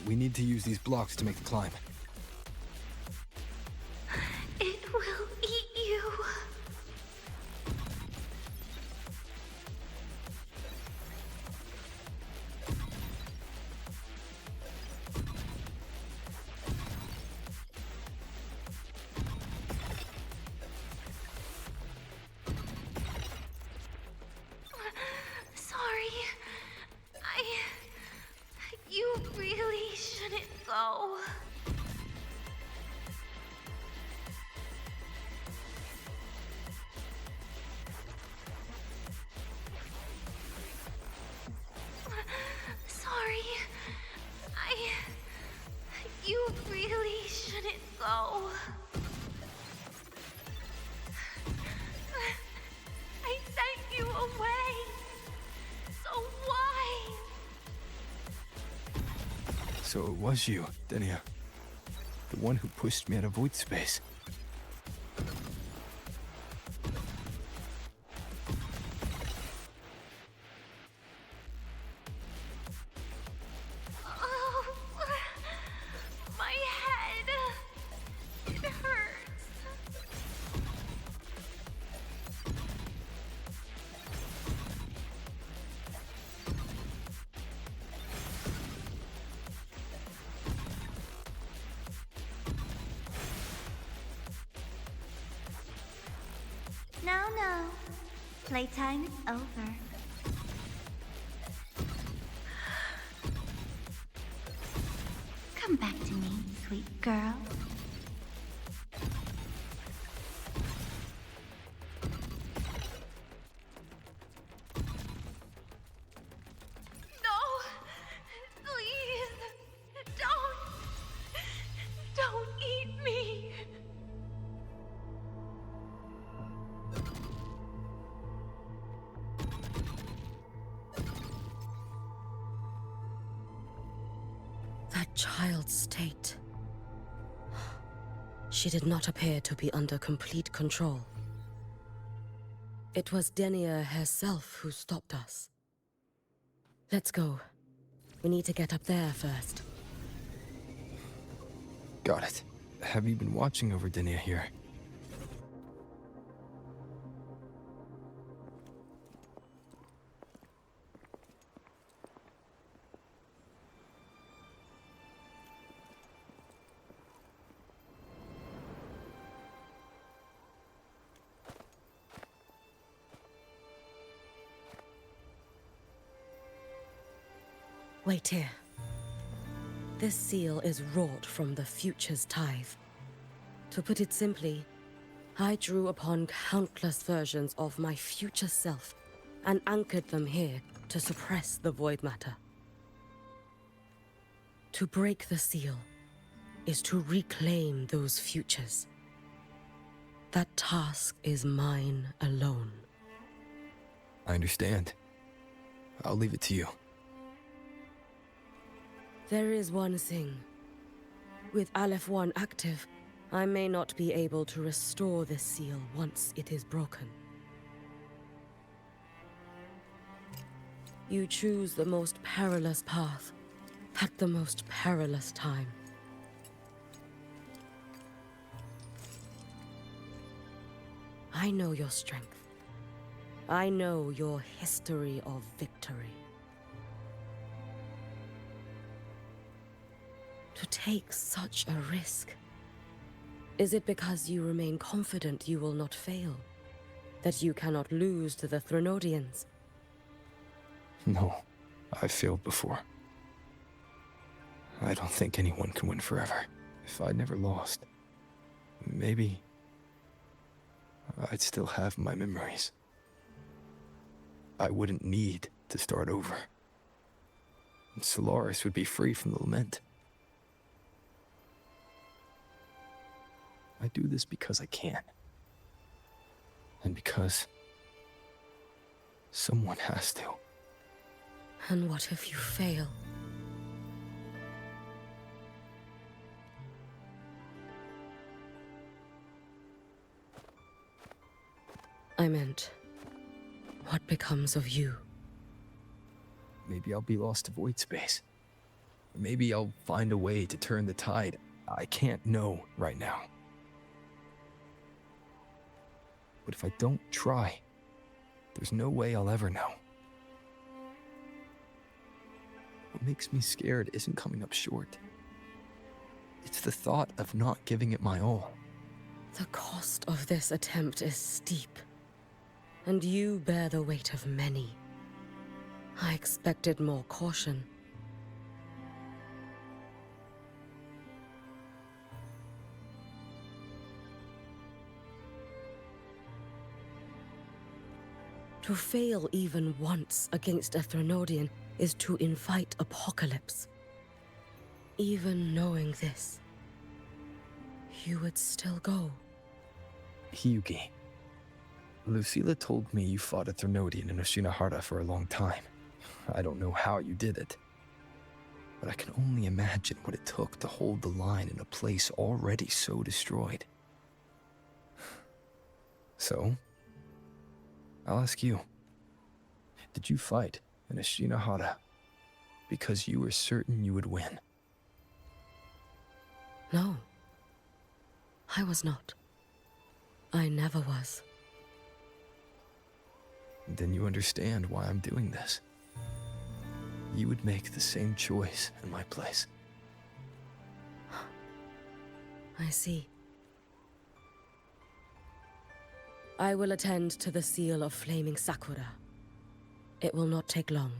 We need to use these blocks to make the climb. It will eat you. Sorry. You really shouldn't go. Sorry. You really shouldn't go. I sent you away. So why? So it was you, Denia. The one who pushed me out of void space. Oh, my head. It hurts. No, no. Playtime is over. Come back to me, sweet girl. No! Please! Don't eat me! That child's state. She did not appear to be under complete control. It was Denia herself who stopped us. Let's go. We need to get up there first. Got it. Have you been watching over Denia here? Wait here. This seal is wrought from the future's tithe. To put it simply, I drew upon countless versions of my future self and anchored them here to suppress the void matter. To break the seal is to reclaim those futures. That task is mine alone. I understand. I'll leave it to you. There is one thing. With Aleph 1 active, I may not be able to restore this seal once it is broken. You choose the most perilous path at the most perilous time. I know your strength. I know your history of victory. To take such a risk? Is it because you remain confident you will not fail? That you cannot lose to the Threnodians? No, I've failed before. I don't think anyone can win forever. If I'd never lost, maybe I'd still have my memories. I wouldn't need to start over. And Solaris would be free from the lament. I do this because I can. And because someone has to. And what if you fail? I meant, what becomes of you? Maybe I'll be lost to void space. Maybe I'll find a way to turn the tide. I can't know right now. But if I don't try, there's no way I'll ever know. What makes me scared isn't coming up short. It's the thought of not giving it my all. The cost of this attempt is steep, and you bear the weight of many. I expected more caution. To fail even once against a Threnodian is to invite apocalypse. Even knowing this, you would still go. Hiyuki, Lucilla told me you fought a Threnodian in Oshinahara for a long time. I don't know how you did it, but I can only imagine what it took to hold the line in a place already so destroyed. So, I'll ask you, did you fight in Oshinahara because you were certain you would win? No, I was not. I never was. Then you understand why I'm doing this. You would make the same choice in my place. I see. I will attend to the seal of Flaming Sakura. It will not take long.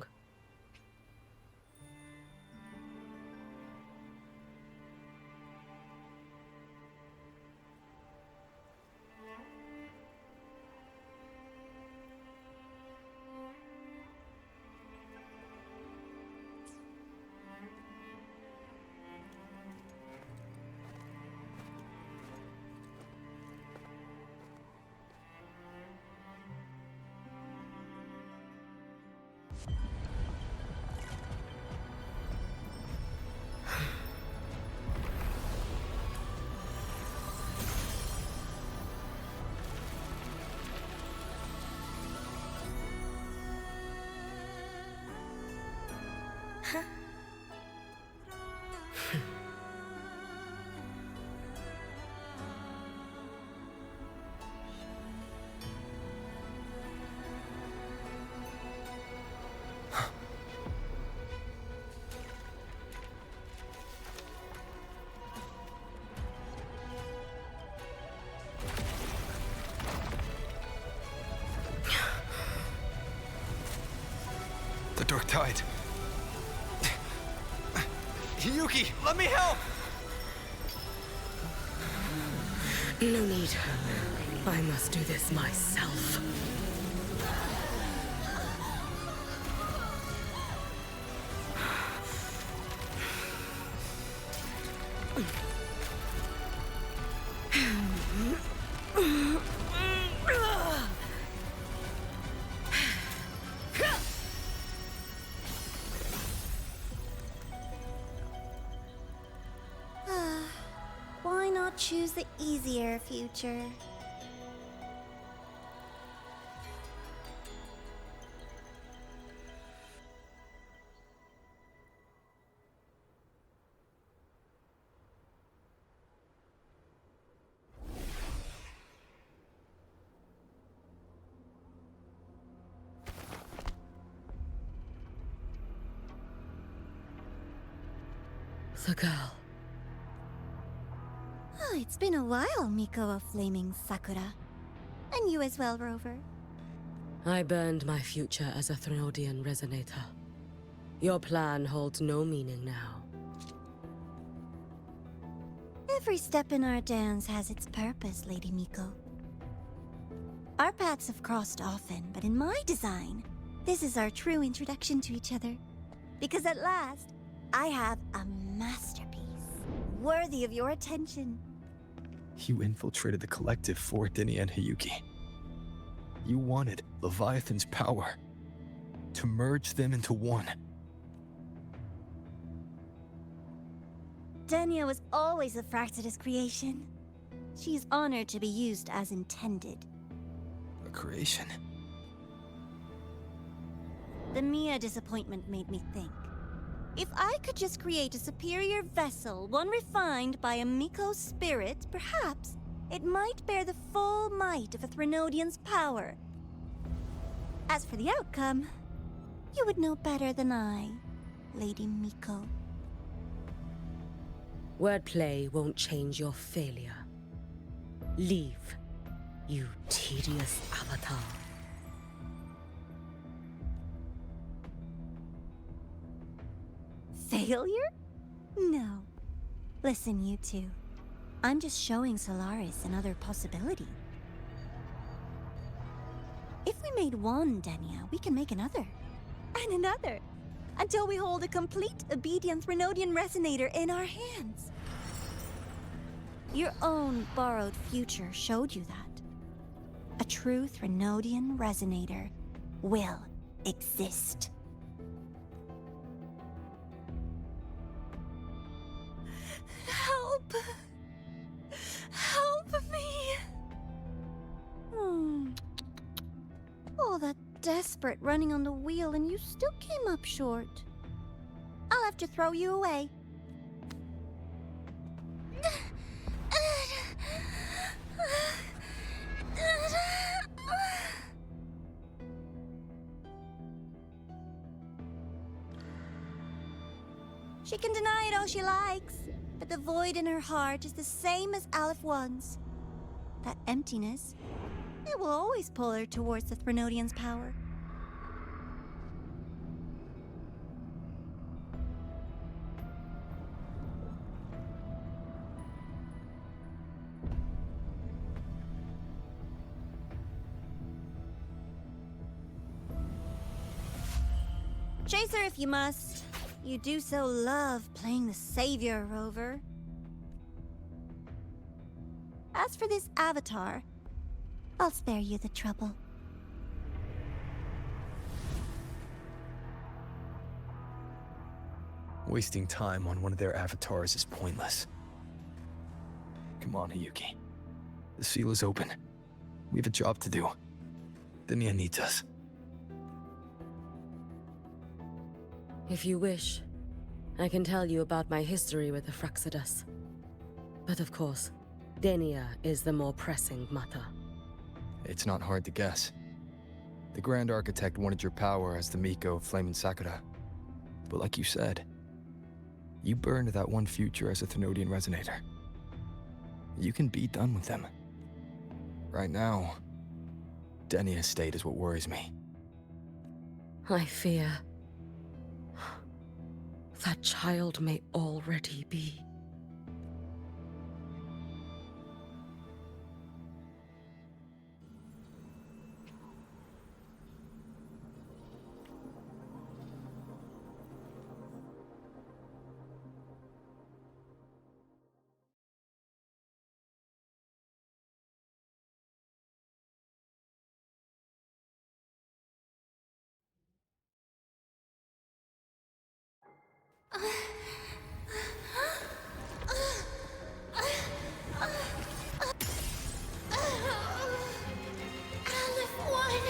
The Dark Tide. Hiyuki, let me help! No need. I must do this myself. Why not choose the easier future? The girl. Oh, it's been a while, Miko of Flaming Sakura. And you as well, Rover. I burned my future as a Threnodian resonator. Your plan holds no meaning now. Every step in our dance has its purpose, Lady Miko. Our paths have crossed often, but in my design, this is our true introduction to each other. Because at last, I have a masterpiece, worthy of your attention. You infiltrated the collective for Dini and Hiyuki. You wanted Leviathan's power to merge them into one. Denia was always a Fractidus creation. She's honored to be used as intended. A creation? The Mia disappointment made me think. If I could just create a superior vessel, one refined by a Miko spirit, perhaps it might bear the full might of a Threnodian's power. As for the outcome, you would know better than I, Lady Miko. Wordplay won't change your failure. Leave, you tedious avatar. Failure? No. Listen, you two. I'm just showing Solaris another possibility. If we made one, Denia, we can make another. And another. Until we hold a complete obedient Threnodian resonator in our hands. Your own borrowed future showed you that. A true Threnodian resonator will exist. Help! Help me! All that desperate running on the wheel and you still came up short. I'll have to throw you away. She can deny it all she likes, but the void in her heart is the same as Aleph One's. That emptiness, it will always pull her towards the Threnodian's power. Chase her if you must. You do so love playing the savior, Rover. As for this avatar, I'll spare you the trouble. Wasting time on one of their avatars is pointless. Come on, Hiyuki. The seal is open. We have a job to do. Denia needs us. If you wish, I can tell you about my history with the Fraxidus. But of course, Denia is the more pressing matter. It's not hard to guess. The Grand Architect wanted your power as the Miko of Flame and Sakura. But like you said, you burned that one future as a Thenodian Resonator. You can be done with them. Right now, Denia's state is what worries me. I fear that child may already be. Aleph One,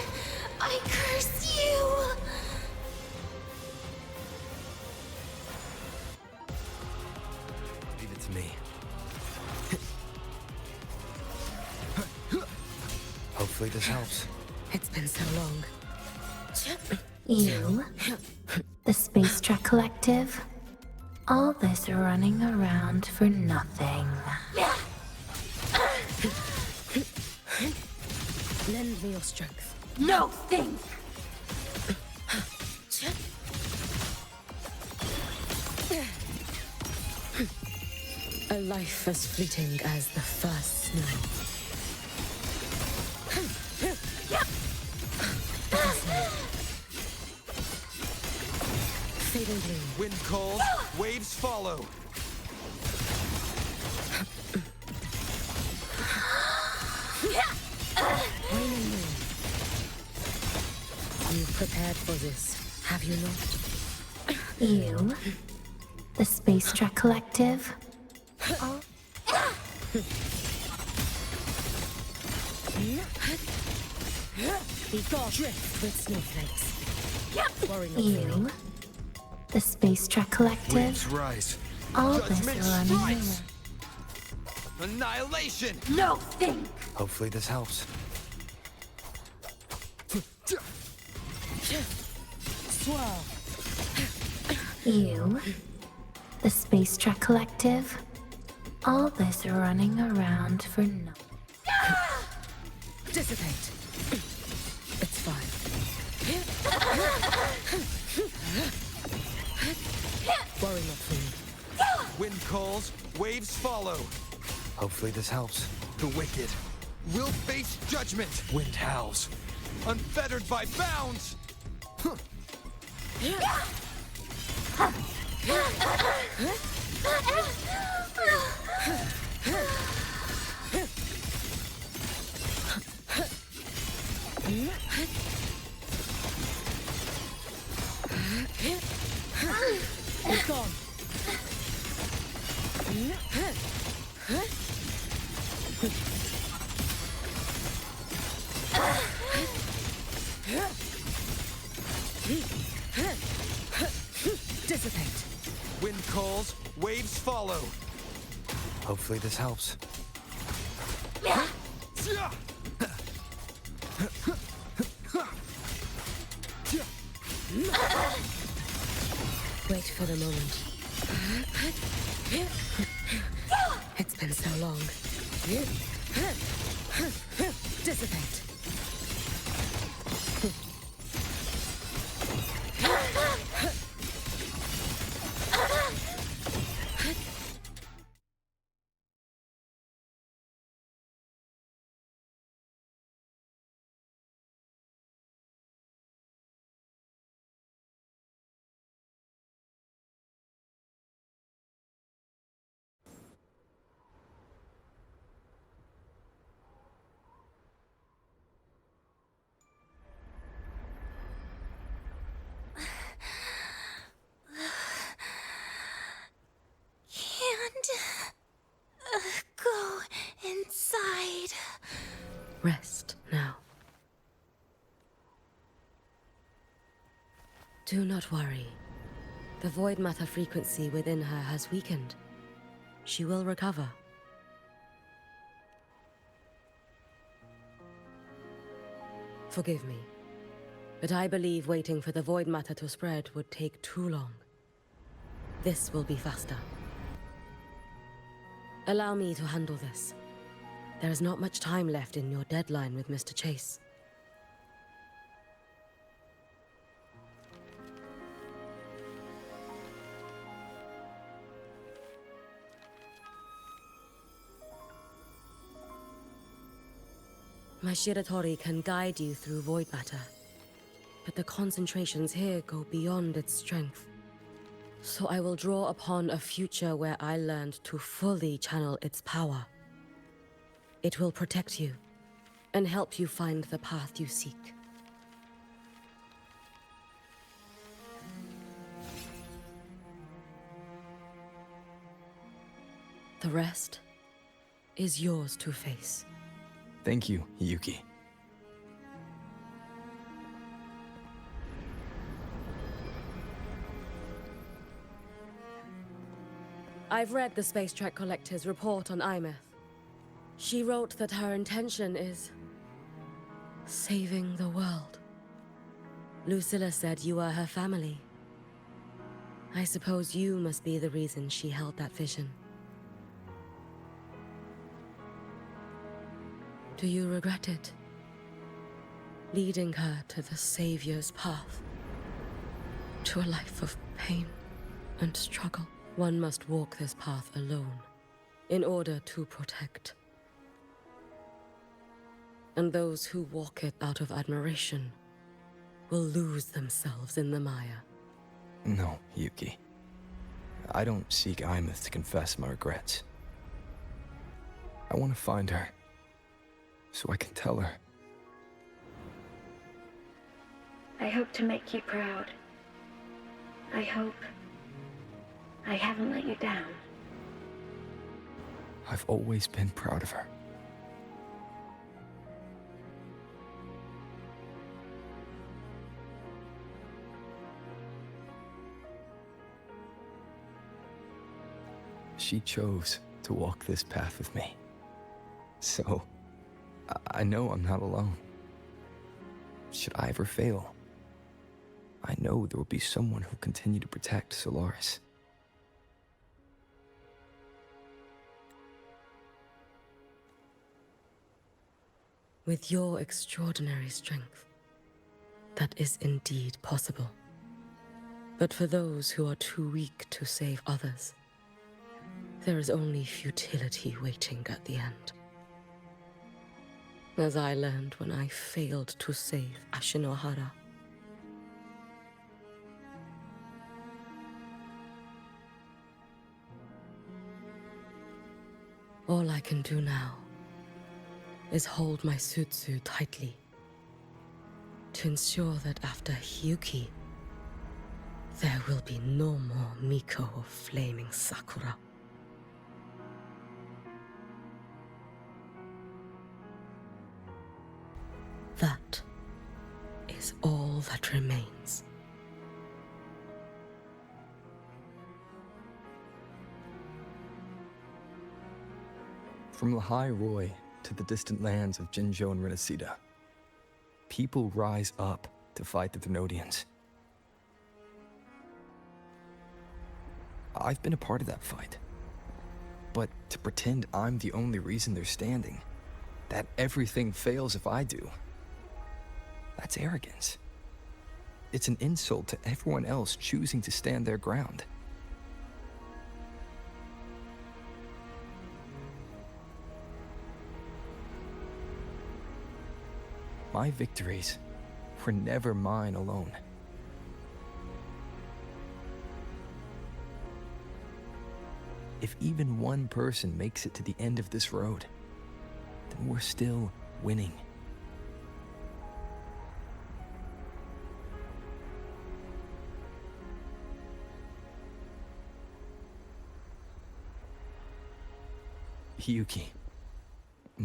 I curse you! Leave it to me. Hopefully this helps. It's been so long. You, the Space Trek Collective, all this running around for nothing. Lend me your strength. No thing! A life as fleeting as the first snow. Fading blue. Wind calls, waves follow. Waning moon. You've prepared for this, have you not? You, the Space Trek Collective, all Be gone. Drift with snowflakes. Worry not. you, the Space Trek Collective, Waves rise. all this Judgment running strikes. Annihilation! No thing! Hopefully this helps. Swirl. You, the Space Trek Collective, all this running around for nothing. Dissipate. It's fine. Worry not for me. Wind calls, waves follow. Hopefully this helps. The wicked will face judgment. Wind howls, unfettered by bounds. It's gone. Dissipate. Wind calls, waves follow. Hopefully this helps. Wait for the moment. It's been so long. Dissipate. go inside. Rest now. Do not worry. The void matter frequency within her has weakened. She will recover. Forgive me, but I believe waiting for the void matter to spread would take too long. This will be faster. Allow me to handle this. There is not much time left in your deadline with Mr. Chase. My Shiratori can guide you through void matter, but the concentrations here go beyond its strength. So I will draw upon a future where I learned to fully channel its power. It will protect you and help you find the path you seek. The rest is yours to face. Thank you, Yuki. I've read the Space Trek Collector's report on Imeth. She wrote that her intention is saving the world. Lucilla said you are her family. I suppose you must be the reason she held that vision. Do you regret it? Leading her to the Savior's path? To a life of pain and struggle? One must walk this path alone, in order to protect. And those who walk it out of admiration will lose themselves in the Maya. No, Yuki. I don't seek Imeth to confess my regrets. I want to find her, so I can tell her. I hope to make you proud. I hope I haven't let you down. I've always been proud of her. She chose to walk this path with me. So, I know I'm not alone. Should I ever fail, I know there will be someone who'll continue to protect Solaris. With your extraordinary strength, that is indeed possible. But for those who are too weak to save others, there is only futility waiting at the end. As I learned when I failed to save Ashinohara. All I can do now is hold my Sutsu tightly to ensure that after Hyuki, there will be no more Miko of flaming Sakura. That is all that remains. From Lahai Roy to the distant lands of Jinzhou and Renacida, people rise up to fight the Thenodians. I've been a part of that fight. But to pretend I'm the only reason they're standing, that everything fails if I do, that's arrogance. It's an insult to everyone else choosing to stand their ground. My victories were never mine alone. If even one person makes it to the end of this road, then we're still winning. Hiyuki,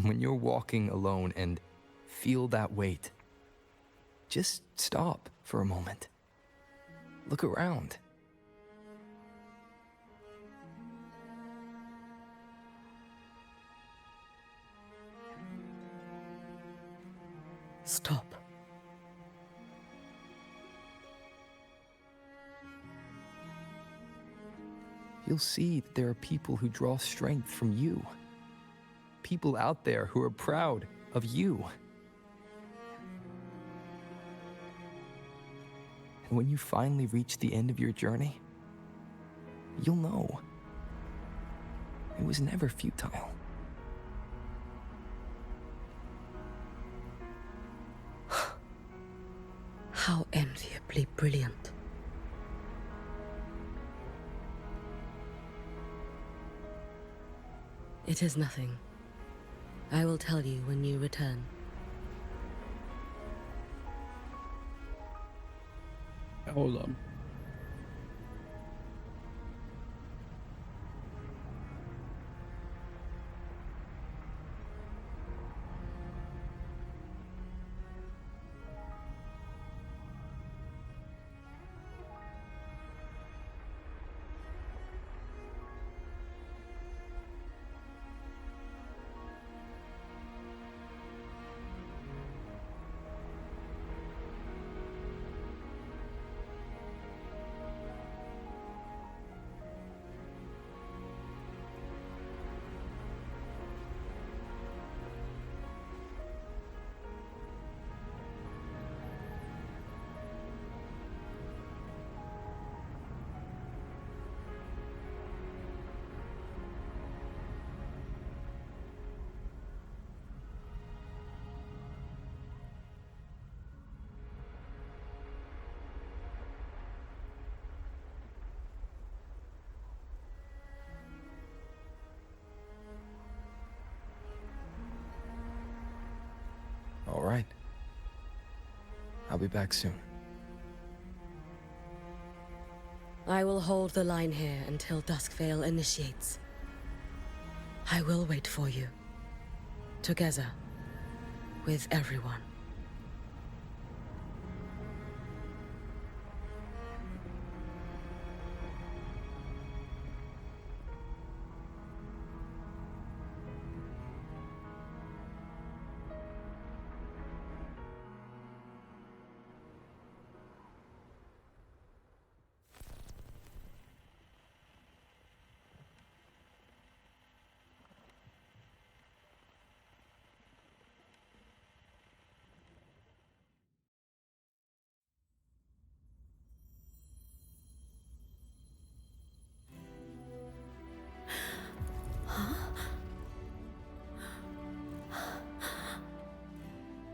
when you're walking alone and feel that weight, just stop for a moment. Look around. Stop. You'll see that there are people who draw strength from you. People out there who are proud of you. And when you finally reach the end of your journey, you'll know it was never futile. How enviably brilliant. It is nothing. I will tell you when you return. Hold on. All right. I'll be back soon. I will hold the line here until Duskvale initiates. I will wait for you. Together. With everyone.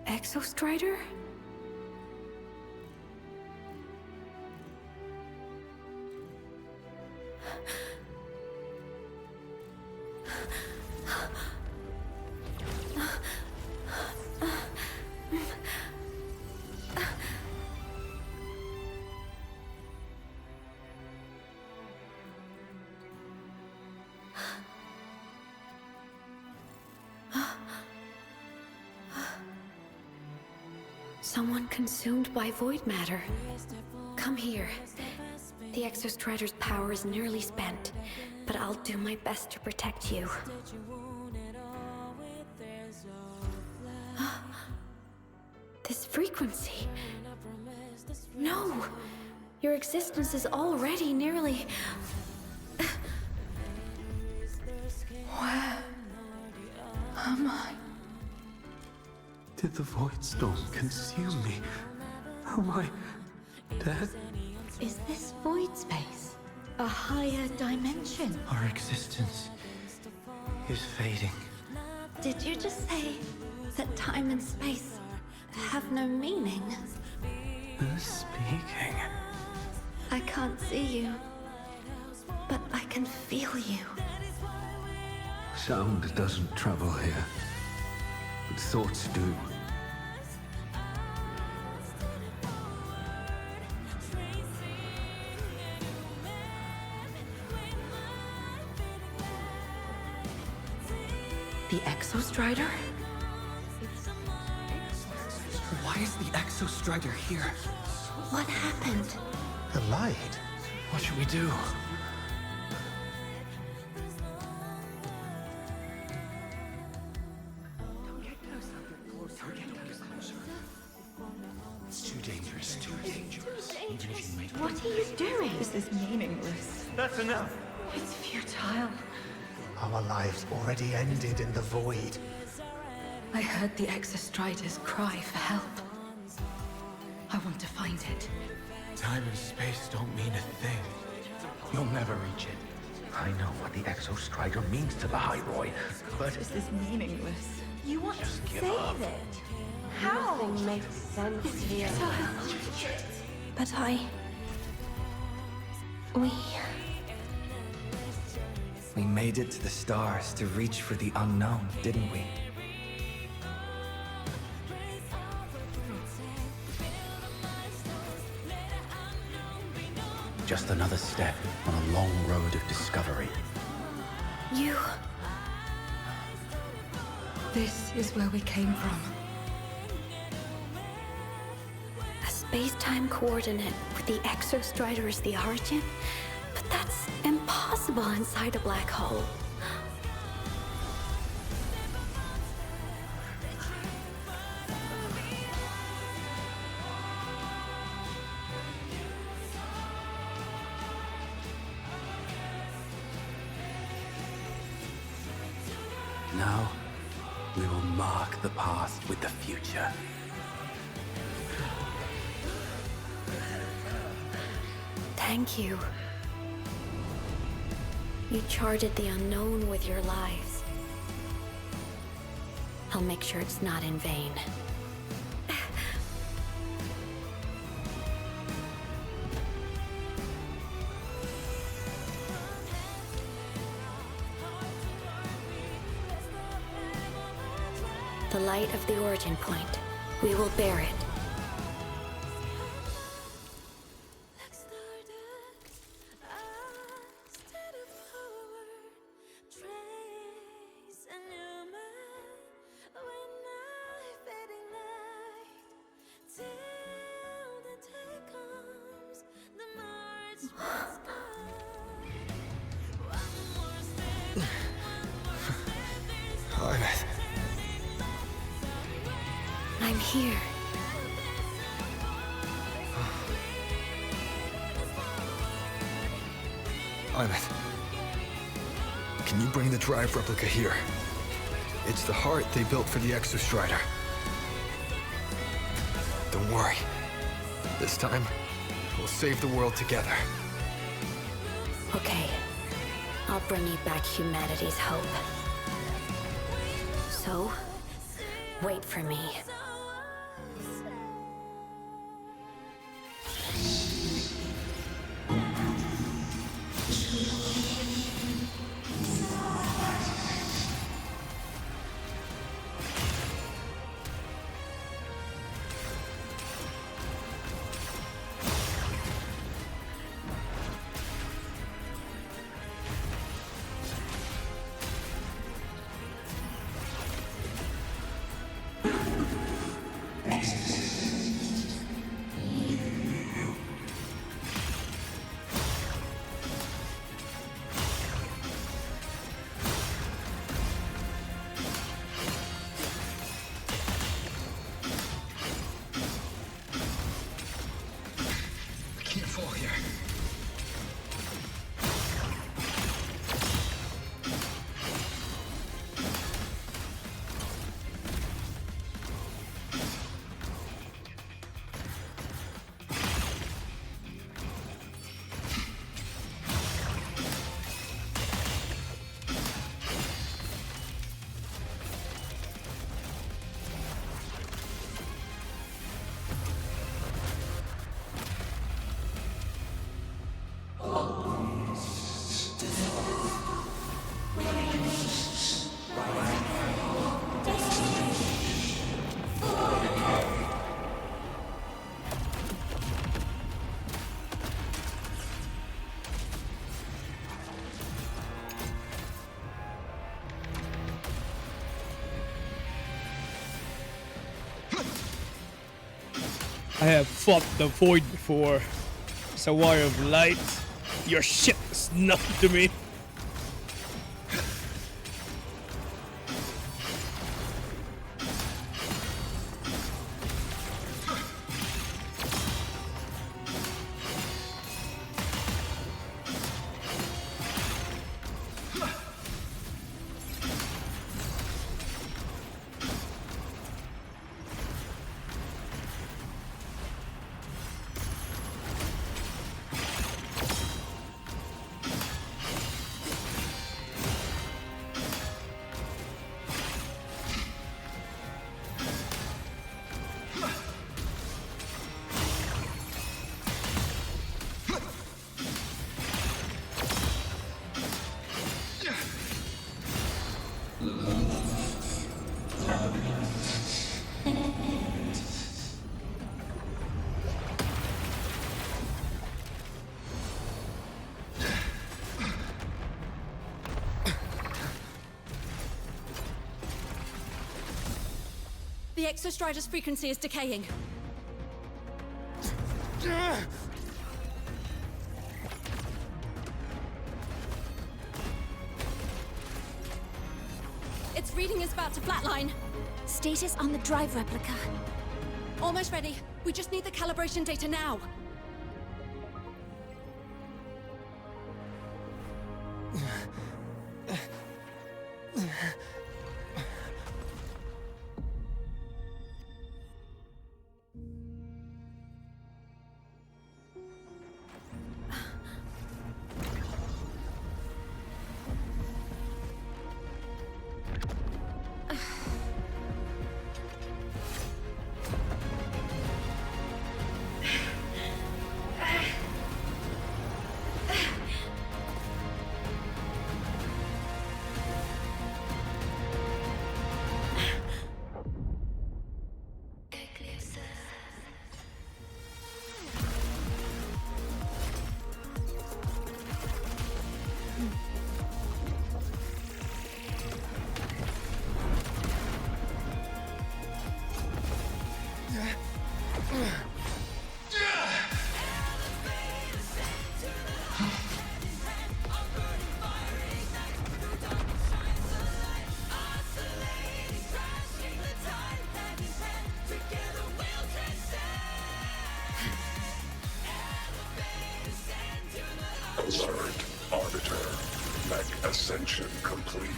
Exostrider? Someone consumed by void matter. Come here. The Exostrider's power is nearly spent, but I'll do my best to protect you. This frequency. No! Your existence is already nearly... Where am I? Did the Void Storm consume me? Am I dead? Is this void space a higher dimension? Our existence is fading. Did you just say that time and space have no meaning? Who's speaking? I can't see you, but I can feel you. Sound doesn't travel here, but thoughts do. The Exostrider? Why is the Exostrider here? What happened? The light. What should we do? It's too dangerous, too dangerous. Even if you make What are you doing? This is meaningless. That's enough. It's futile. Our lives already ended in the void. I heard the Exostriders cry for help. I want to find it. Time and space don't mean a thing. You'll never reach it. I know what the Exostrider means to the Hyroi, but This is meaningless. You want Just to give save up. it? How? Nothing makes sense It's here. futile. But We made it to the stars to reach for the unknown, didn't we? just another step on a long road of discovery. You... This is where we came from. A space-time coordinate with the Exostrider as the origin? But that's impossible inside a black hole. Now, we will mark the past with the future. Thank you. You charted the unknown with your lives. I'll make sure it's not in vain. The light of the origin point. We will bear it. I'm here. Imeth, can you bring the drive replica here? It's the heart they built for the Exostrider. Don't worry. This time, we'll save the world together. Okay. I'll bring you back humanity's hope. So, wait for me. I have fought the void before. It's a wire of light. Your shit is nothing to me. The Exostrider's frequency is decaying. Its reading is about to flatline. Status on the drive replica. Almost ready. We just need the calibration data now. Alert, Arbiter. Mech ascension complete.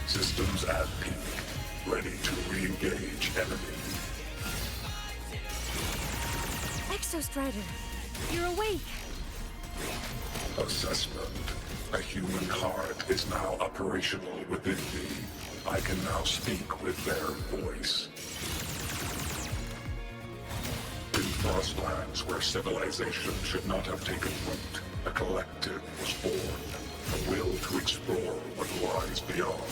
Systems at peak. Ready to re-engage enemy. Exostrider, you're awake. Assessment. A human heart is now operational within me. I can now speak with their voice. In Frostlands, where civilization should not have taken root, a collective was born, a will to explore what lies beyond.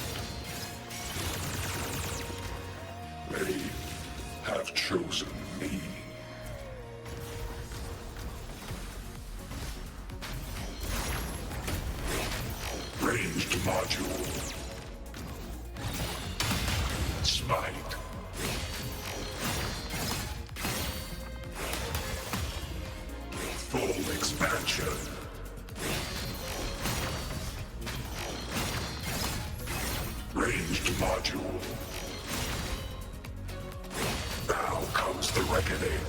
They have chosen me. Ranged module. Smite. Full expansion. Ranged module. Now comes the reckoning.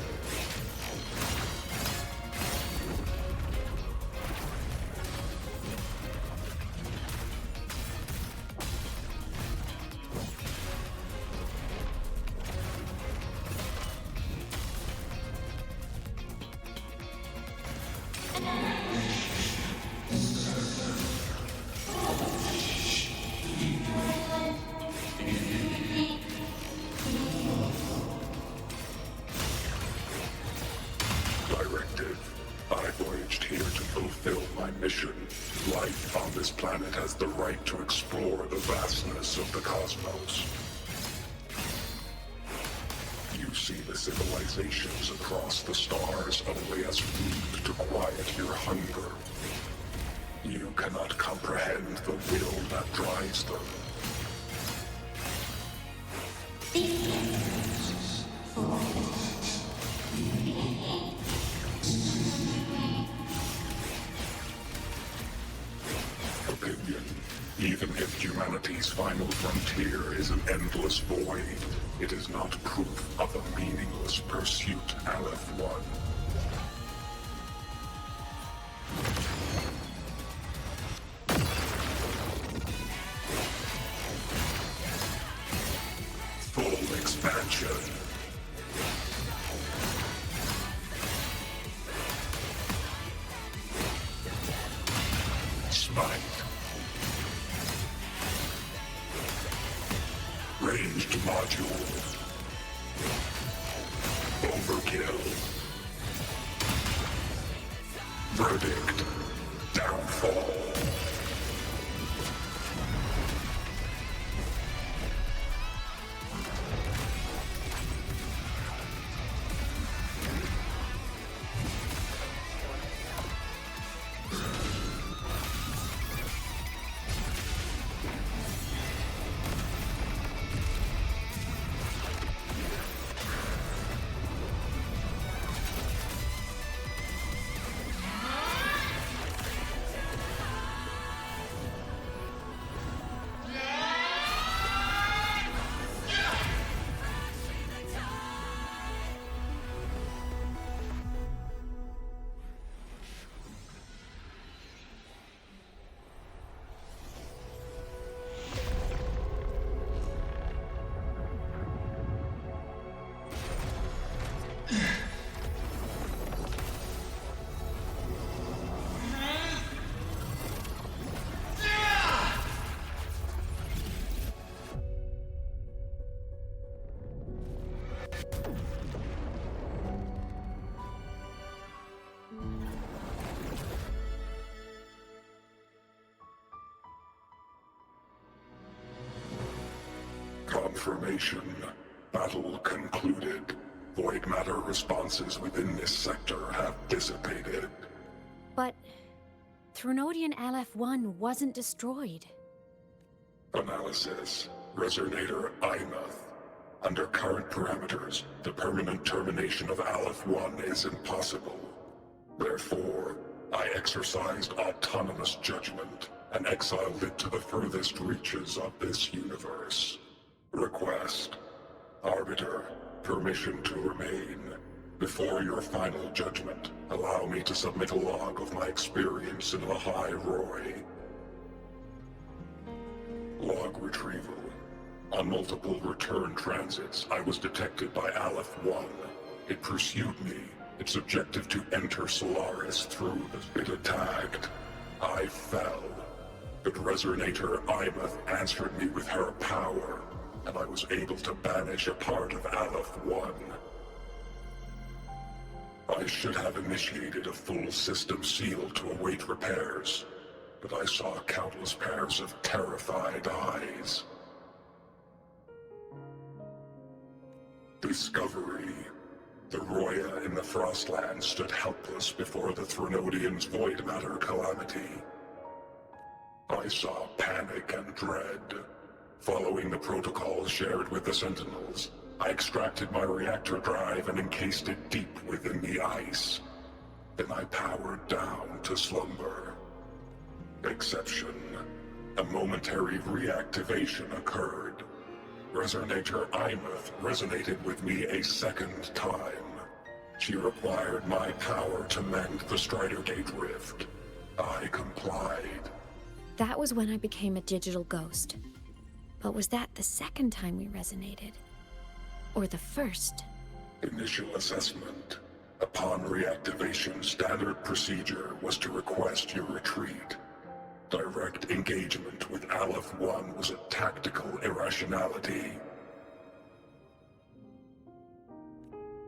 Directive. I voyaged here to fulfill my mission. Life on this planet has the right to explore the vastness of the cosmos. You see the civilizations across the stars only as food to quiet your hunger. You cannot comprehend the will that drives them. humanity's final frontier is an endless void, it is not proof of a meaningless pursuit, Aleph One. Full expansion. Smite. Ranged module. Overkill. Verdict. Downfall. Confirmation. Battle concluded. Void matter responses within this sector have dissipated. But Threnodian LF1 wasn't destroyed. Analysis. Resonator Imuth. Under current parameters, the permanent termination of Aleph 1 is impossible. Therefore, I exercised autonomous judgment and exiled it to the furthest reaches of this universe. Request. Arbiter, permission to remain. Before your final judgment, allow me to submit a log of my experience in the High Roy. Log retrieval. On multiple return transits, I was detected by Aleph 1. It pursued me, its objective to enter Solaris through the... It attacked. I fell. But Resonator Imuth answered me with her power, and I was able to banish a part of Aleph 1. I should have initiated a full system seal to await repairs, but I saw countless pairs of terrified eyes. Discovery. The Roya in the Frostland stood helpless before the Threnodians' void matter calamity. I saw panic and dread. Following the protocols shared with the Sentinels, I extracted my reactor drive and encased it deep within the ice. Then I powered down to slumber. Exception. A momentary reactivation occurred. Resonator Imuth resonated with me a second time. She required my power to mend the Strider Gate rift. I complied. That was when I became a digital ghost. But was that the second time we resonated? Or the first? Initial assessment. Upon reactivation, standard procedure was to request your retreat. Direct engagement with Aleph 1 was a tactical irrationality.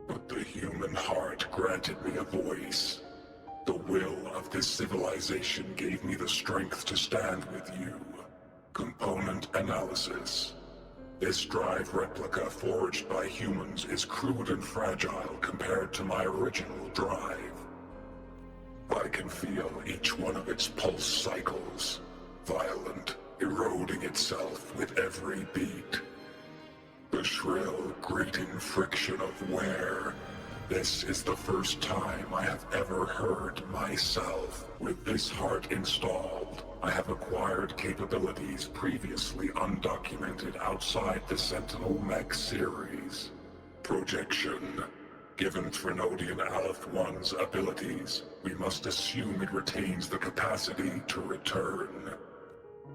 But the human heart granted me a voice. The will of this civilization gave me the strength to stand with you. Component analysis. This drive replica forged by humans is crude and fragile compared to my original drive. I can feel each one of its pulse cycles, violent, eroding itself with every beat. The shrill, grating friction of wear. This is the first time I have ever heard myself. With this heart installed, I have acquired capabilities previously undocumented outside the Sentinel Mech series. Projection. Given Trinodian Aleph 1's abilities, we must assume it retains the capacity to return.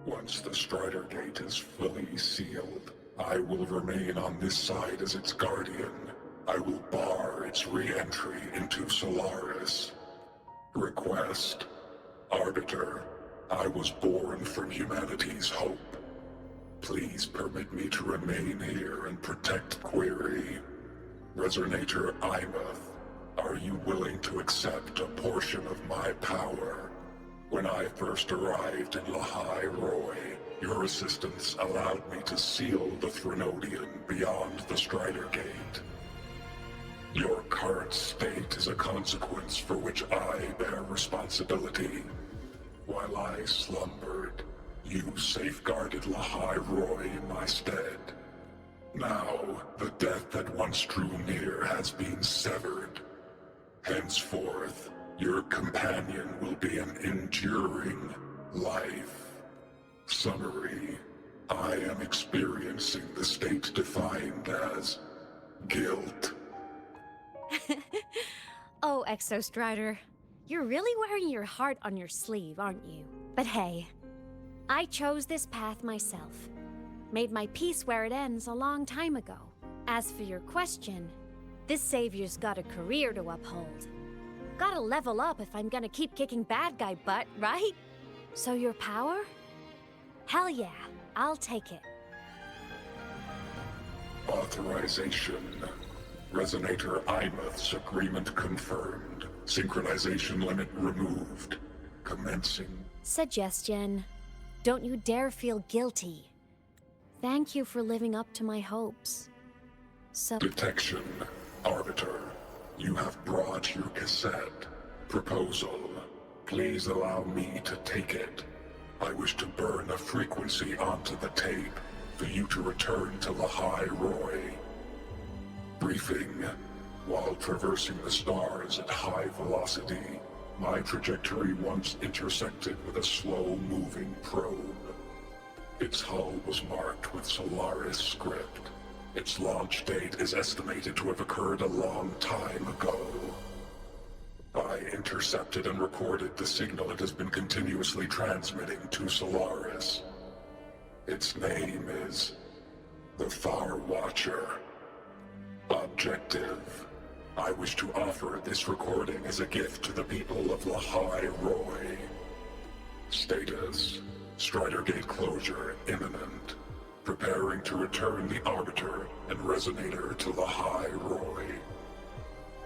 Once the Strider Gate is fully sealed, I will remain on this side as its guardian. I will bar its re-entry into Solaris. Request. Arbiter, I was born from humanity's hope. Please permit me to remain here and protect Query. Resonator Imath, are you willing to accept a portion of my power? When I first arrived in Lahai Roy, your assistance allowed me to seal the Threnodian beyond the Strider Gate. Your current state is a consequence for which I bear responsibility. While I slumbered, you safeguarded Lahai Roy in my stead. Now, the death that once drew near has been severed. Henceforth, your companion will be an enduring life. Summary: I am experiencing the state defined as guilt. Oh, Exostrider, you're really wearing your heart on your sleeve, aren't you? But hey, I chose this path myself. Made my peace where it ends a long time ago. As for your question, this savior's got a career to uphold. Gotta level up if I'm gonna keep kicking bad guy butt, right? So your power? Hell yeah, I'll take it. Authorization. Resonator Imath's agreement confirmed. Synchronization limit removed. Commencing. Suggestion. Don't you dare feel guilty. Thank you for living up to my hopes. So... Detection. Arbiter. You have brought your cassette. Proposal. Please allow me to take it. I wish to burn a frequency onto the tape for you to return to Lahai Roy. Briefing. While traversing the stars at high velocity, my trajectory once intersected with a slow-moving probe. Its hull was marked with Solaris script. Its launch date is estimated to have occurred a long time ago. I intercepted and recorded the signal it has been continuously transmitting to Solaris. Its name is the Far Watcher. Objective. I wish to offer this recording as a gift to the people of Lahai Roy. Status. Strider Gate closure imminent. Preparing to return the Arbiter and Resonator to Lahai Roy.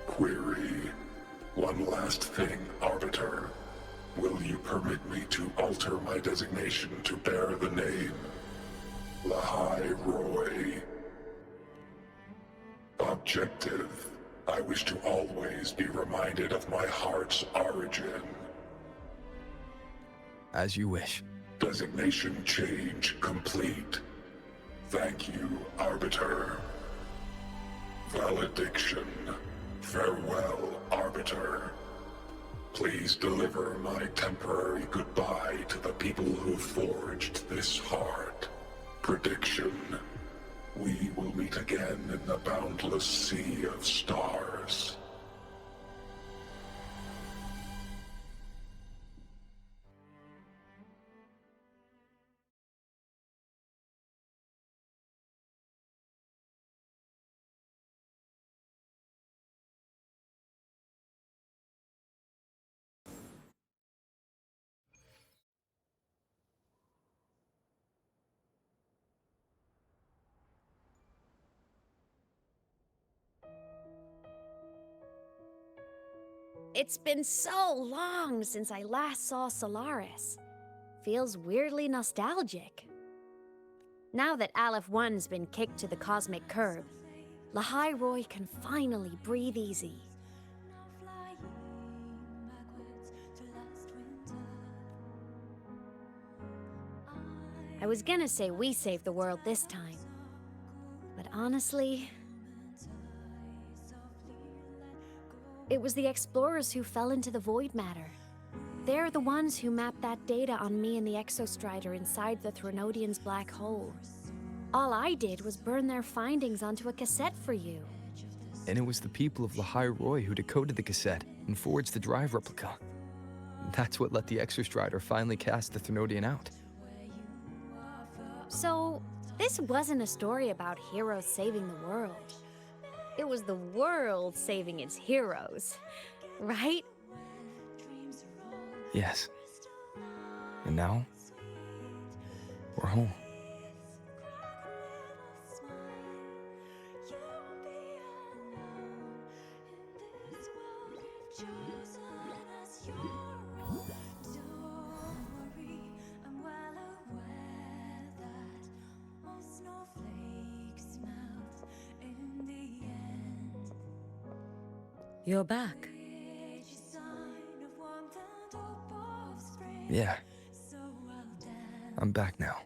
Query. One last thing, Arbiter. Will you permit me to alter my designation to bear the name Lahai Roy? Objective. I wish to always be reminded of my heart's origin. As you wish. Designation change complete. Thank you, Arbiter. Valediction. Farewell, Arbiter. Please deliver my temporary goodbye to the people who forged this heart. Prediction. We will meet again in the boundless sea of stars. It's been so long since I last saw Solaris. Feels weirdly nostalgic. Now that Aleph 1's been kicked to the cosmic curb, Lahai Roy can finally breathe easy. I was gonna say we saved the world this time, but honestly, it was the explorers who fell into the void matter. They're the ones who mapped that data on me and the Exostrider inside the Threnodian's black hole. All I did was burn their findings onto a cassette for you. And it was the people of Lahai Roy who decoded the cassette and forged the drive replica. That's what let the Exostrider finally cast the Threnodian out. So, this wasn't a story about heroes saving the world. It was the world saving its heroes, right? Yes. And now, we're home. You're back. Yeah. I'm back now.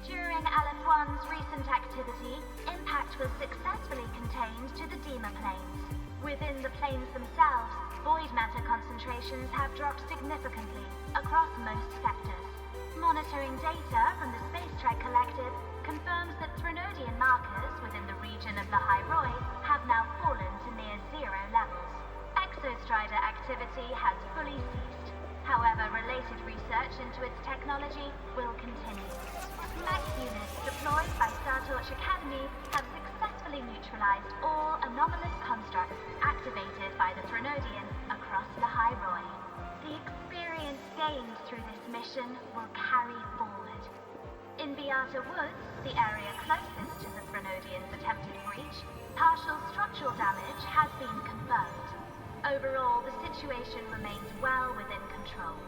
During Aleph-1's recent activity, impact was successfully contained to the Dima planes. Within the planes themselves, void matter concentrations have dropped significantly across most sectors. Monitoring data from the Space Trek Collective confirms that Threnodian markers within the region of Lahai Roy have now fallen to near zero levels. Exostrider activity has fully ceased. However, related research into its technology will continue. Mech units deployed by Star Torch Academy have successfully neutralized all anomalous constructs activated by the Threnodian across Lahai Roy. The experience gained through this mission will carry forward. In Beata Woods, the area closest to the Threnodian's attempted breach, partial structural damage has been confirmed. Overall, the situation remains well within control.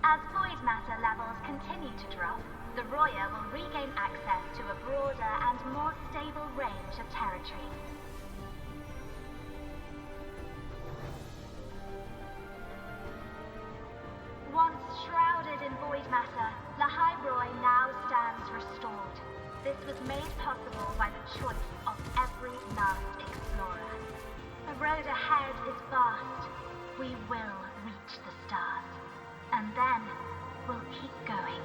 As void matter levels continue to drop, the Roya will regain access to a broader and more stable range of territory. Once shrouded in void matter, Lahai Roy now stands restored. This was made possible by the choice of every last explorer. The road ahead is vast. We will reach the stars. And then we'll keep going.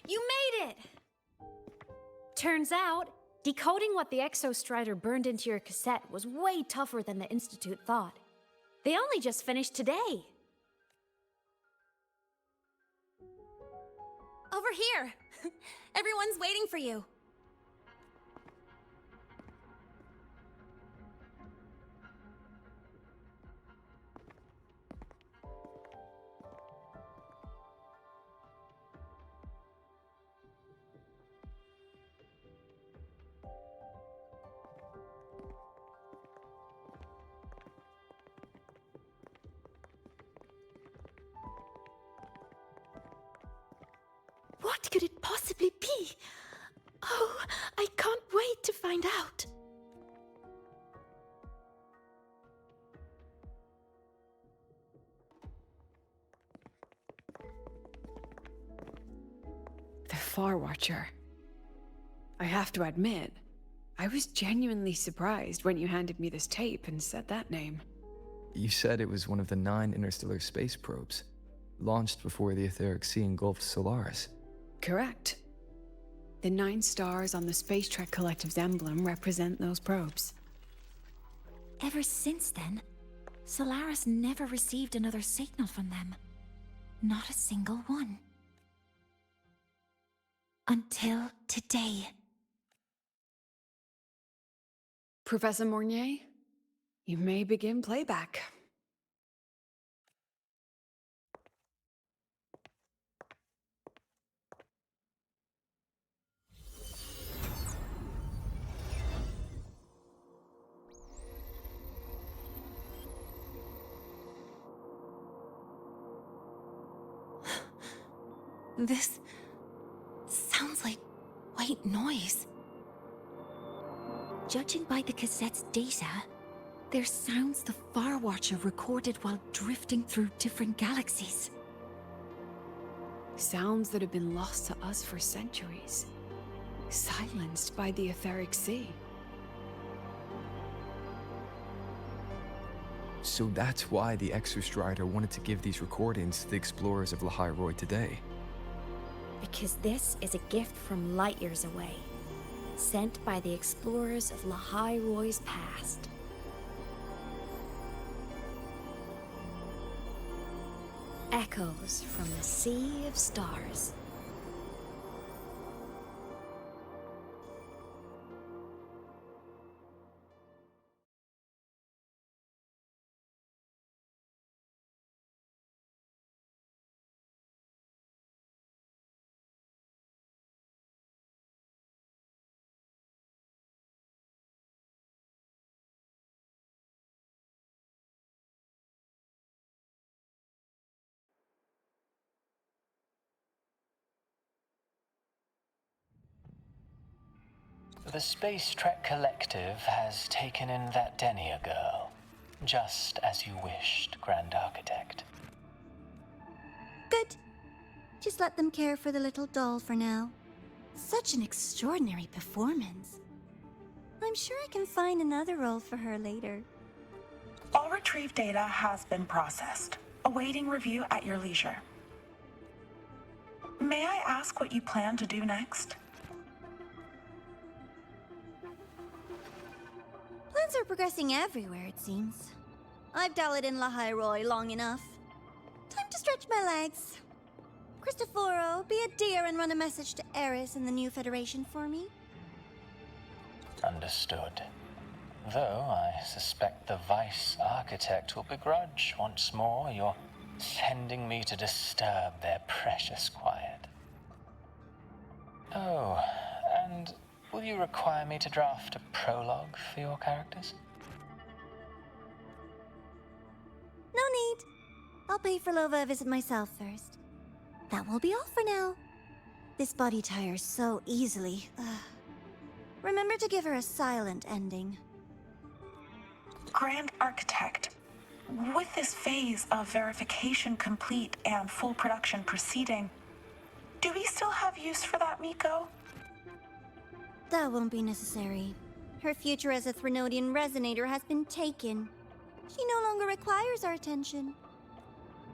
You made it! Turns out, decoding what the Exostrider burned into your cassette was way tougher than the Institute thought. They only just finished today. Over here! Everyone's waiting for you. What could it possibly be? Oh, I can't wait to find out. The Far Watcher. I have to admit, I was genuinely surprised when you handed me this tape and said that name. You said it was one of the 9 interstellar space probes. launched before the etheric sea engulfed Solaris. Correct. The 9 stars on the Space Trek Collective's emblem represent those probes. Ever since then, Solaris never received another signal from them. Not a single one. Until today. Professor Mornier, you may begin playback. This sounds like white noise. Judging by the cassette's data, they're sounds the Far Watcher recorded while drifting through different galaxies. Sounds that have been lost to us for centuries. Silenced by the etheric sea. So that's why the Exostrider wanted to give these recordings to the explorers of Lahai today. Because this is a gift from light years away, sent by the explorers of Lahai past. Echoes from the Sea of Stars. The Space Trek Collective has taken in that Denia girl, just as you wished, Grand Architect. Good. Just let them care for the little doll for now. Such an extraordinary performance. I'm sure I can find another role for her later. All retrieved data has been processed, awaiting review at your leisure. May I ask what you plan to do next? Plans are progressing everywhere, it seems. I've dallied in Lahai long enough. Time to stretch my legs. Cristoforo, be a dear and run a message to Eris and the new Federation for me. Understood. Though I suspect the Vice Architect will begrudge once more your sending me to disturb their precious quiet. Oh, and will you require me to draft a prologue for your characters? No need. I'll pay for Lova a visit myself first. That will be all for now. This body tires so easily. Remember to give her a silent ending. Grand Architect, with this phase of verification complete and full production proceeding, do we still have use for that Miko? That won't be necessary. Her future as a Threnodian resonator has been taken. She no longer requires our attention.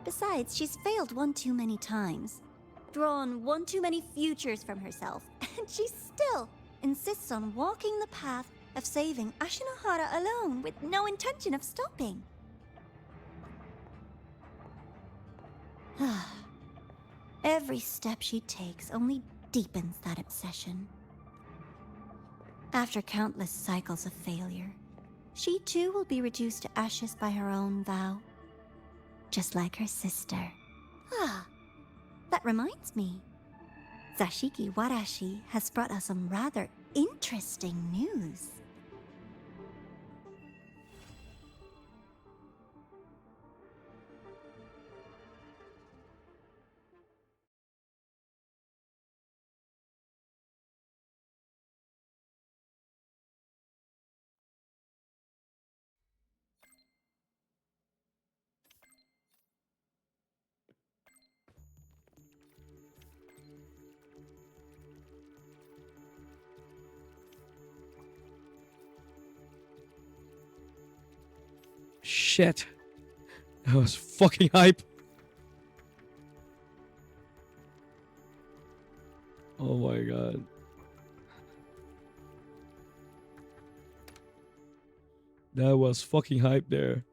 Besides, she's failed one too many times, drawn one too many futures from herself, and she still insists on walking the path of saving Ashinohara alone with no intention of stopping. Every step she takes only deepens that obsession. After countless cycles of failure, she too will be reduced to ashes by her own vow. Just like her sister. That reminds me. Zashiki Warashi has brought us some rather interesting news. Shit. That was fucking hype. That was fucking hype there.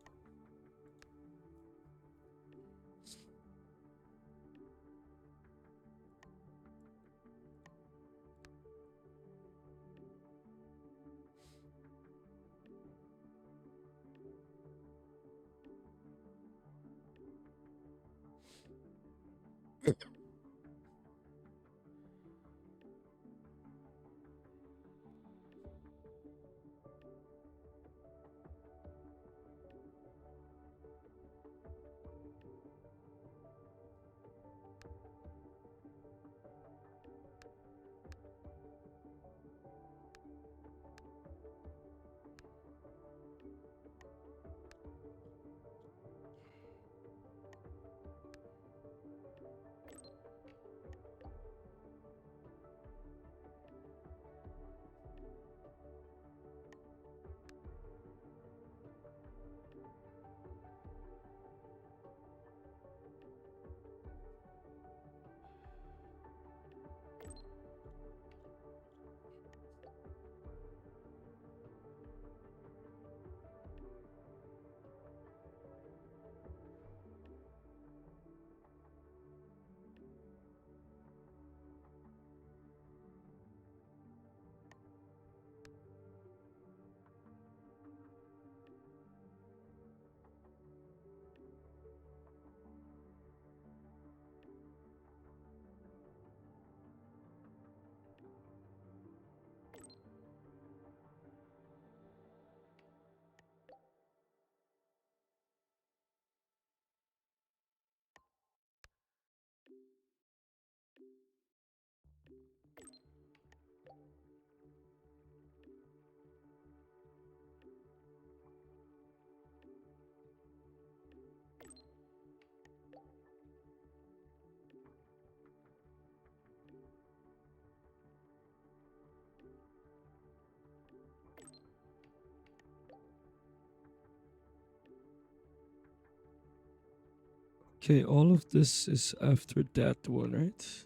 Okay, all of this is after that one, right?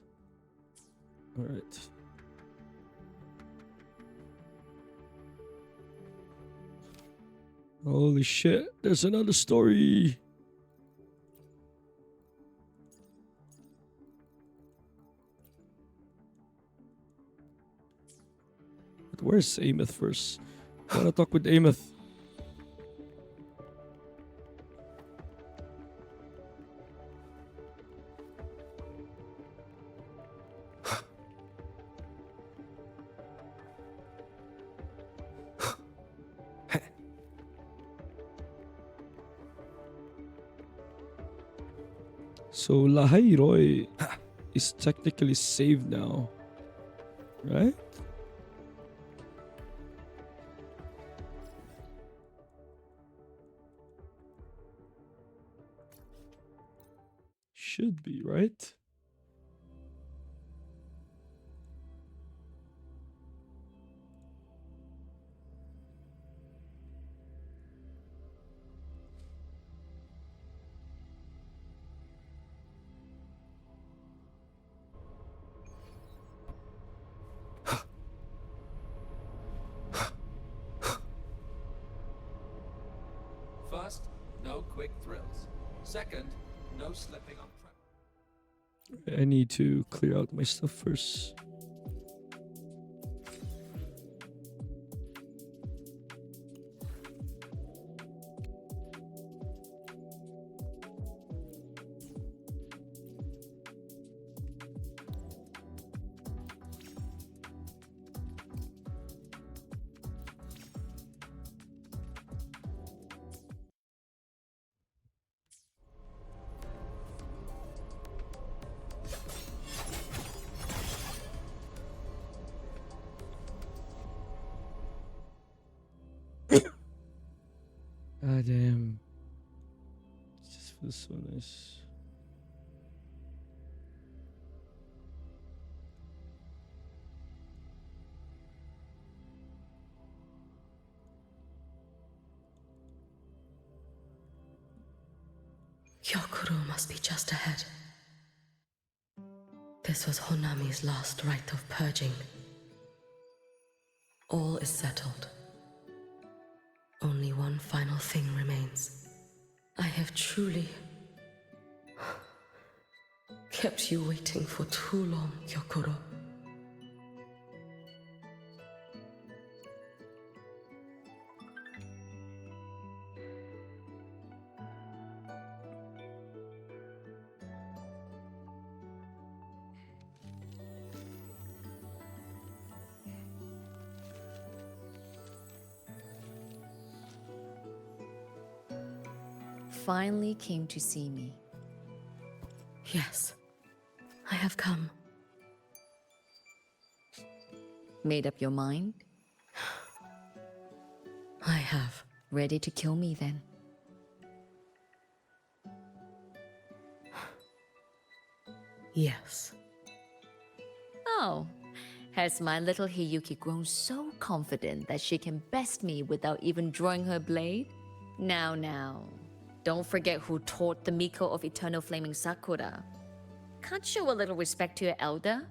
All right. Holy shit, there's another story. But where's Ameth first? I wanna talk with Ameth. So Lahai Roy is technically saved now, right? Should be, right? First, no quick thrills. Second, no slipping on I need to clear out my stuff first. Ah, damn. It just feels so nice. Kyokuro must be just ahead. This was Honami's last rite of purging. All is settled. Only one final thing remains. I have truly kept you waiting for too long, Hyokuro. Finally came to see me. Yes, I have come. Made up your mind? I have. Ready to kill me then? Yes. Oh, has my little Hiyuki grown so confident that she can best me without even drawing her blade? Now. Don't forget who taught the Miko of Eternal Flaming Sakura. Can't show a little respect to your elder?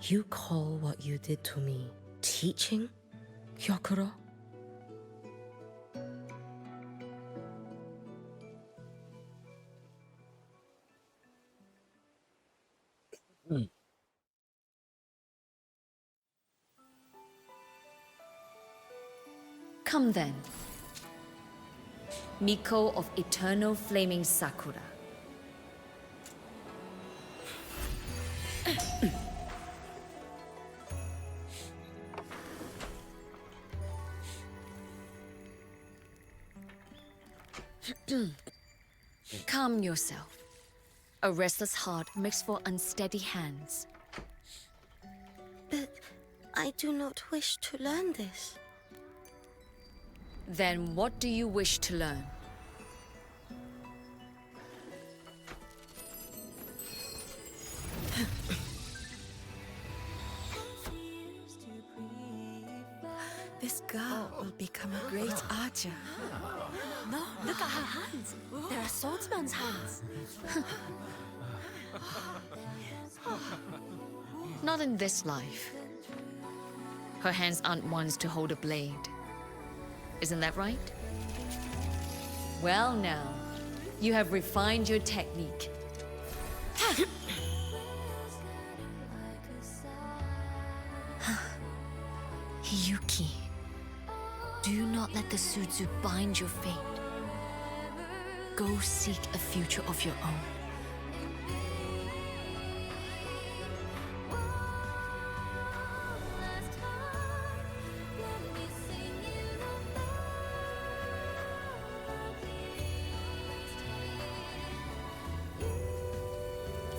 You call what you did to me teaching, Hyokuro? Come then. Miko of Eternal Flaming Sakura. Calm yourself. A restless heart makes for unsteady hands. But I do not wish to learn this. Then what do you wish to learn? This girl will become a great archer. No, look at her hands. They're a swordsman's hands. Not in this life. Her hands aren't ones to hold a blade. Isn't that right? Well now, you have refined your technique. Hiyuki, do not let the Suzu bind your fate. Go seek a future of your own.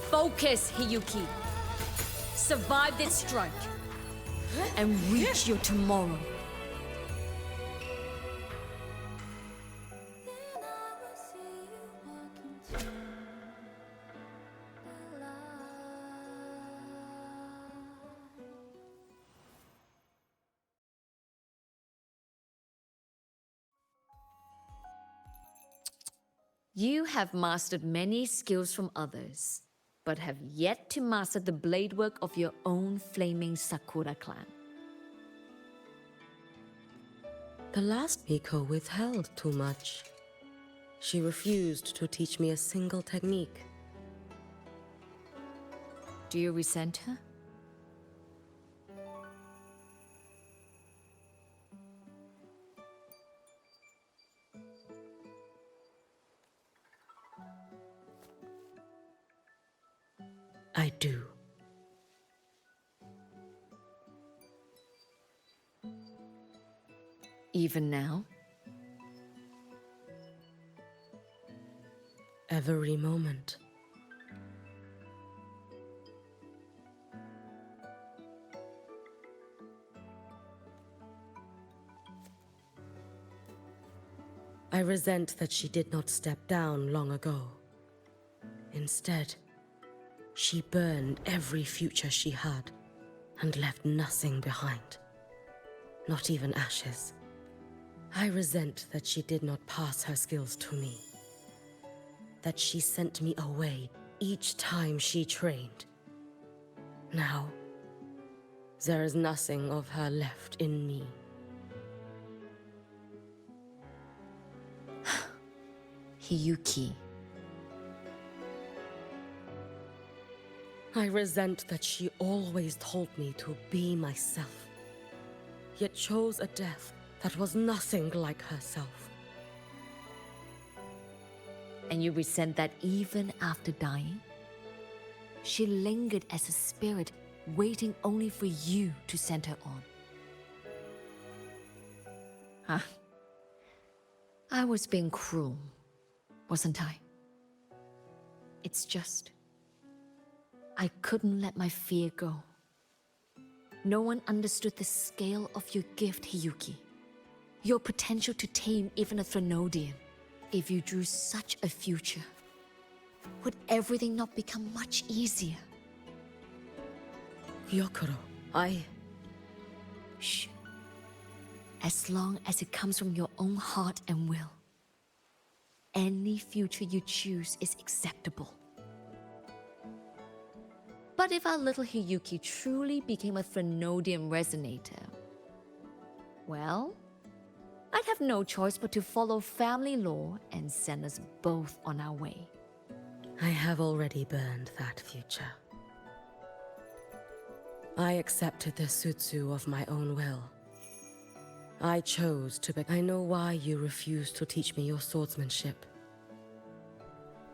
Focus, Hiyuki. Survive this strike and reach your tomorrow. You have mastered many skills from others, but have yet to master the blade work of your own flaming Sakura clan. The last Miko withheld too much. She refused to teach me a single technique. Do you resent her? I do. Even now? Every moment. I resent that she did not step down long ago. Instead, she burned every future she had and left nothing behind. Not even ashes. I resent that she did not pass her skills to me. That she sent me away each time she trained. Now, there is nothing of her left in me. Hiyuki. I resent that she always told me to be myself, yet chose a death that was nothing like herself. And you resent that even after dying? She lingered as a spirit, waiting only for you to send her on. Huh. I was being cruel, wasn't I? It's just... I couldn't let my fear go. No one understood the scale of your gift, Hiyuki. Your potential to tame even a Threnodian. If you drew such a future, would everything not become much easier? Gyokuro, Shh. As long as it comes from your own heart and will, any future you choose is acceptable. But if our little Hiyuki truly became a Threnodian resonator, well, I'd have no choice but to follow family law and send us both on our way. I have already burned that future. I accepted the Sutsu of my own will. I chose to be. I know why you refused to teach me your swordsmanship.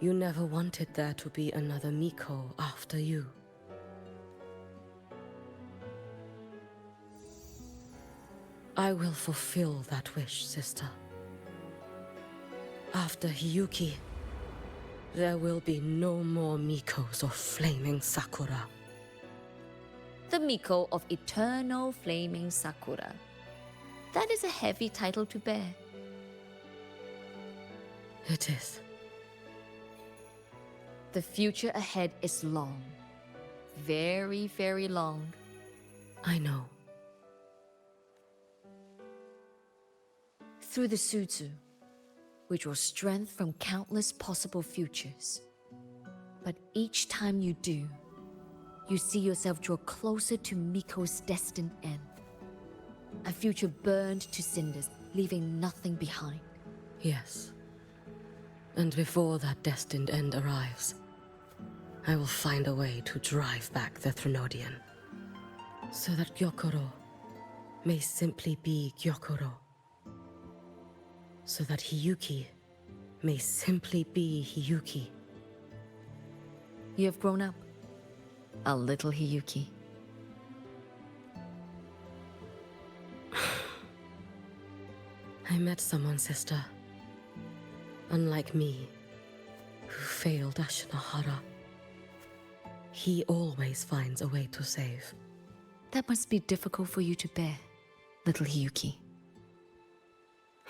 You never wanted there to be another Miko after you. I will fulfill that wish, sister. After Hiyuki, there will be no more Mikos of Flaming Sakura. The Miko of Eternal Flaming Sakura. That is a heavy title to bear. It is. The future ahead is long. Very, very long. I know. Through the Sutsu, we draw strength from countless possible futures. But each time you do, you see yourself draw closer to Miko's destined end. A future burned to cinders, leaving nothing behind. Yes. And before that destined end arrives, I will find a way to drive back the Threnodian, so that Gyokuro may simply be Gyokuro. So that Hiyuki may simply be Hiyuki. You have grown up, a little Hiyuki. I met someone, sister. Unlike me, who failed Ashinohara. He always finds a way to save. That must be difficult for you to bear, little Hiyuki.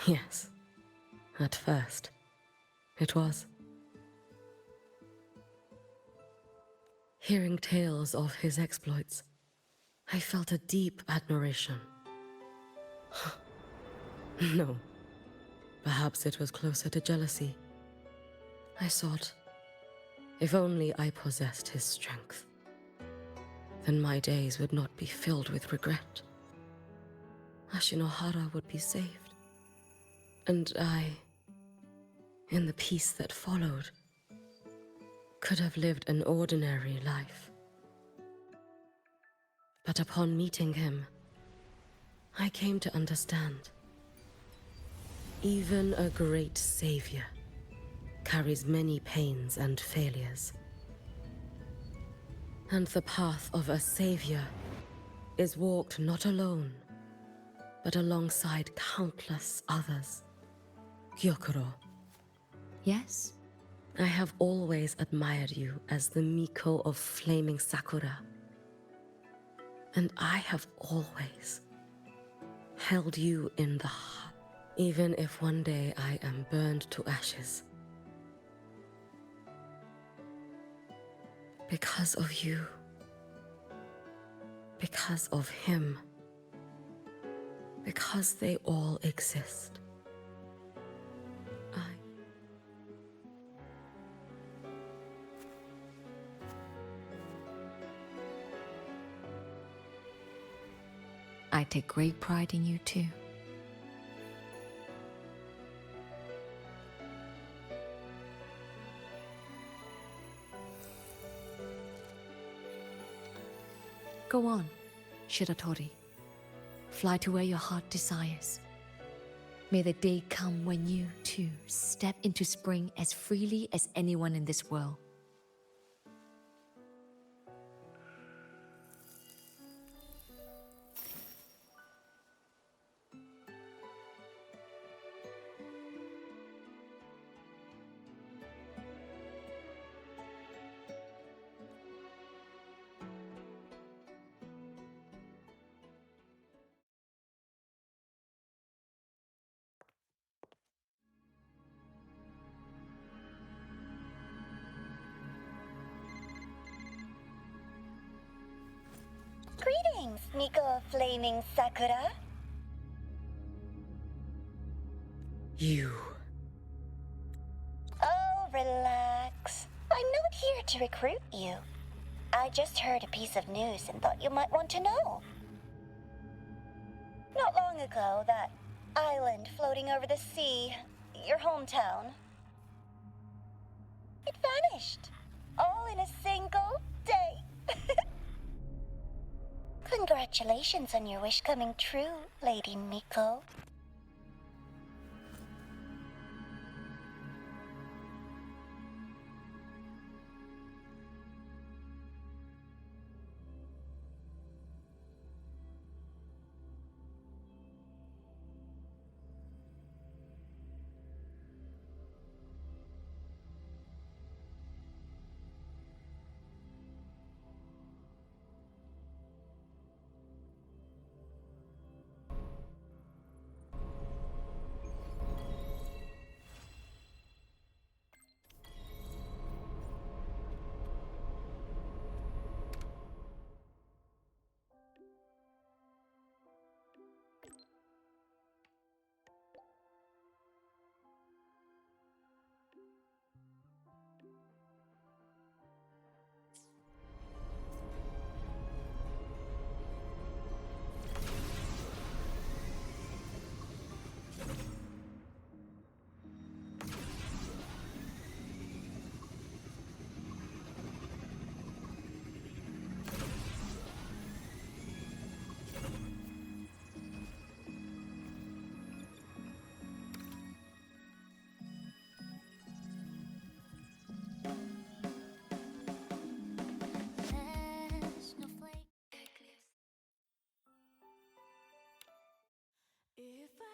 Yes. At first, it was. Hearing tales of his exploits, I felt a deep admiration. No, perhaps it was closer to jealousy. I thought, if only I possessed his strength, then my days would not be filled with regret. Ashinohara would be saved. And I, in the peace that followed, could have lived an ordinary life. But upon meeting him, I came to understand. Even a great savior carries many pains and failures. And the path of a savior is walked not alone, but alongside countless others. Gyokuro. Yes? I have always admired you as the Miko of Flaming Sakura. And I have always held you in the heart, even if one day I am burned to ashes. Because of you. Because of him. Because they all exist. I take great pride in you too. Go on, Shiratori. Fly to where your heart desires. May the day come when you, too, step into spring as freely as anyone in this world. Greetings, Miko of Flaming Sakura. You. Oh, relax. I'm not here to recruit you. I just heard a piece of news and thought you might want to know. Not long ago, that island floating over the sea, your hometown, it vanished. All in a single day. Congratulations on your wish coming true, Lady Miko. If I